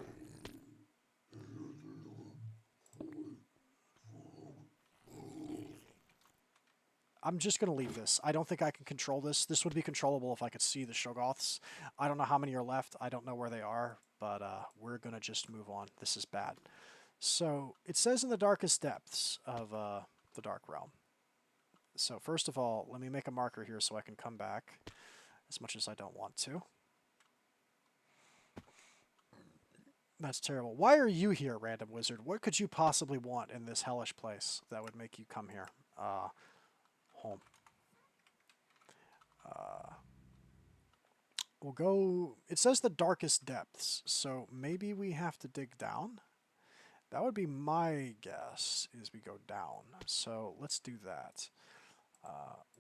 I'm just going to leave this. I don't think I can control this. This would be controllable if I could see the Shoggoths. I don't know how many are left. I don't know where they are, but we're going to just move on. This is bad. So it says in the darkest depths of the Dark Realm. So first of all, let me make a marker here so I can come back as much as I don't want to. That's terrible. Why are you here, random wizard? What could you possibly want in this hellish place that would make you come here? Home. We'll go... It says the darkest depths, so maybe we have to dig down? That would be my guess, is we go down. So let's do that.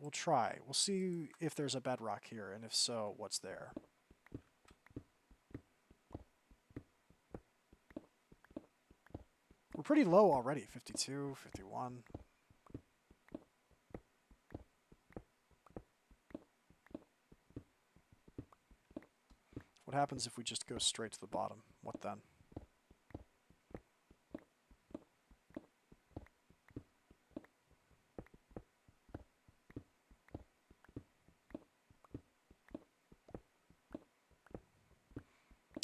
We'll try. We'll see if there's a bedrock here, and if so, what's there. We're pretty low already. 52, 51... What happens if we just go straight to the bottom? What then?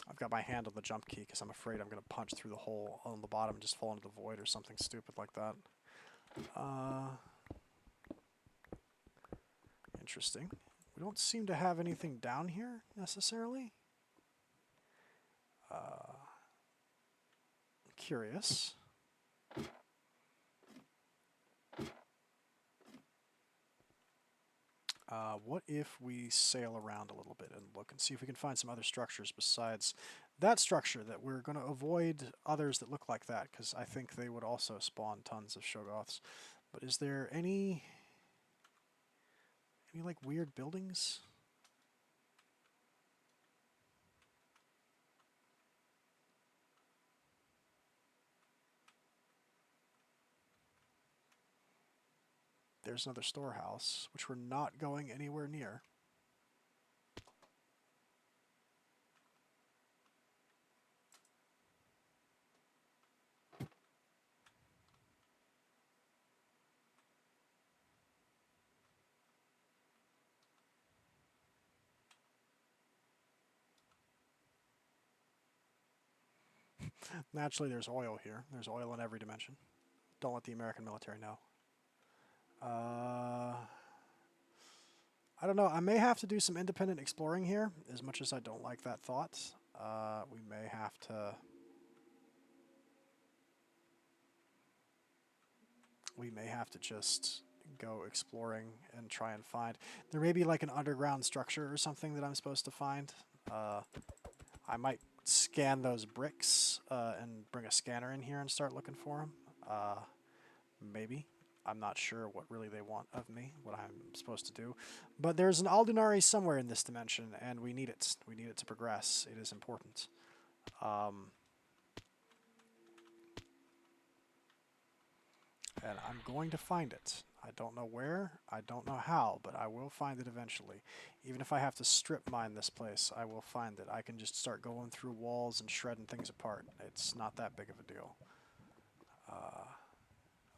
I've got my hand on the jump key because I'm afraid I'm going to punch through the hole on the bottom and just fall into the void or something stupid like that. Interesting. We don't seem to have anything down here, necessarily. Curious. What if we sail around a little bit and look and see if we can find some other structures besides that structure, that we're going to avoid others that look like that, because I think they would also spawn tons of Shoggoths. But is there any like weird buildings? There's another storehouse, which we're not going anywhere near. Naturally, there's oil here. There's oil in every dimension. Don't let the American military know. I don't know. I may have to do some independent exploring here, as much as I don't like that thought. We may have to... just go exploring and try and find... There may be like an underground structure or something that I'm supposed to find. I might scan those bricks and bring a scanner in here and start looking for them. Maybe. I'm not sure what really they want of me, what I'm supposed to do. But there's an Aldunari somewhere in this dimension, and we need it. We need it to progress. It is important. And I'm going to find it. I don't know where, I don't know how, but I will find it eventually. Even if I have to strip mine this place, I will find it. I can just start going through walls and shredding things apart. It's not that big of a deal.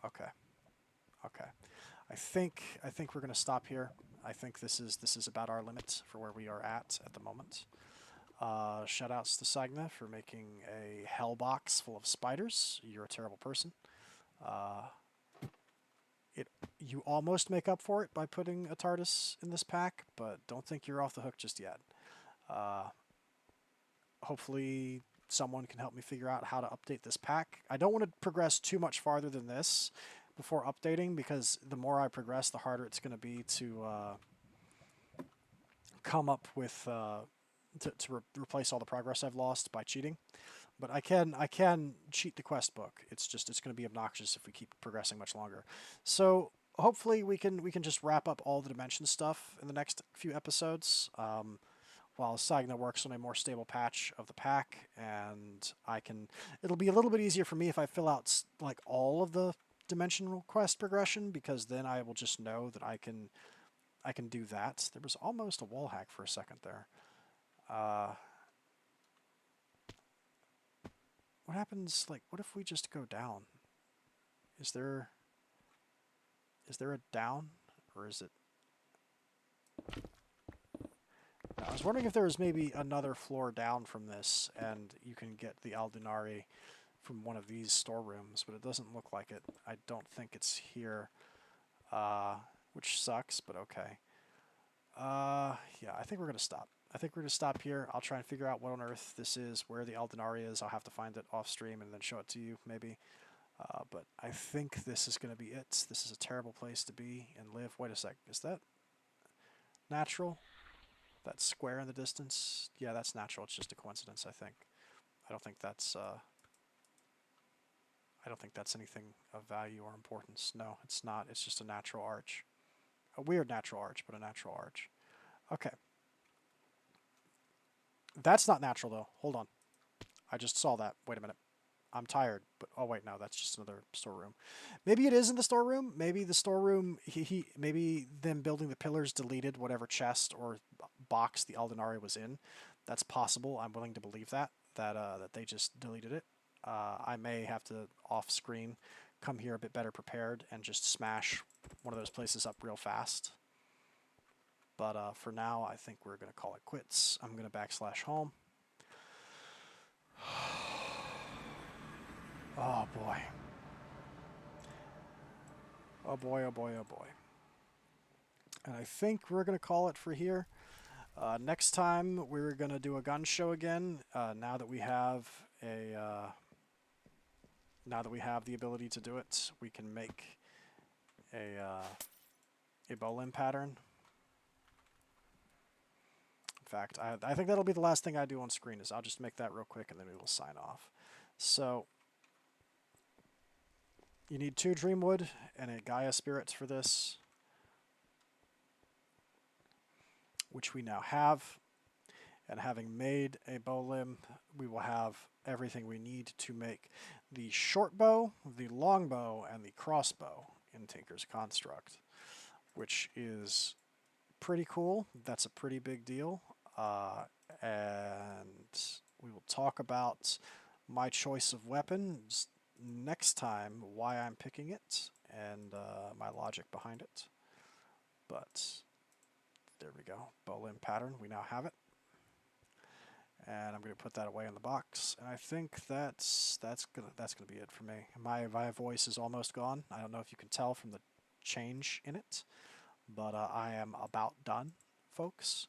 Okay. Okay. I think we're going to stop here. I think this is about our limit for where we are at the moment. Shoutouts to sainagh for making a hell box full of spiders. You're a terrible person. You almost make up for it by putting a TARDIS in this pack, but don't think you're off the hook just yet. Hopefully someone can help me figure out how to update this pack. I don't want to progress too much farther than this before updating, because the more I progress, the harder it's going to be to come up with to replace all the progress I've lost by cheating. But I can cheat the quest book. It's going to be obnoxious if we keep progressing much longer. So hopefully we can just wrap up all the dimension stuff in the next few episodes, while sainagh works on a more stable patch of the pack, and it'll be a little bit easier for me if I fill out like all of the dimensional quest progression, because then I will just know that I can I can do that. There was almost a wall hack for a second there. What happens, like, what if we just go down? Is there a down, or is it... I was wondering if there was maybe another floor down from this, and you can get the Aldunari from one of these storerooms, but it doesn't look like it. I don't think it's here, which sucks, but okay. Yeah, I think we're going to stop. I think we're going to stop here. I'll try and figure out what on earth this is, where the Aldunari is. I'll have to find it off stream and then show it to you, maybe. But I think this is going to be it. This is a terrible place to be and live. Wait a sec. Is that natural? That square in the distance? Yeah, that's natural. It's just a coincidence, I think. I don't think that's anything of value or importance. No, it's not. It's just a natural arch. A weird natural arch, but a natural arch. Okay. That's not natural, though. Hold on. I just saw that. Wait a minute. I'm tired, but oh wait, no, that's just another storeroom. Maybe it is in the storeroom. Maybe the storeroom, maybe them building the pillars deleted whatever chest or box the Aldunari was in. That's possible. I'm willing to believe that they just deleted it. I may have to off screen come here a bit better prepared and just smash one of those places up real fast. But for now, I think we're gonna call it quits. I'm gonna / home. Oh boy. Oh boy, oh boy, oh boy. And I think we're going to call it for here. Next time we're going to do a gun show again. Now that we have the ability to do it, we can make a bow limb pattern. In fact, I think that'll be the last thing I do on screen is I'll just make that real quick and then we will sign off. So you need 2 Dreamwood and a Gaia Spirit for this, which we now have. And having made a bow limb, we will have everything we need to make the short bow, the long bow, and the crossbow in Tinker's Construct, which is pretty cool. That's a pretty big deal. And we will talk about my choice of weapons next time, why I'm picking it, and my logic behind it. But there we go. Bow limb pattern. We now have it. And I'm going to put that away in the box. And I think that's gonna be it for me. My voice is almost gone. I don't know if you can tell from the change in it, but I am about done, folks.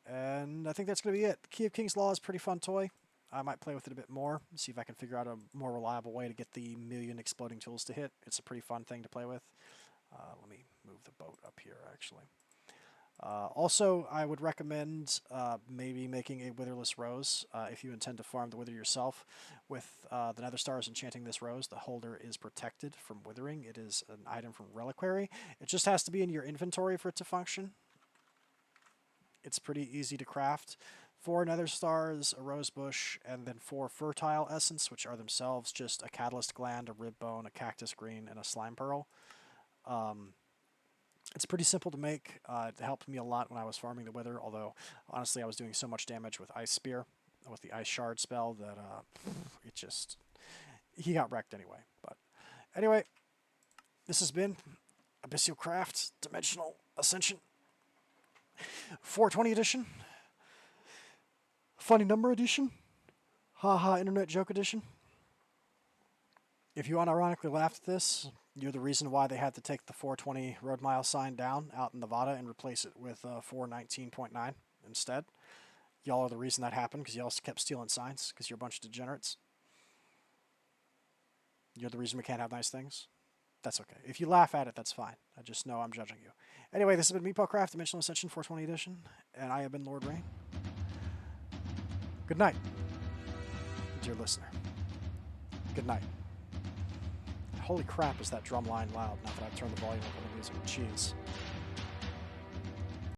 And I think that's going to be it. Key of King's Law is a pretty fun toy. I might play with it a bit more, see if I can figure out a more reliable way to get the 1,000,000 exploding tools to hit. It's a pretty fun thing to play with. Let me move the boat up here, actually. Also, I would recommend maybe making a Witherless Rose if you intend to farm the Wither yourself. With the Nether Stars enchanting this rose, the holder is protected from withering. It is an item from Reliquary. It just has to be in your inventory for it to function. It's pretty easy to craft. 4 Nether Stars, a Rose Bush, and then 4 Fertile Essence, which are themselves just a Catalyst Gland, a Rib Bone, a Cactus Green, and a Slime Pearl. It's pretty simple to make. It helped me a lot when I was farming the Wither, although honestly I was doing so much damage with Ice Spear, with the Ice Shard spell, that he got wrecked anyway. But anyway, this has been Meatballcraft Dimensional Ascension 420 edition. Funny number edition. Haha, internet joke edition. If you unironically laughed at this, you're the reason why they had to take the 420 road mile sign down out in Nevada and replace it with 419.9 instead. Y'all are the reason that happened, because y'all kept stealing signs, because you're a bunch of degenerates. You're the reason we can't have nice things. That's okay. If you laugh at it, that's fine. I just know I'm judging you. Anyway, this has been Meatballcraft Dimensional Ascension 420 edition, and I have been Lord Rain. Good night, dear listener. Good night. Holy crap, is that drum line loud now that I've turned the volume up on the music. Jeez.